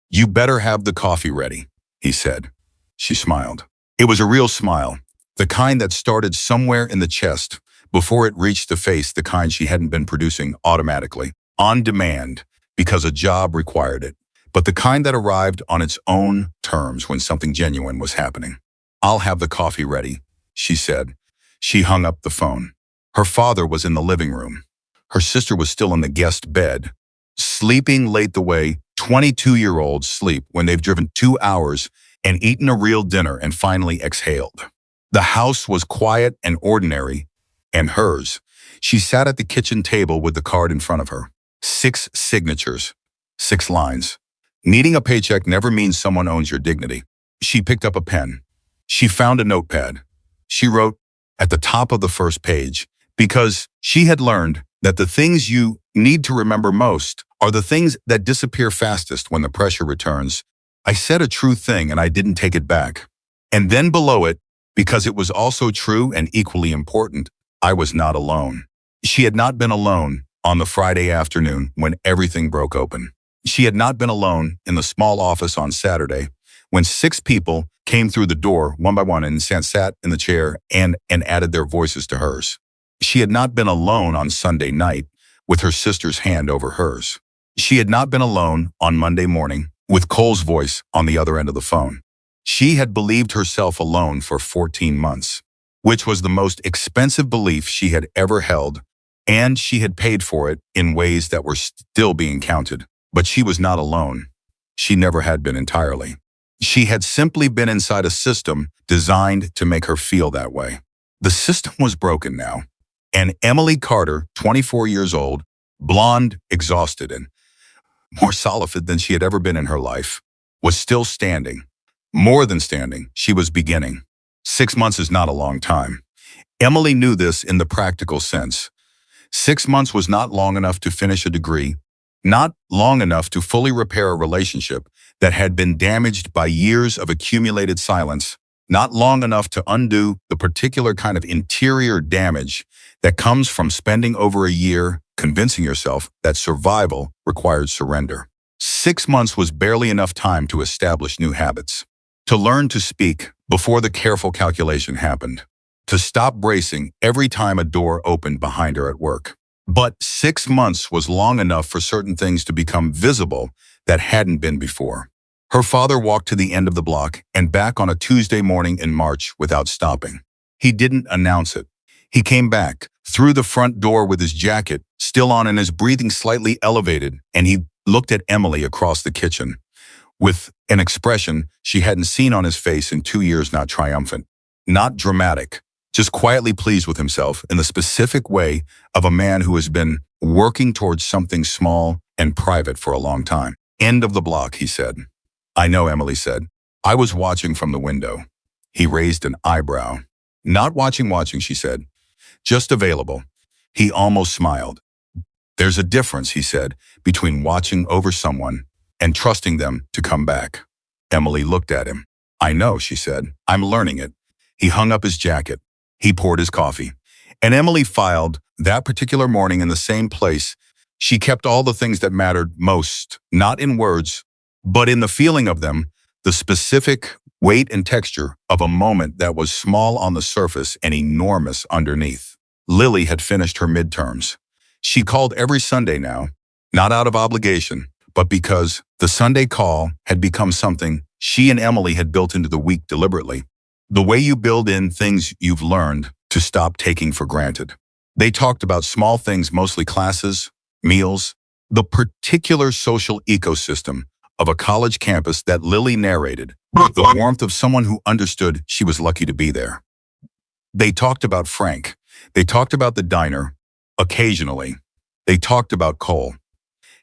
You better have the coffee ready, he said. She smiled. It was a real smile, the kind that started somewhere in the chest before it reached the face, the kind she hadn't been producing automatically. On demand, because a job required it, but the kind that arrived on its own terms when something genuine was happening. I'll have the coffee ready, she said. She hung up the phone. Her father was in the living room. Her sister was still in the guest bed, sleeping late the way 22-year-olds sleep when they've driven 2 hours and eaten a real dinner and finally exhaled. The house was quiet and ordinary, and hers. She sat at the kitchen table with the card in front of her. 6 signatures, 6 lines. Needing a paycheck never means someone owns your dignity. She picked up a pen. She found a notepad. She wrote at the top of the first page, because she had learned that the things you need to remember most are the things that disappear fastest when the pressure returns. I said a true thing and I didn't take it back. And then below it, because it was also true and equally important, I was not alone. She had not been alone on the Friday afternoon when everything broke open. She had not been alone in the small office on Saturday when 6 people came through the door one by one and sat in the chair and added their voices to hers. She had not been alone on Sunday night with her sister's hand over hers. She had not been alone on Monday morning with Cole's voice on the other end of the phone. She had believed herself alone for 14 months, which was the most expensive belief she had ever held, and she had paid for it in ways that were still being counted. But she was not alone. She never had been entirely. She had simply been inside a system designed to make her feel that way. The system was broken now, and Emily Carter, 24 years old, blonde, exhausted, and more solid than she had ever been in her life, was still standing. More than standing, she was beginning. 6 months is not a long time. Emily knew this in the practical sense. 6 months was not long enough to finish a degree, not long enough to fully repair a relationship that had been damaged by years of accumulated silence, not long enough to undo the particular kind of interior damage that comes from spending over a year convincing yourself that survival required surrender. 6 months was barely enough time to establish new habits, to learn to speak before the careful calculation happened, to stop bracing every time a door opened behind her at work. But 6 months was long enough for certain things to become visible that hadn't been before. Her father walked to the end of the block and back on a Tuesday morning in March without stopping. He didn't announce it. He came back, through the front door with his jacket still on and his breathing slightly elevated, and he looked at Emily across the kitchen with an expression she hadn't seen on his face in 2 years, not triumphant, not dramatic, just quietly pleased with himself in the specific way of a man who has been working towards something small and private for a long time. End of the block, he said. I know, Emily said. I was watching from the window. He raised an eyebrow. Not watching, she said. Just available. He almost smiled. There's a difference, he said, between watching over someone and trusting them to come back. Emily looked at him. I know, she said. I'm learning it. He hung up his jacket. He poured his coffee. And Emily filed that particular morning in the same place. She kept all the things that mattered most, not in words, but in the feeling of them, the specific weight and texture of a moment that was small on the surface and enormous underneath. Lily had finished her midterms. She called every Sunday now, not out of obligation, but because the Sunday call had become something she and Emily had built into the week deliberately. The way you build in things you've learned to stop taking for granted. They talked about small things, mostly classes, meals, the particular social ecosystem of a college campus that Lily narrated with the warmth of someone who understood she was lucky to be there. They talked about Frank. They talked about the diner. Occasionally, they talked about Cole.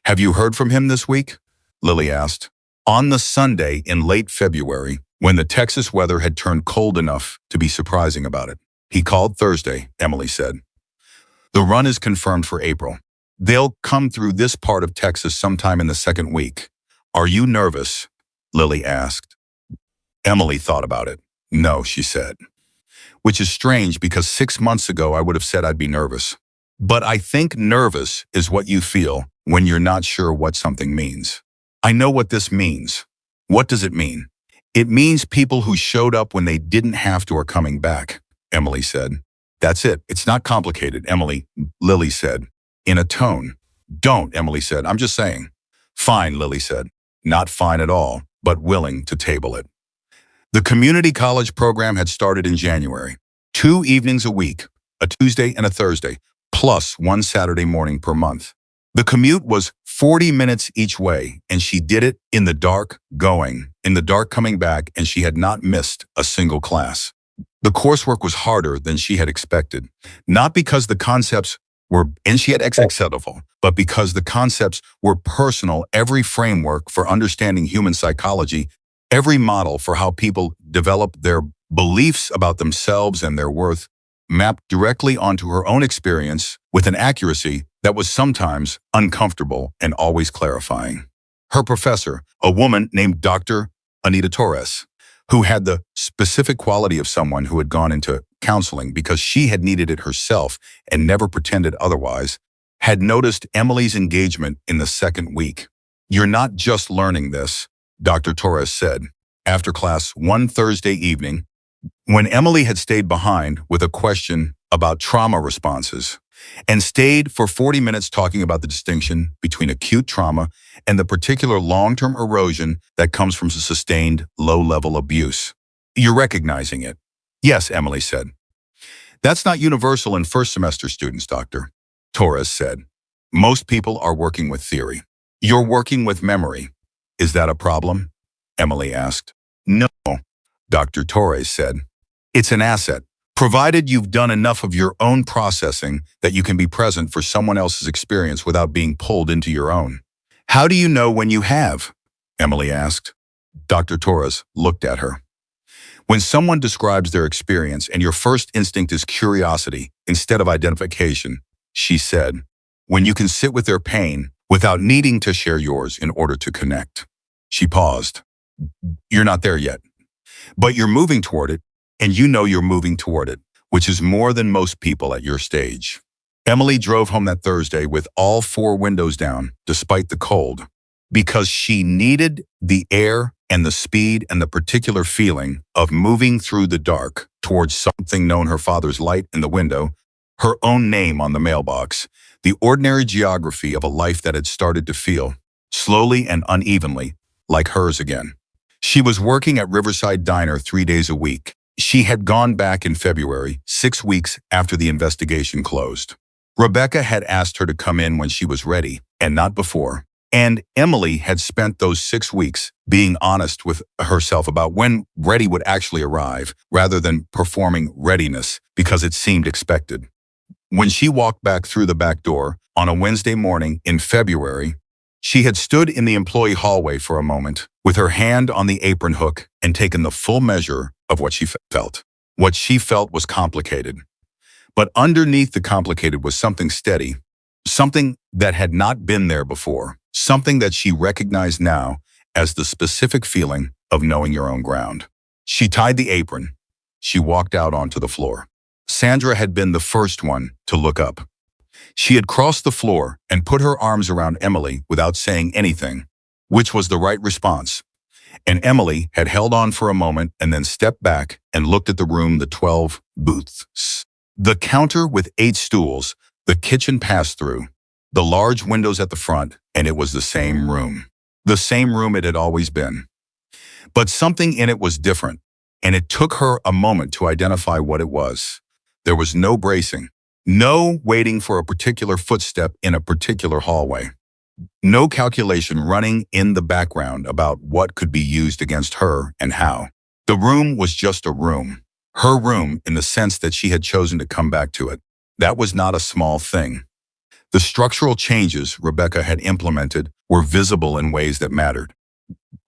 Have you heard from him this week? Lily asked. On the Sunday in late February, when the Texas weather had turned cold enough to be surprising about it. He called Thursday, Emily said. The run is confirmed for April. They'll come through this part of Texas sometime in the second week. Are you nervous? Lily asked. Emily thought about it. No, she said. Which is strange because 6 months ago I would have said I'd be nervous. But I think nervous is what you feel when you're not sure what something means. I know what this means. What does it mean? It means people who showed up when they didn't have to are coming back, Emily said. That's it. It's not complicated, Lily said, in a tone. Don't, Emily said. I'm just saying. Fine, Lily said. Not fine at all, but willing to table it. The community college program had started in January. 2 evenings a week, a Tuesday and a Thursday, plus 1 Saturday morning per month. The commute was 40 minutes each way, and she did it in the dark going, in the dark coming back, and she had not missed a single class. The coursework was harder than she had expected, not because the concepts were, and she had acceptable, but because the concepts were personal. Every framework for understanding human psychology, every model for how people develop their beliefs about themselves and their worth, mapped directly onto her own experience with an accuracy that was sometimes uncomfortable and always clarifying. Her professor, a woman named Dr. Anita Torres, who had the specific quality of someone who had gone into counseling because she had needed it herself and never pretended otherwise, had noticed Emily's engagement in the second week. You're not just learning this, Dr. Torres said. after class one Thursday evening, when Emily had stayed behind with a question about trauma responses and stayed for 40 minutes talking about the distinction between acute trauma and the particular long-term erosion that comes from sustained low-level abuse. You're recognizing it. Yes, Emily said. That's not universal in first semester students, Dr. Torres said. Most people are working with theory. You're working with memory. Is that a problem? Emily asked. No, Dr. Torres said. It's an asset, provided you've done enough of your own processing that you can be present for someone else's experience without being pulled into your own. How do you know when you have? Emily asked. Dr. Torres looked at her. When someone describes their experience and your first instinct is curiosity instead of identification, she said, when you can sit with their pain without needing to share yours in order to connect. She paused. You're not there yet, but you're moving toward it, and you know you're moving toward it, which is more than most people at your stage. Emily drove home that Thursday with all four windows down, despite the cold, because she needed the air and the speed and the particular feeling of moving through the dark towards something known her father's light in the window, her own name on the mailbox, the ordinary geography of a life that had started to feel, slowly and unevenly, like hers again. She was working at Riverside Diner 3 days a week. She had gone back in February, 6 weeks after the investigation closed. Rebecca had asked her to come in when she was ready, and not before. And Emily had spent those 6 weeks being honest with herself about when ready would actually arrive, rather than performing readiness because it seemed expected. When she walked back through the back door on a Wednesday morning in February, she had stood in the employee hallway for a moment with her hand on the apron hook and taken the full measure of what she felt. What she felt was complicated. But underneath the complicated was something steady, something that had not been there before, something that she recognized now as the specific feeling of knowing your own ground. She tied the apron. She walked out onto the floor. Sandra had been the first one to look up. She had crossed the floor and put her arms around Emily without saying anything, which was the right response. And Emily had held on for a moment and then stepped back and looked at the room, the 12 booths. The counter with 8 stools, the kitchen pass-through, the large windows at the front, and it was the same room. The same room it had always been. But something in it was different, and it took her a moment to identify what it was. There was no bracing, no waiting for a particular footstep in a particular hallway, no calculation running in the background about what could be used against her and how. The room was just a room. Her room in the sense that she had chosen to come back to it. That was not a small thing. The structural changes Rebecca had implemented were visible in ways that mattered.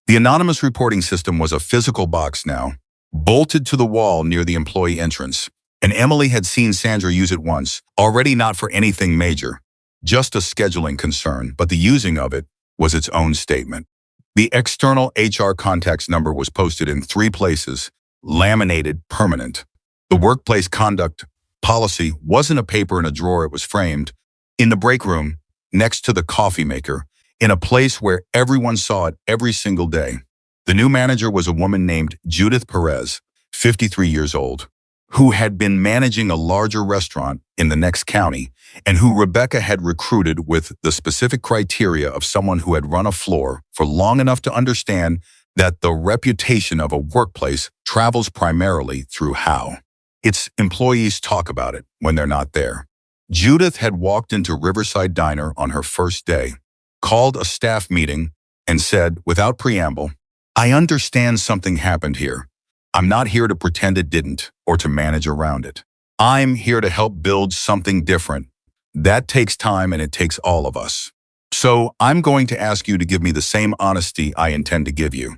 The anonymous reporting system was a physical box now, bolted to the wall near the employee entrance, and Emily had seen Sandra use it once, already not for anything major, just a scheduling concern, but the using of it was its own statement. The external HR contacts number was posted in 3 places, laminated, permanent. The workplace conduct policy wasn't a paper in a drawer, it was framed in the break room, next to the coffee maker, in a place where everyone saw it every single day. The new manager was a woman named Judith Perez, 53 years old, who had been managing a larger restaurant in the next county and who Rebecca had recruited with the specific criteria of someone who had run a floor for long enough to understand that the reputation of a workplace travels primarily through how its employees talk about it when they're not there. Judith had walked into Riverside Diner on her first day, called a staff meeting, and said, without preamble, "I understand something happened here. I'm not here to pretend it didn't or to manage around it. I'm here to help build something different. That takes time and it takes all of us. So I'm going to ask you to give me the same honesty I intend to give you."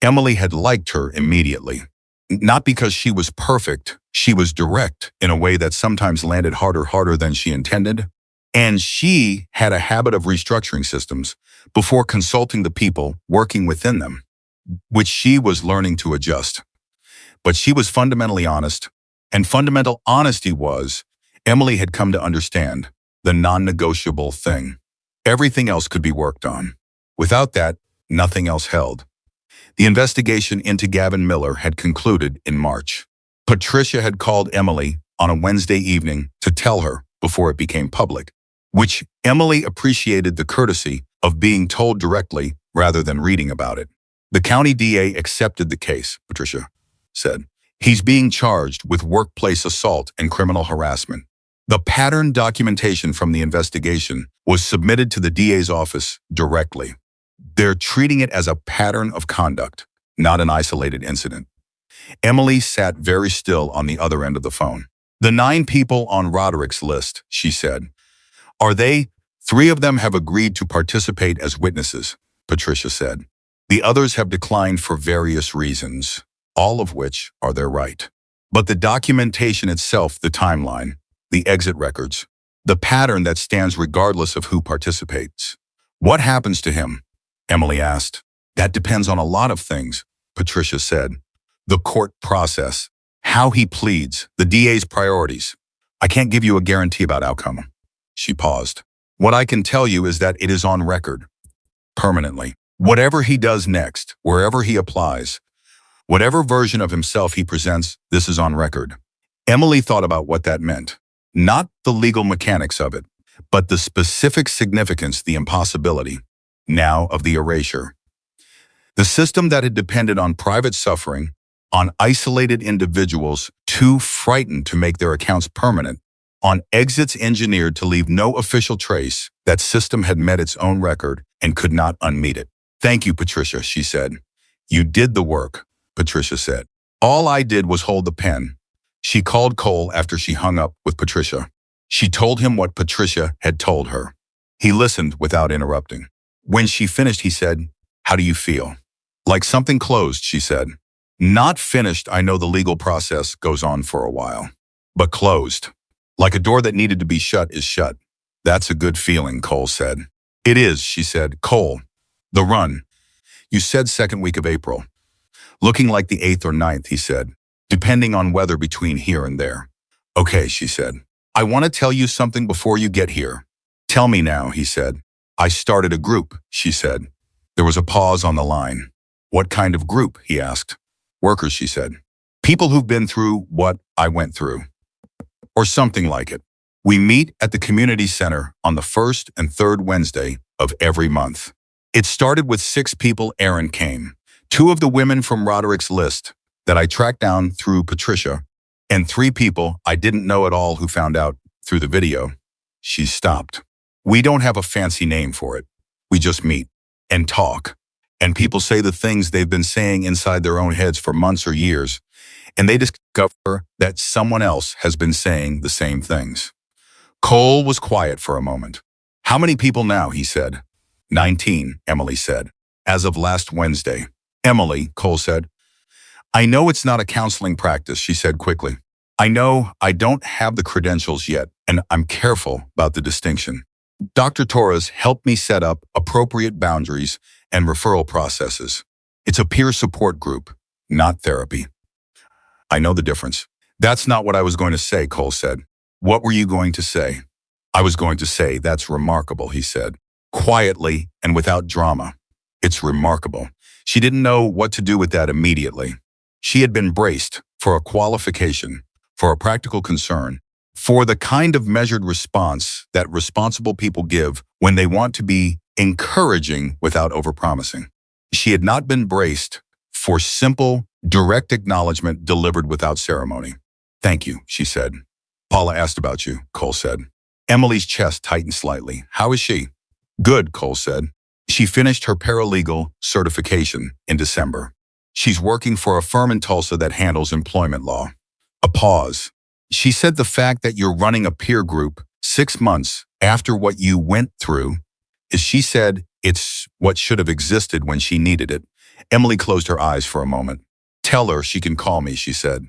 Emily had liked her immediately. Not because she was perfect, she was direct in a way that sometimes landed harder than she intended. And she had a habit of restructuring systems before consulting the people working within them, which she was learning to adjust. But she was fundamentally honest, and fundamental honesty was, Emily had come to understand, the non-negotiable thing. Everything else could be worked on. Without that, nothing else held. The investigation into Gavin Miller had concluded in March. Patricia had called Emily on a Wednesday evening to tell her before it became public, which Emily appreciated the courtesy of being told directly rather than reading about it. The county DA accepted the case, Patricia said. He's being charged with workplace assault and criminal harassment. The pattern documentation from the investigation was submitted to the DA's office directly. They're treating it as a pattern of conduct, not an isolated incident. Emily sat very still on the other end of the phone. The 9 people on Roderick's list, she said. Are they? 3 of them have agreed to participate as witnesses, Patricia said. The others have declined for various reasons, all of which are their right. But the documentation itself, the timeline, the exit records, the pattern that stands regardless of who participates. What happens to him? Emily asked. That depends on a lot of things, Patricia said. The court process, how he pleads, the DA's priorities. I can't give you a guarantee about outcome. She paused. What I can tell you is that it is on record, permanently. Whatever he does next, wherever he applies, whatever version of himself he presents, this is on record. Emily thought about what that meant. Not the legal mechanics of it, but the specific significance, the impossibility, now of the erasure. The system that had depended on private suffering, on isolated individuals too frightened to make their accounts permanent, on exits engineered to leave no official trace, that system had met its own record and could not unmeet it. Thank you, Patricia, she said. You did the work, Patricia said. All I did was hold the pen. She called Cole after she hung up with Patricia. She told him what Patricia had told her. He listened without interrupting. When she finished, he said, How do you feel? Like something closed, she said. Not finished, I know the legal process goes on for a while. But closed. Like a door that needed to be shut is shut. That's a good feeling, Cole said. It is, she said. Cole, the run. You said second week of April. Looking like the 8th or 9th, he said, depending on weather between here and there. Okay, she said. I want to tell you something before you get here. Tell me now, he said. I started a group, she said. There was a pause on the line. What kind of group, he asked. Workers, she said. People who've been through what I went through. Or something like it. We meet at the community center on the 1st and 3rd Wednesday of every month. It started with 6 people. Aaron came. 2 of the women from Roderick's list that I tracked down through Patricia, and 3 people I didn't know at all who found out through the video. She stopped. We don't have a fancy name for it. We just meet and talk. And people say the things they've been saying inside their own heads for months or years, and they discover that someone else has been saying the same things. Cole was quiet for a moment. How many people now, he said. 19, Emily said. As of last Wednesday. Emily, Cole said. I know it's not a counseling practice, she said quickly. I know I don't have the credentials yet, and I'm careful about the distinction. Dr. Torres helped me set up appropriate boundaries and referral processes. It's a peer support group, not therapy. I know the difference. That's not what I was going to say, Cole said. What were you going to say? I was going to say, that's remarkable, he said, quietly and without drama. It's remarkable. She didn't know what to do with that immediately. She had been braced for a qualification, for a practical concern, for the kind of measured response that responsible people give when they want to be encouraging without overpromising. She had not been braced for simple, direct acknowledgement delivered without ceremony. Thank you, she said. Paula asked about you, Cole said. Emily's chest tightened slightly. How is she? Good, Cole said. She finished her paralegal certification in December. She's working for a firm in Tulsa that handles employment law. A pause. She said the fact that you're running a peer group 6 months after what you went through is, she said, it's what should have existed when she needed it. Emily closed her eyes for a moment. Tell her she can call me, she said,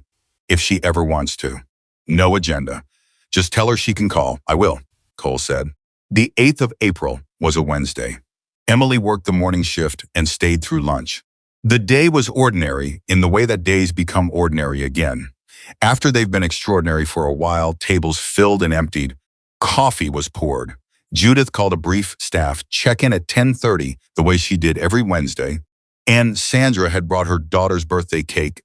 if she ever wants to. No agenda. Just tell her she can call. I will, Cole said. The 8th of April was a Wednesday. Emily worked the morning shift and stayed through lunch. The day was ordinary in the way that days become ordinary again. After they've been extraordinary for a while, tables filled and emptied. Coffee was poured. Judith called a brief staff check-in at 10:30, the way she did every Wednesday. And Sandra had brought her daughter's birthday cake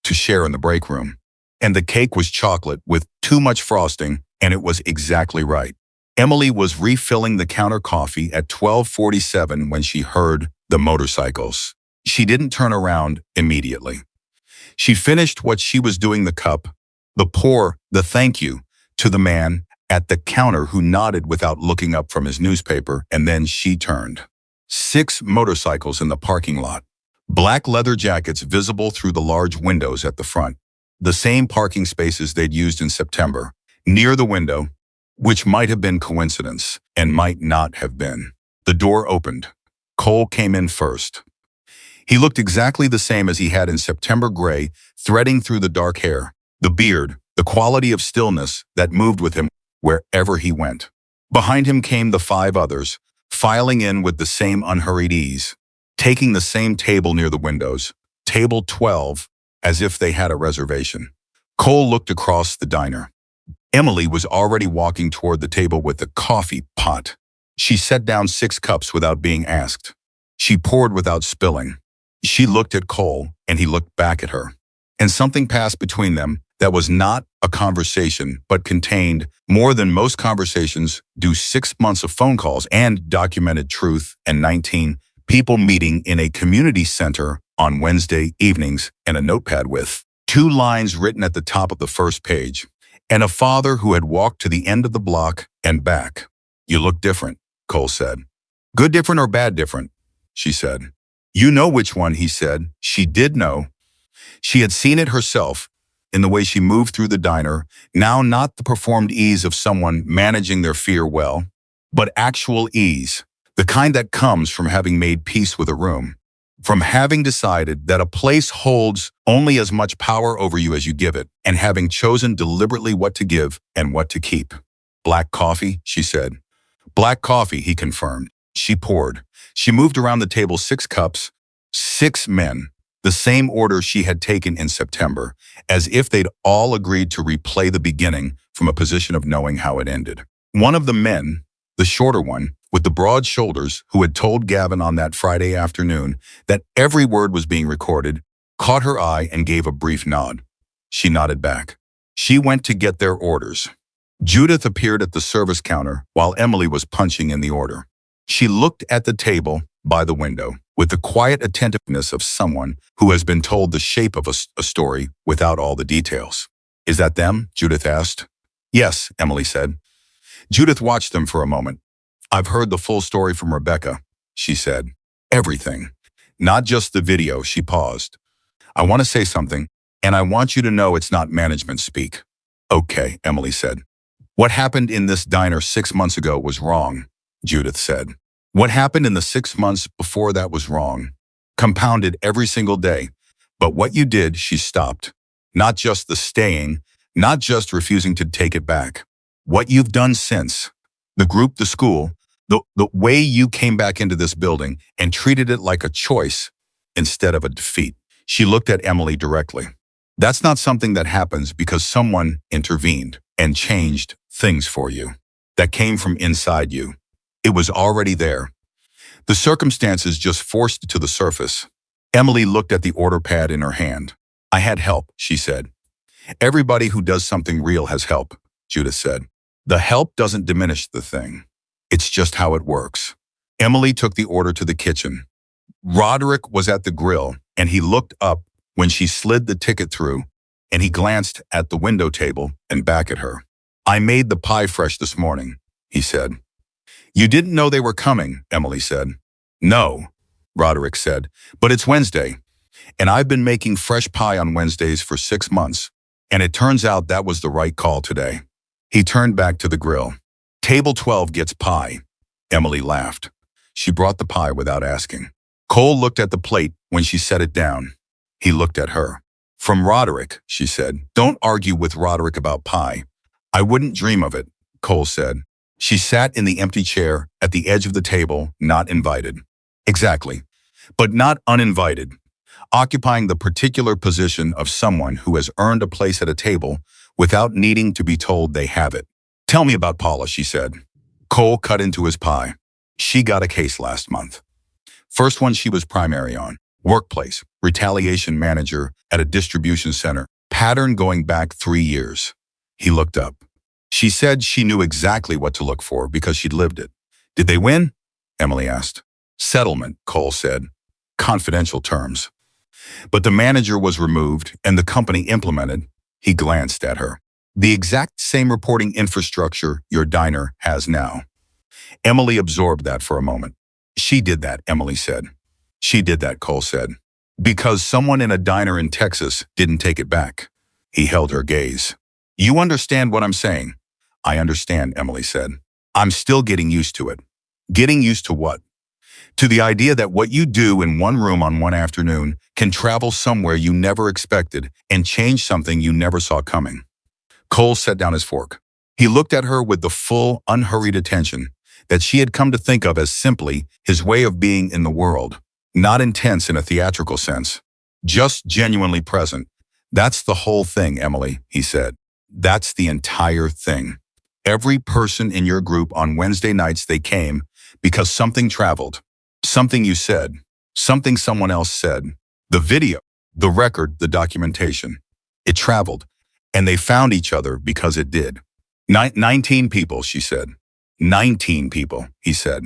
to share in the break room. And the cake was chocolate with too much frosting, and it was exactly right. Emily was refilling the counter coffee at 12:47 when she heard the motorcycles. She didn't turn around immediately. She finished what she was doing, the cup, the pour, the thank you, to the man at the counter who nodded without looking up from his newspaper, and then she turned. 6 motorcycles in the parking lot. Black leather jackets visible through the large windows at the front. The same parking spaces they'd used in September. Near the window, which might have been coincidence and might not have been. The door opened. Cole came in first. He looked exactly the same as he had in September, gray, threading through the dark hair, the beard, the quality of stillness that moved with him wherever he went. Behind him came the 5 others, filing in with the same unhurried ease, taking the same table near the windows, table 12, as if they had a reservation. Cole looked across the diner. Emily was already walking toward the table with the coffee pot. She set down 6 cups without being asked. She poured without spilling. She looked at Cole, and he looked back at her. And something passed between them that was not a conversation, but contained more than most conversations do. 6 months of phone calls and documented truth, and 19 people meeting in a community center on Wednesday evenings, and a notepad with 2 lines written at the top of the first page, and a father who had walked to the end of the block and back. "You look different," Cole said. "Good different or bad different?" she said. "You know which one," he said. She did know. She had seen it herself in the way she moved through the diner, now not the performed ease of someone managing their fear well, but actual ease, the kind that comes from having made peace with a room, from having decided that a place holds only as much power over you as you give it, and having chosen deliberately what to give and what to keep. "Black coffee," she said. "Black coffee," he confirmed. She poured. She moved around the table 6 cups, 6 men, the same order she had taken in September, as if they'd all agreed to replay the beginning from a position of knowing how it ended. One of the men, the shorter one, with the broad shoulders, who had told Gavin on that Friday afternoon that every word was being recorded, caught her eye and gave a brief nod. She nodded back. She went to get their orders. Judith appeared at the service counter while Emily was punching in the order. She looked at the table by the window with the quiet attentiveness of someone who has been told the shape of a story without all the details. "Is that them?" Judith asked. "Yes," Emily said. Judith watched them for a moment. "I've heard the full story from Rebecca," she said. "Everything. Not just the video." She paused. "I want to say something, and I want you to know it's not management speak." "Okay," Emily said. "What happened in this diner 6 months ago was wrong," Judith said. "What happened in the 6 months before that was wrong. Compounded every single day. But what you did," she stopped. "Not just the staying, not just refusing to take it back. What you've done since. The group, the school, the way you came back into this building and treated it like a choice instead of a defeat." She looked at Emily directly. "That's not something that happens because someone intervened and changed things for you. That came from inside you. It was already there. The circumstances just forced it to the surface." Emily looked at the order pad in her hand. "I had help," she said. "Everybody who does something real has help," Judith said. "The help doesn't diminish the thing. It's just how it works." Emily took the order to the kitchen. Roderick was at the grill, and he looked up when she slid the ticket through, and he glanced at the window table and back at her. "I made the pie fresh this morning," he said. "You didn't know they were coming," Emily said. "No," Roderick said, "but it's Wednesday, and I've been making fresh pie on Wednesdays for 6 months, and it turns out that was the right call today." He turned back to the grill. "Table 12 gets pie." Emily laughed. She brought the pie without asking. Cole looked at the plate when she set it down. He looked at her. "From Roderick," she said. "Don't argue with Roderick about pie." "I wouldn't dream of it," Cole said. She sat in the empty chair at the edge of the table, not invited. Exactly, but not uninvited, occupying the particular position of someone who has earned a place at a table without needing to be told they have it. "Tell me about Paula," she said. Cole cut into his pie. "She got a case last month. First one she was primary on. Workplace, retaliation manager at a distribution center. Pattern going back 3 years. He looked up. She said she knew exactly what to look for because she'd lived it. Did they win? Emily asked. Settlement, Cole said. Confidential terms. But the manager was removed and the company implemented. He glanced at her. The exact same reporting infrastructure your diner has now. Emily absorbed that for a moment. She did that, Emily said. She did that, Cole said. Because someone in a diner in Texas didn't take it back. He held her gaze. You understand what I'm saying? I understand, Emily said. I'm still getting used to it. Getting used to what? To the idea that what you do in one room on one afternoon can travel somewhere you never expected and change something you never saw coming. Cole set down his fork. He looked at her with the full, unhurried attention that she had come to think of as simply his way of being in the world. Not intense in a theatrical sense. Just genuinely present. That's the whole thing, Emily, he said. That's the entire thing. Every person in your group on Wednesday nights they came because something traveled. Something you said. Something someone else said. The video, the record, the documentation. It traveled. And they found each other because it did. 19 people, she said. 19 people, he said.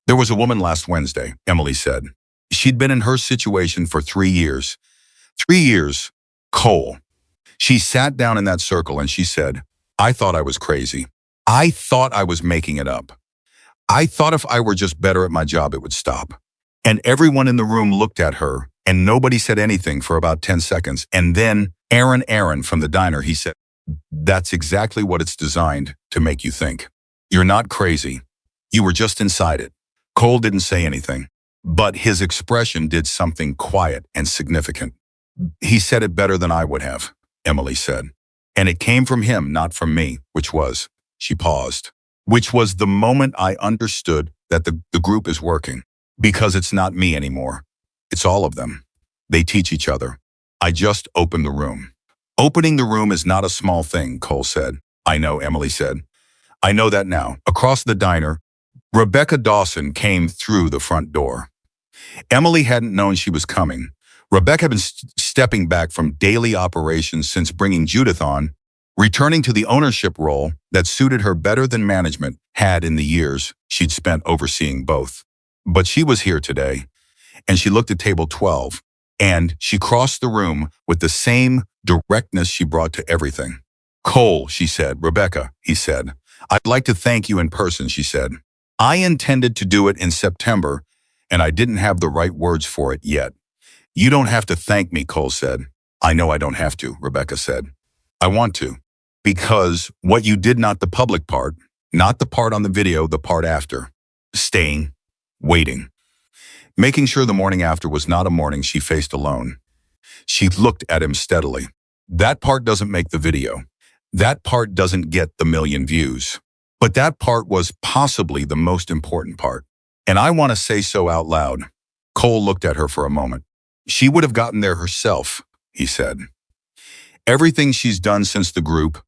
There was a woman last Wednesday, Emily said. She'd been in her situation for 3 years. 3 years, Cole. She sat down in that circle and she said, I thought I was crazy. I thought I was making it up. I thought if I were just better at my job, it would stop. And everyone in the room looked at her and nobody said anything for about 10 seconds. And then Aaron from the diner, he said, that's exactly what it's designed to make you think. You're not crazy. You were just inside it. Cole didn't say anything, but his expression did something quiet and significant. He said it better than I would have, Emily said. And it came from him, not from me, which was, she paused, which was the moment I understood that the group is working. Because it's not me anymore. It's all of them. They teach each other. I just opened the room. Opening the room is not a small thing, Cole said. I know, Emily said. I know that now. Across the diner, Rebecca Dawson came through the front door. Emily hadn't known she was coming. Rebecca had been stepping back from daily operations since bringing Judith on, returning to the ownership role that suited her better than management had in the years she'd spent overseeing both. But she was here today, and she looked at table 12, and she crossed the room with the same directness she brought to everything. Cole, she said. Rebecca, he said. I'd like to thank you in person, she said. I intended to do it in September, and I didn't have the right words for it yet. You don't have to thank me, Cole said. I know I don't have to, Rebecca said. I want to. Because what you did, not the public part, not the part on the video, the part after. Staying, waiting. Making sure the morning after was not a morning she faced alone. She looked at him steadily. That part doesn't make the video. That part doesn't get the 1 million views. But that part was possibly the most important part. And I want to say so out loud. Cole looked at her for a moment. She would have gotten there herself, he said. Everything she's done since the group,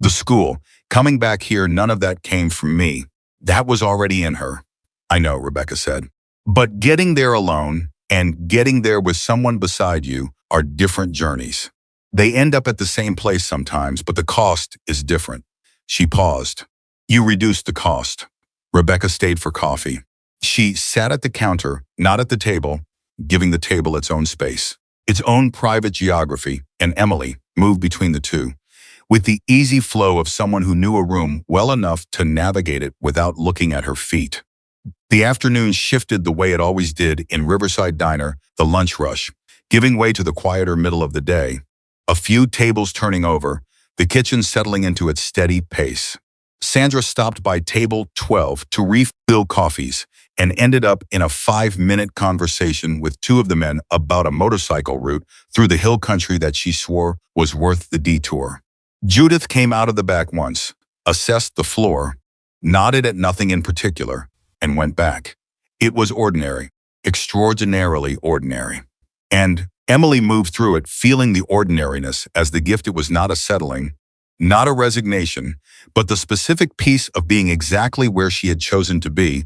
the school, coming back here, none of that came from me. That was already in her. I know, Rebecca said. But getting there alone and getting there with someone beside you are different journeys. They end up at the same place sometimes, but the cost is different. She paused. You reduced the cost. Rebecca stayed for coffee. She sat at the counter, not at the table, giving the table its own space, its own private geography, and Emily moved between the two, with the easy flow of someone who knew a room well enough to navigate it without looking at her feet. The afternoon shifted the way it always did in Riverside Diner, the lunch rush, giving way to the quieter middle of the day. A few tables turning over, the kitchen settling into its steady pace. Sandra stopped by table 12 to refill coffees and ended up in a 5-minute conversation with 2 of the men about a motorcycle route through the hill country that she swore was worth the detour. Judith came out of the back once, assessed the floor, nodded at nothing in particular, and went back. It was ordinary, extraordinarily ordinary. And Emily moved through it, feeling the ordinariness as the gift. It was not a settling, not a resignation, but the specific piece of being exactly where she had chosen to be,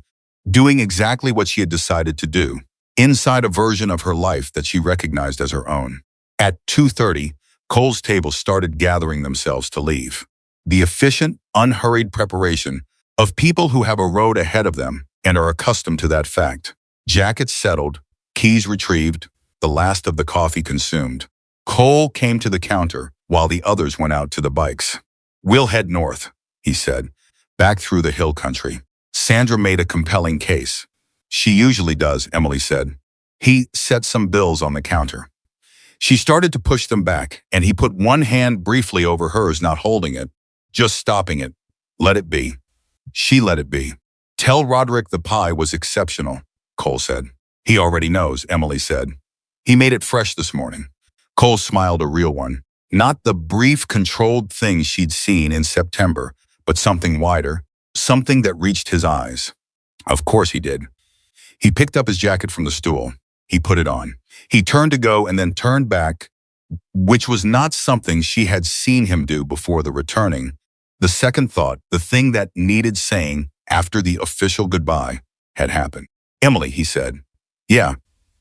doing exactly what she had decided to do. inside a version of her life that she recognized as her own. At 2:30, Cole's table started gathering themselves to leave. The efficient, unhurried preparation of people who have a road ahead of them and are accustomed to that fact. Jackets settled, keys retrieved, the last of the coffee consumed. Cole came to the counter while the others went out to the bikes. "We'll head north," he said, "back through the hill country." Sandra made a compelling case. "She usually does," Emily said. He set some bills on the counter. She started to push them back, and he put one hand briefly over hers, not holding it, just stopping it. "Let it be." She let it be. "Tell Roderick the pie was exceptional," Cole said. "He already knows," Emily said. "He made it fresh this morning." Cole smiled, a real one. Not the brief, controlled thing she'd seen in September, but something wider, something that reached his eyes. Of course he did. He picked up his jacket from the stool. He put it on. He turned to go and then turned back, which was not something she had seen him do before the returning. The second thought, the thing that needed saying after the official goodbye, had happened. "Emily," he said. "Yeah,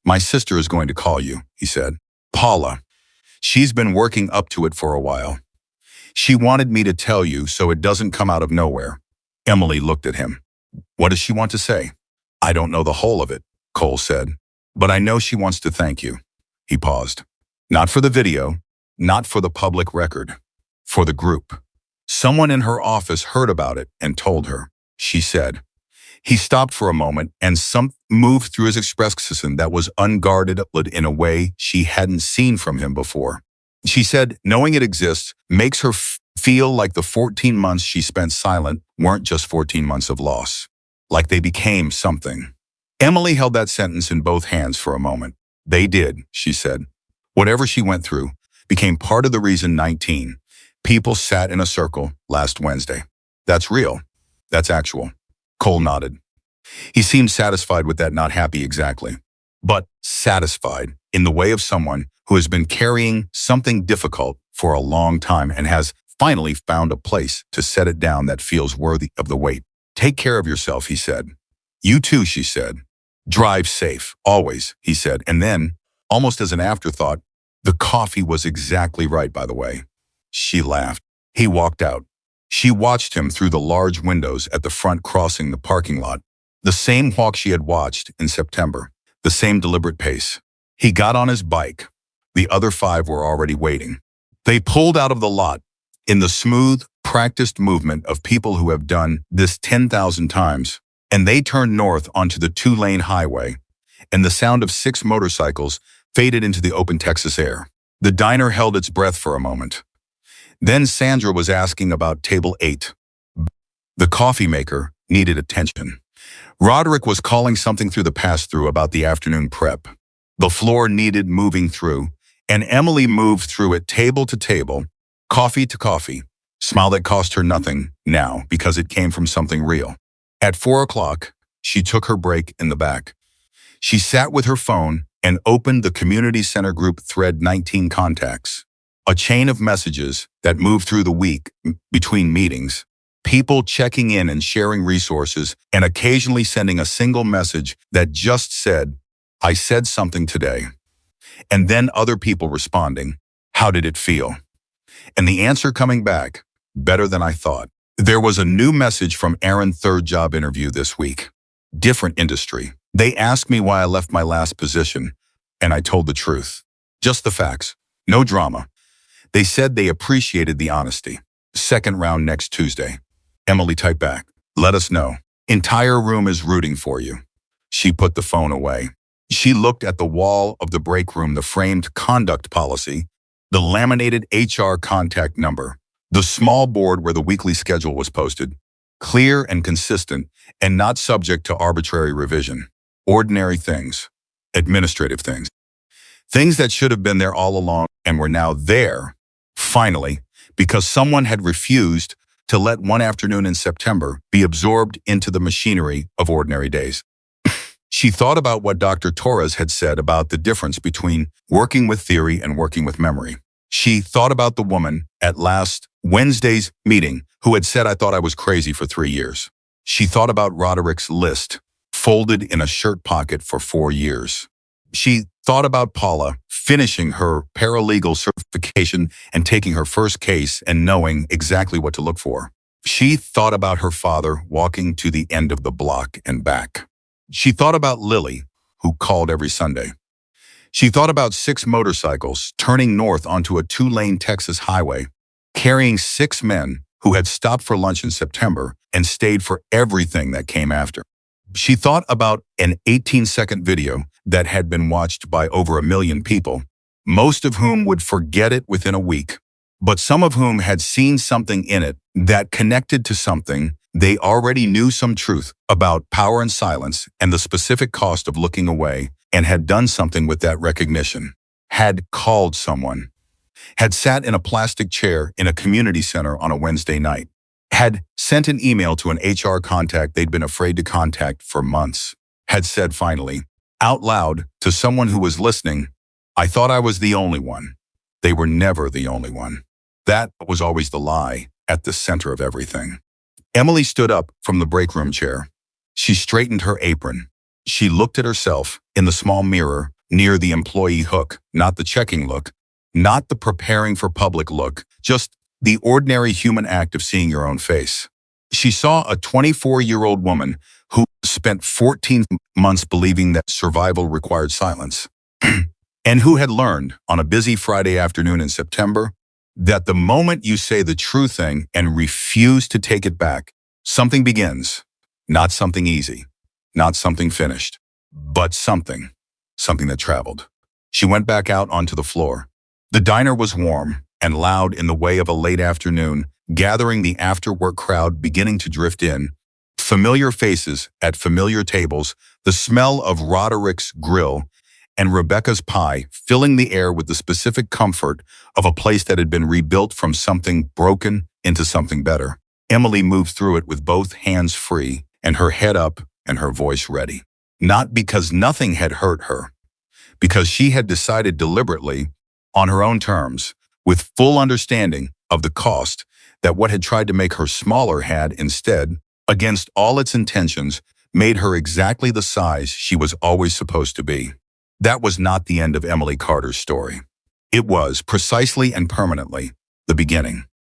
my sister is going to call you," he said. "Paula. She's been working up to it for a while. She wanted me to tell you so it doesn't come out of nowhere." Emily looked at him. "What does she want to say?" "I don't know the whole of it," Cole said. "But I know she wants to thank you." He paused. "Not for the video, not for the public record, for the group. Someone in her office heard about it and told her," she said. He stopped for a moment, and some moved through his expression that was unguarded in a way she hadn't seen from him before. She said, "Knowing it exists makes her feel like the 14 months she spent silent weren't just 14 months of loss. Like they became something." Emily held that sentence in both hands for a moment. "They did," she said. "Whatever she went through became part of the reason 19 people sat in a circle last Wednesday. That's real. That's actual." Cole nodded. He seemed satisfied with that, not happy exactly, but satisfied in the way of someone who has been carrying something difficult for a long time and has finally found a place to set it down that feels worthy of the weight. "Take care of yourself," he said. "You too," she said. "Drive safe, always," he said. And then, almost as an afterthought, "The coffee was exactly right, by the way." She laughed. He walked out. She watched him through the large windows at the front, crossing the parking lot. The same walk she had watched in September. The same deliberate pace. He got on his bike. The other 5 were already waiting. They pulled out of the lot in the smooth, practiced movement of people who have done this 10,000 times, and they turned north onto the 2-lane highway, and the sound of 6 motorcycles faded into the open Texas air. The diner held its breath for a moment. Then Sandra was asking about table 8. The coffee maker needed attention. Roderick was calling something through the pass-through about the afternoon prep. The floor needed moving through, and Emily moved through it table to table, coffee to coffee. Smile that cost her nothing now because it came from something real. At 4 o'clock, she took her break in the back. She sat with her phone and opened the community center group thread 19 contacts. A chain of messages that moved through the week between meetings, people checking in and sharing resources, and occasionally sending a single message that just said, "I said something today." And then other people responding, "How did it feel?" And the answer coming back, "Better than I thought." There was a new message from Aaron's 3rd job interview this week. Different industry. They asked me why I left my last position, and I told the truth. Just the facts. No drama. They said they appreciated the honesty. "Second round next Tuesday." Emily typed back, "Let us know. Entire room is rooting for you." She put the phone away. She looked at the wall of the break room, the framed conduct policy, the laminated HR contact number, the small board where the weekly schedule was posted, clear and consistent and not subject to arbitrary revision. Ordinary things, administrative things, things that should have been there all along and were now there, finally, because someone had refused to let one afternoon in September be absorbed into the machinery of ordinary days. She thought about what Dr. Torres had said about the difference between working with theory and working with memory. She thought about the woman at last Wednesday's meeting who had said, "I thought I was crazy for 3 years." She thought about Roderick's list, folded in a shirt pocket for 4 years. She thought about Paula finishing her paralegal certification and taking her first case and knowing exactly what to look for. She thought about her father walking to the end of the block and back. She thought about Lily, who called every Sunday. She thought about 6 motorcycles turning north onto a 2-lane Texas highway, carrying 6 men who had stopped for lunch in September and stayed for everything that came after. She thought about an 18-second video that had been watched by over 1 million people, most of whom would forget it within a week, but some of whom had seen something in it that connected to something they already knew, some truth about power and silence and the specific cost of looking away, and had done something with that recognition, had called someone, had sat in a plastic chair in a community center on a Wednesday night, had sent an email to an HR contact they'd been afraid to contact for months, had said finally, out loud to someone who was listening, "I thought I was the only one." They were never the only one. That was always the lie at the center of everything. Emily stood up from the break room chair. She straightened her apron. She looked at herself in the small mirror near the employee hook, not the checking look, not the preparing for public look, just the ordinary human act of seeing your own face. She saw a 24-year-old woman who spent 14 months believing that survival required silence, and who had learned on a busy Friday afternoon in September that the moment you say the true thing and refuse to take it back, something begins. Not something easy, not something finished, but something that traveled. She went back out onto the floor. The diner was warm and loud in the way of a late afternoon, gathering the after-work crowd beginning to drift in. Familiar faces at familiar tables, the smell of Roderick's grill and Rebecca's pie filling the air with the specific comfort of a place that had been rebuilt from something broken into something better. Emily moved through it with both hands free and her head up and her voice ready. Not because nothing had hurt her, because she had decided deliberately, on her own terms, with full understanding of the cost, that what had tried to make her smaller had instead, against all its intentions, made her exactly the size she was always supposed to be. That was not the end of Emily Carter's story. It was, precisely and permanently, the beginning.